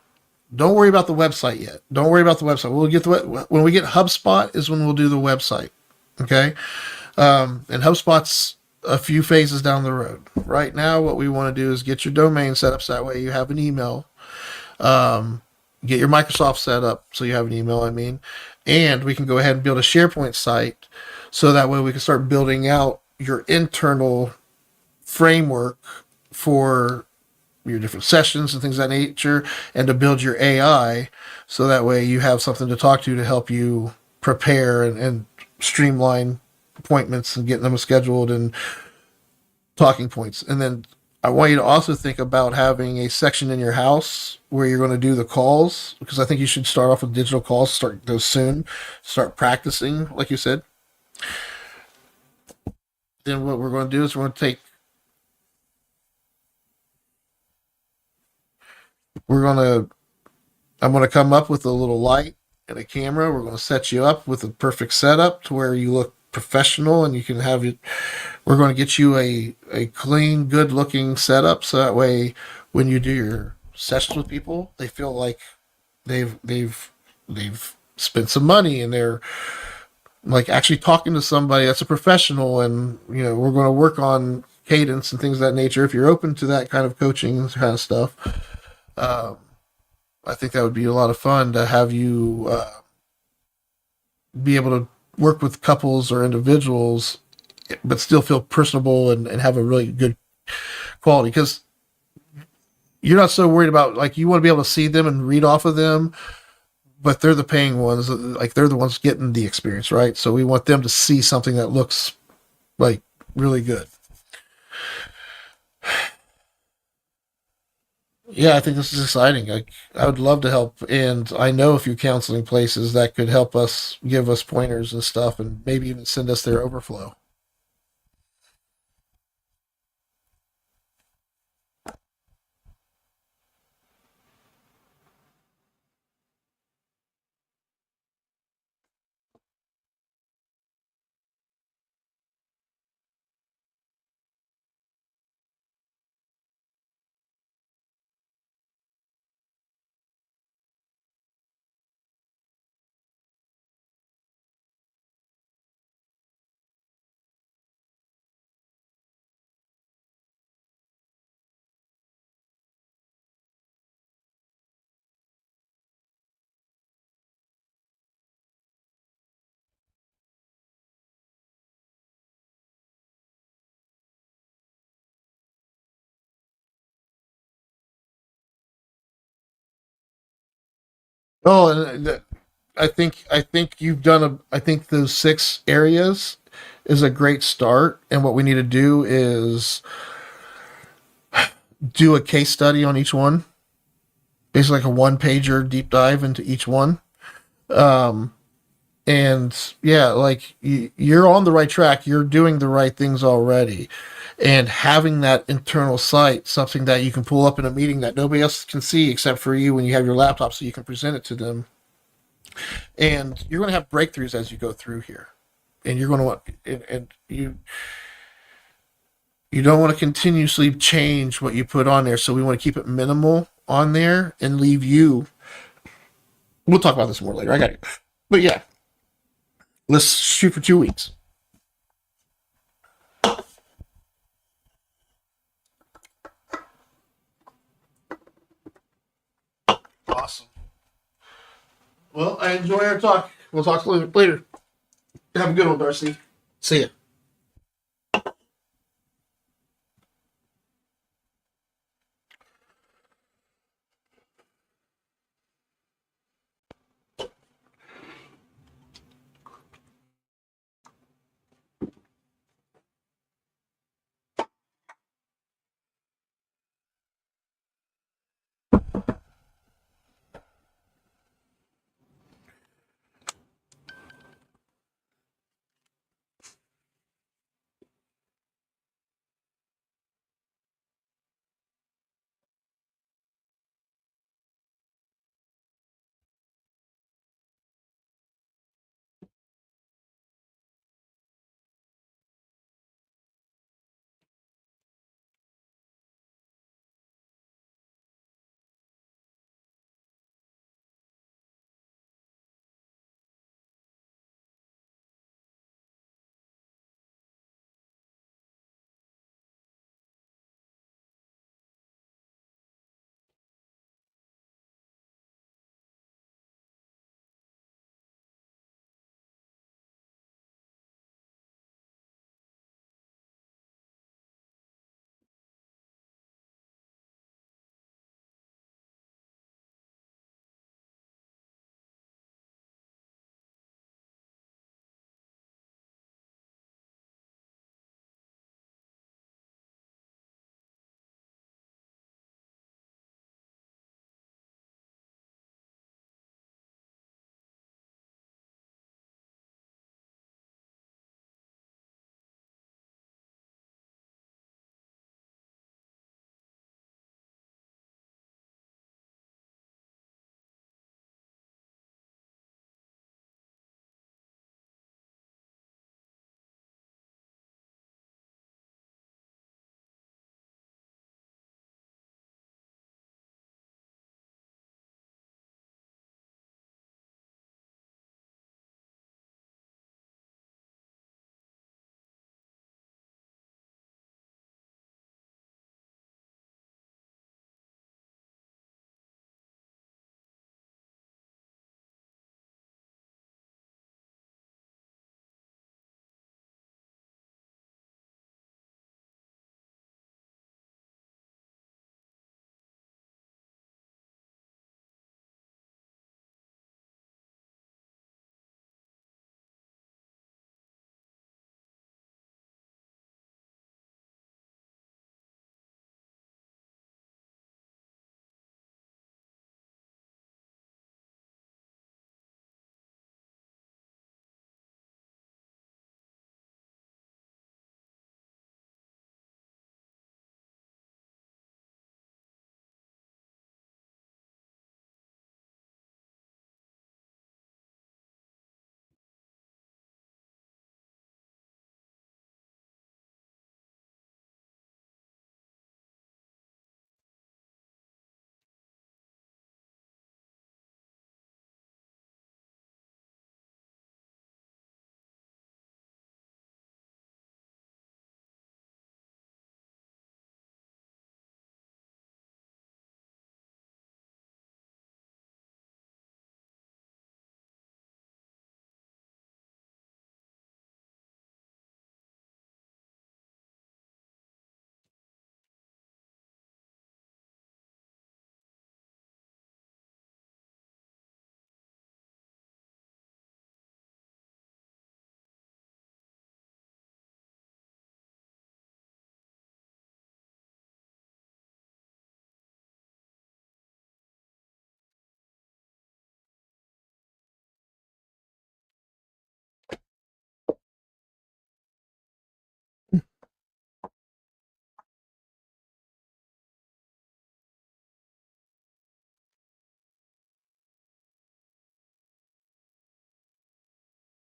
Don't worry about the website yet. Don't worry about the website. We'll get when we get HubSpot is when we'll do the website. Okay, and HubSpot's a few phases down the road. Right now, what we want to do is get your domain set up so that way you have an email. Get your Microsoft set up so you have an email. I mean, and we can go ahead and build a SharePoint site so that way we can start building out your internal framework for your different sessions and things of that nature, and to build your AI so that way you have something to talk to help you prepare and streamline appointments and getting them scheduled and talking points. And then I want you to also think about having a section in your house where you're going to do the calls, because I think you should start off with digital calls, start those soon, start practicing, like you said. Then what we're going to do is we're going to I'm going to come up with a little light and a camera. We're going to set you up with a perfect setup to where you look professional and you can have it. We're going to get you a clean, good looking setup so that way when you do your sessions with people, they feel like they've spent some money and they're like actually talking to somebody that's a professional. And we're going to work on cadence and things of that nature. If you're open to that kind of coaching kind of stuff, I think that would be a lot of fun to have you be able to work with couples or individuals, but still feel personable and have a really good quality. Because you're not so worried about, like, you want to be able to see them and read off of them, but they're the paying ones. Like, they're the ones getting the experience, right? So we want them to see something that looks like really good. Yeah, I think this is exciting. I would love to help, and I know a few counseling places that could help us, give us pointers and stuff, and maybe even send us their overflow. Oh, and I think you've done I think those 6 areas is a great start, and what we need to do is do a case study on each one, basically like a one pager deep dive into each one. Um, and yeah, like you're on the right track. You're doing the right things already. And having that internal site, something that you can pull up in a meeting that nobody else can see except for you when you have your laptop, so you can present it to them. And you're going to have breakthroughs as you go through here. And you're going to want, and you don't want to continuously change what you put on there. So we want to keep it minimal on there and leave you. We'll talk about this more later. I got it. But yeah, let's shoot for 2 weeks. Well, I enjoy our talk. We'll talk later. Have a good one, Darcy. See ya.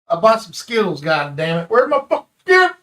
I bought some Skittles. God damn it! Where's my fucking?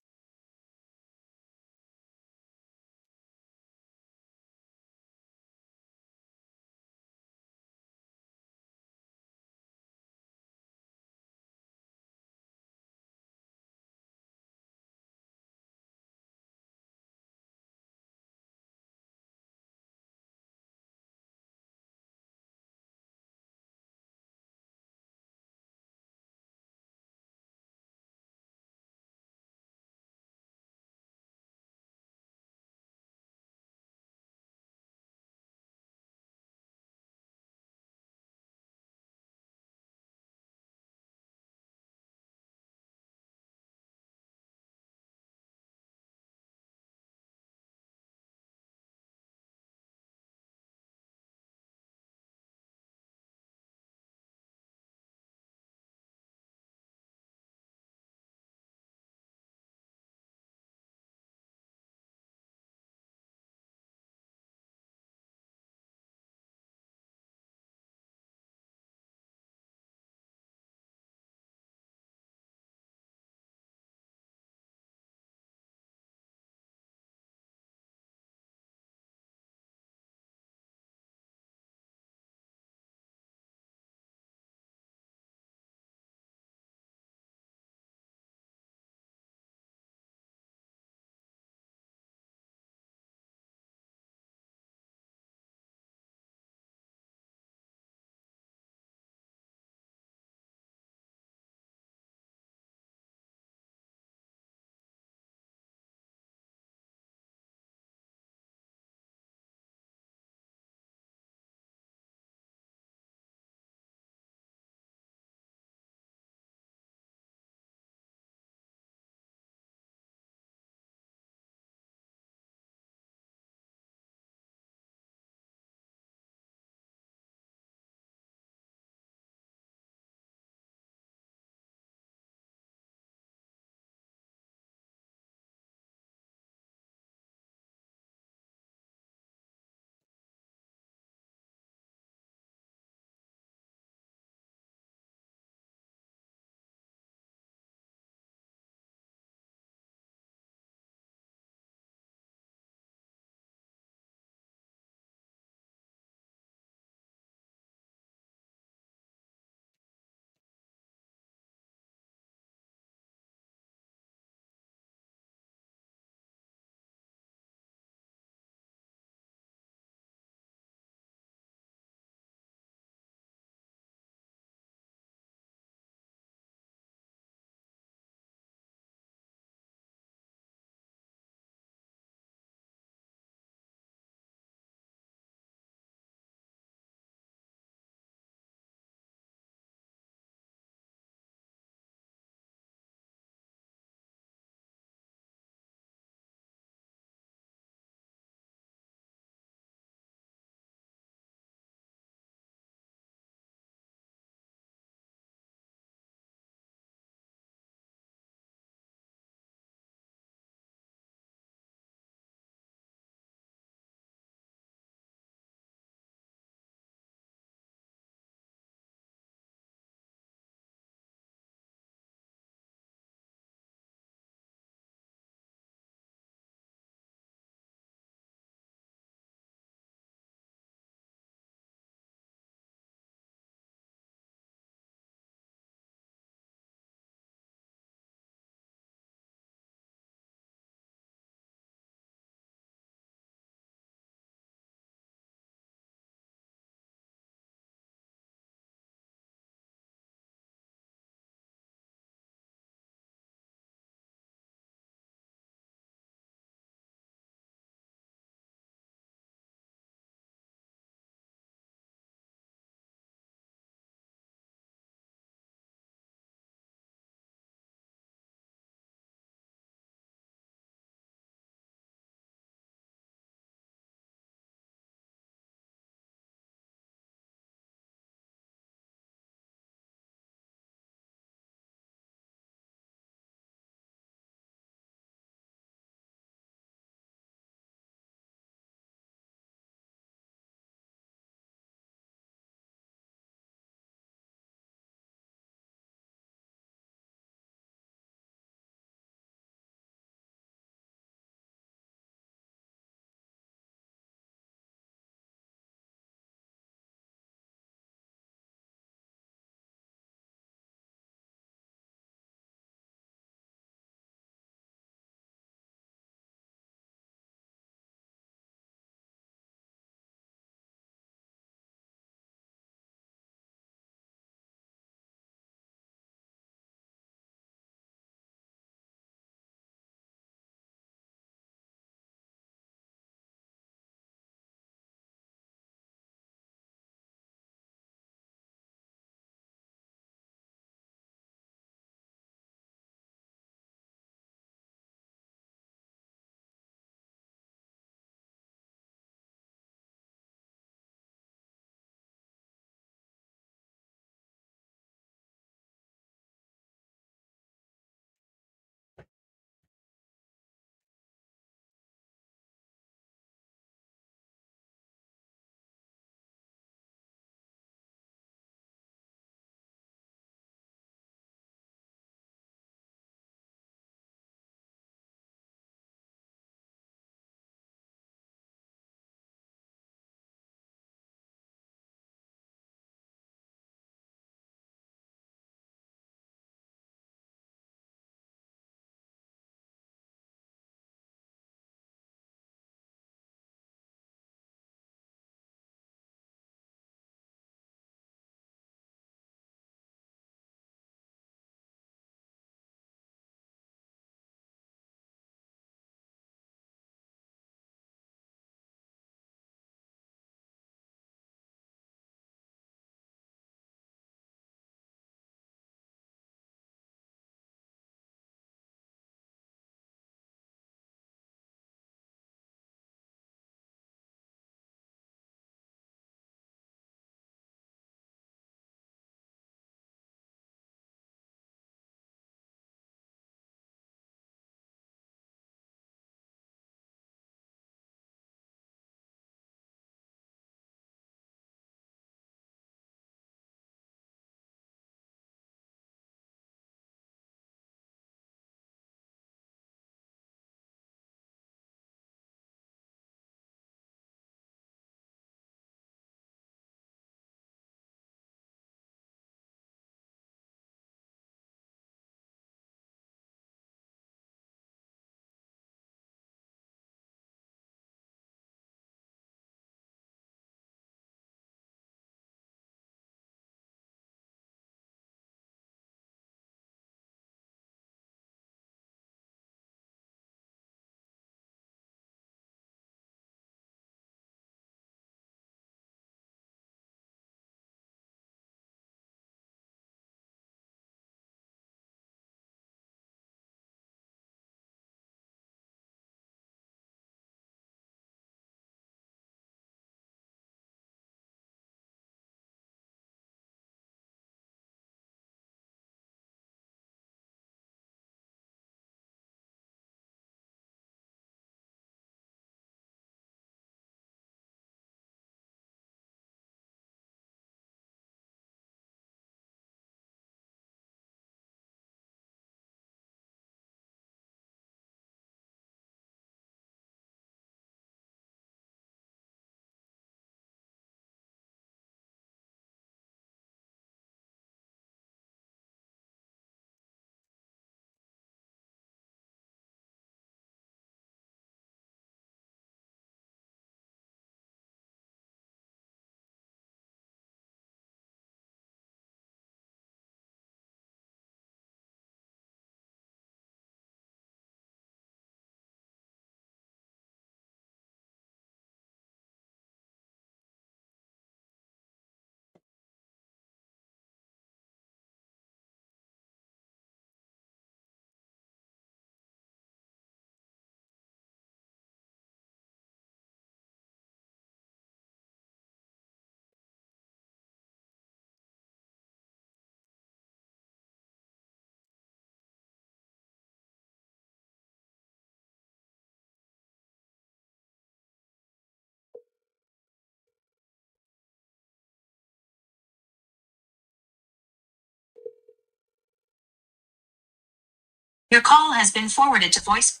Your call has been forwarded to voice.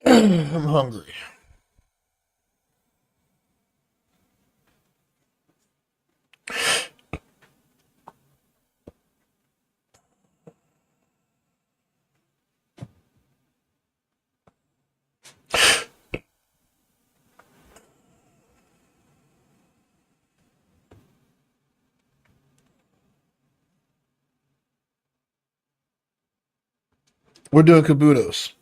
I'm hungry. We're doing Kabutos.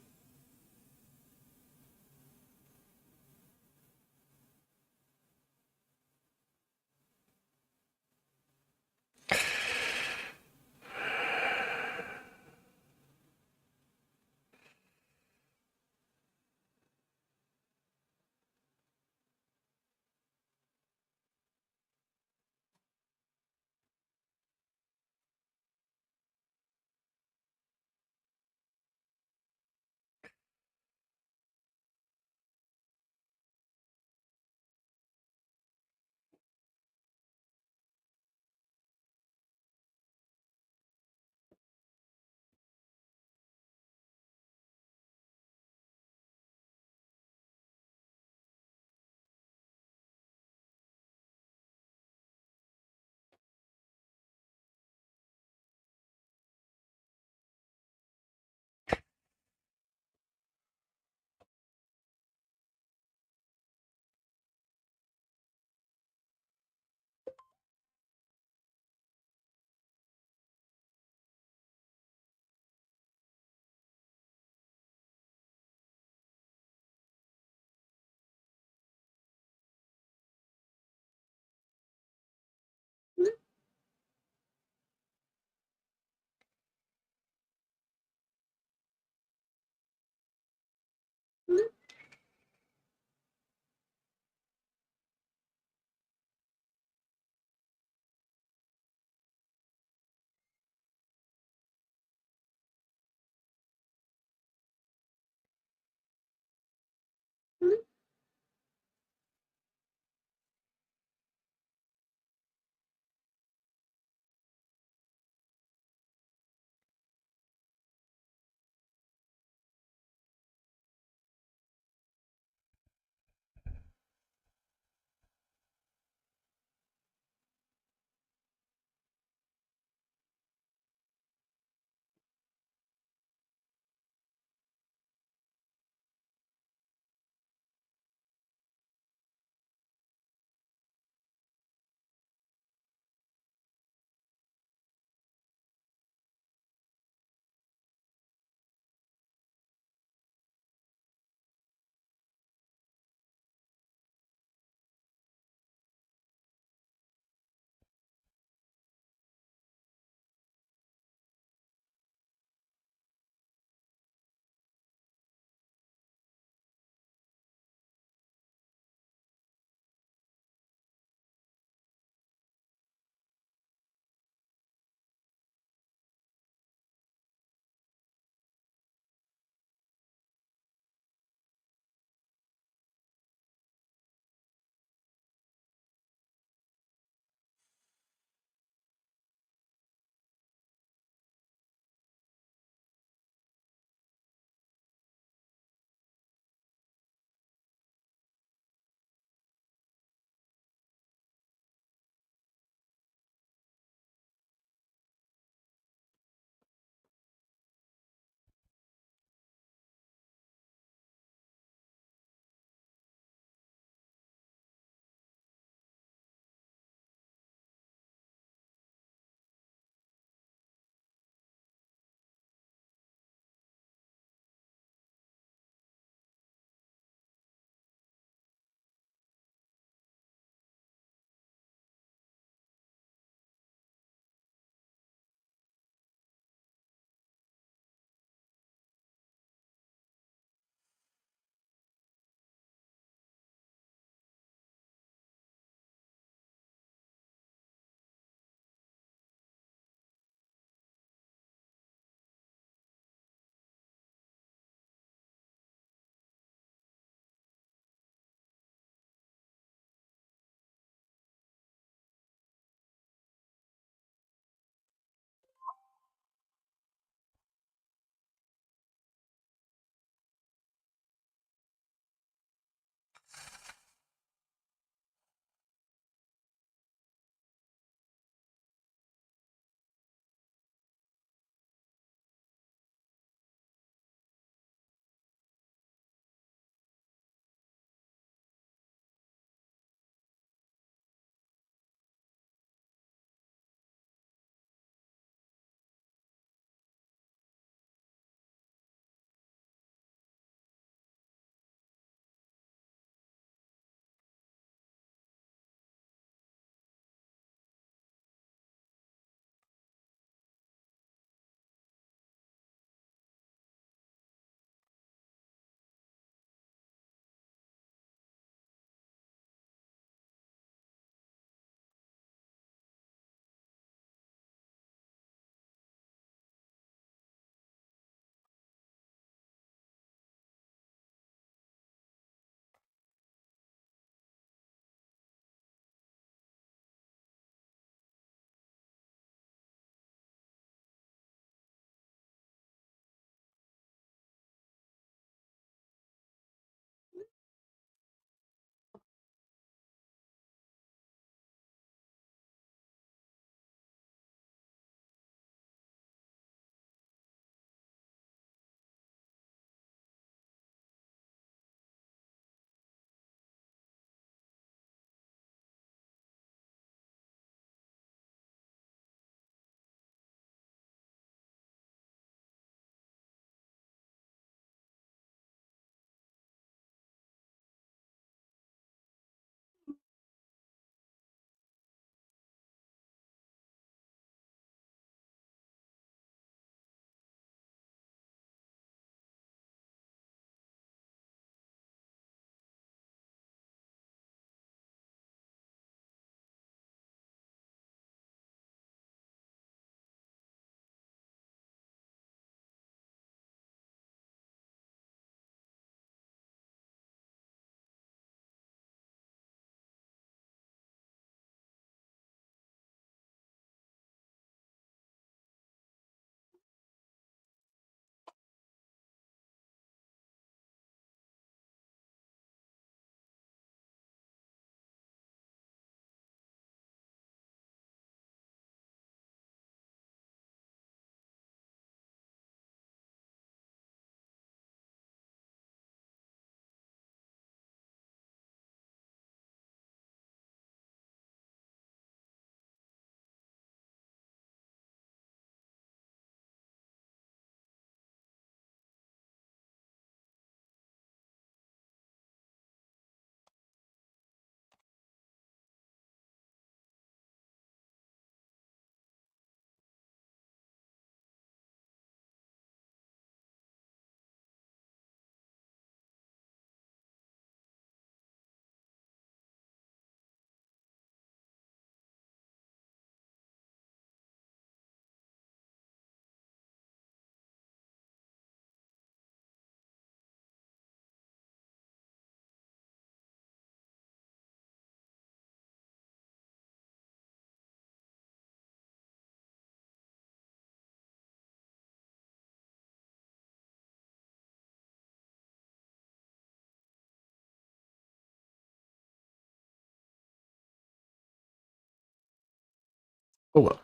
Oh well.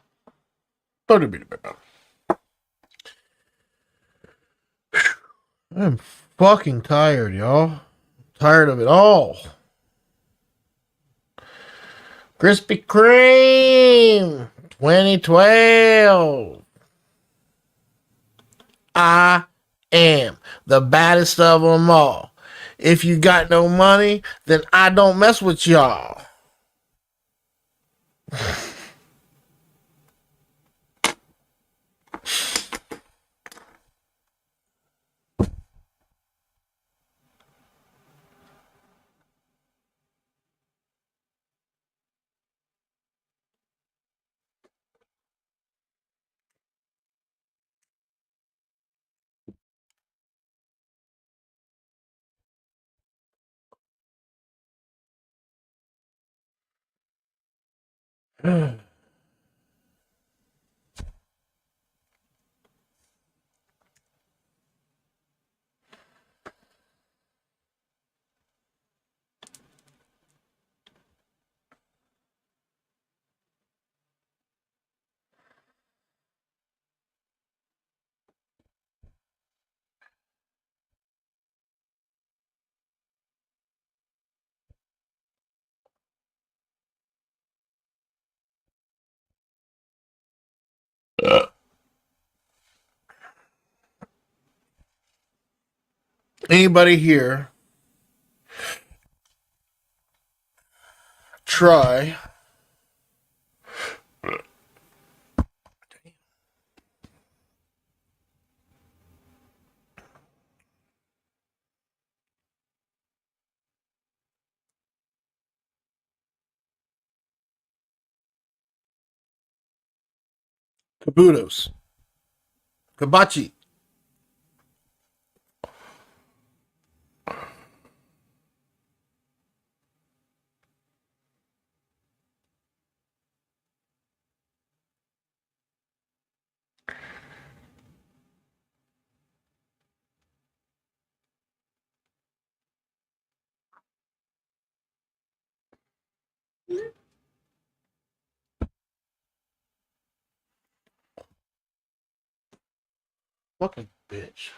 30 minutes. I'm fucking tired, y'all. Tired of it all. Krispy Kreme 2012. I am the baddest of them all. If you got no money, then I don't mess with y'all. Anybody here try Kabutos? Kabachi. Fucking bitch.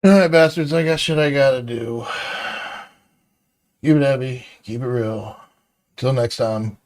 All right, bastards. I got shit I gotta do. Keep it heavy. Keep it real. Till next time.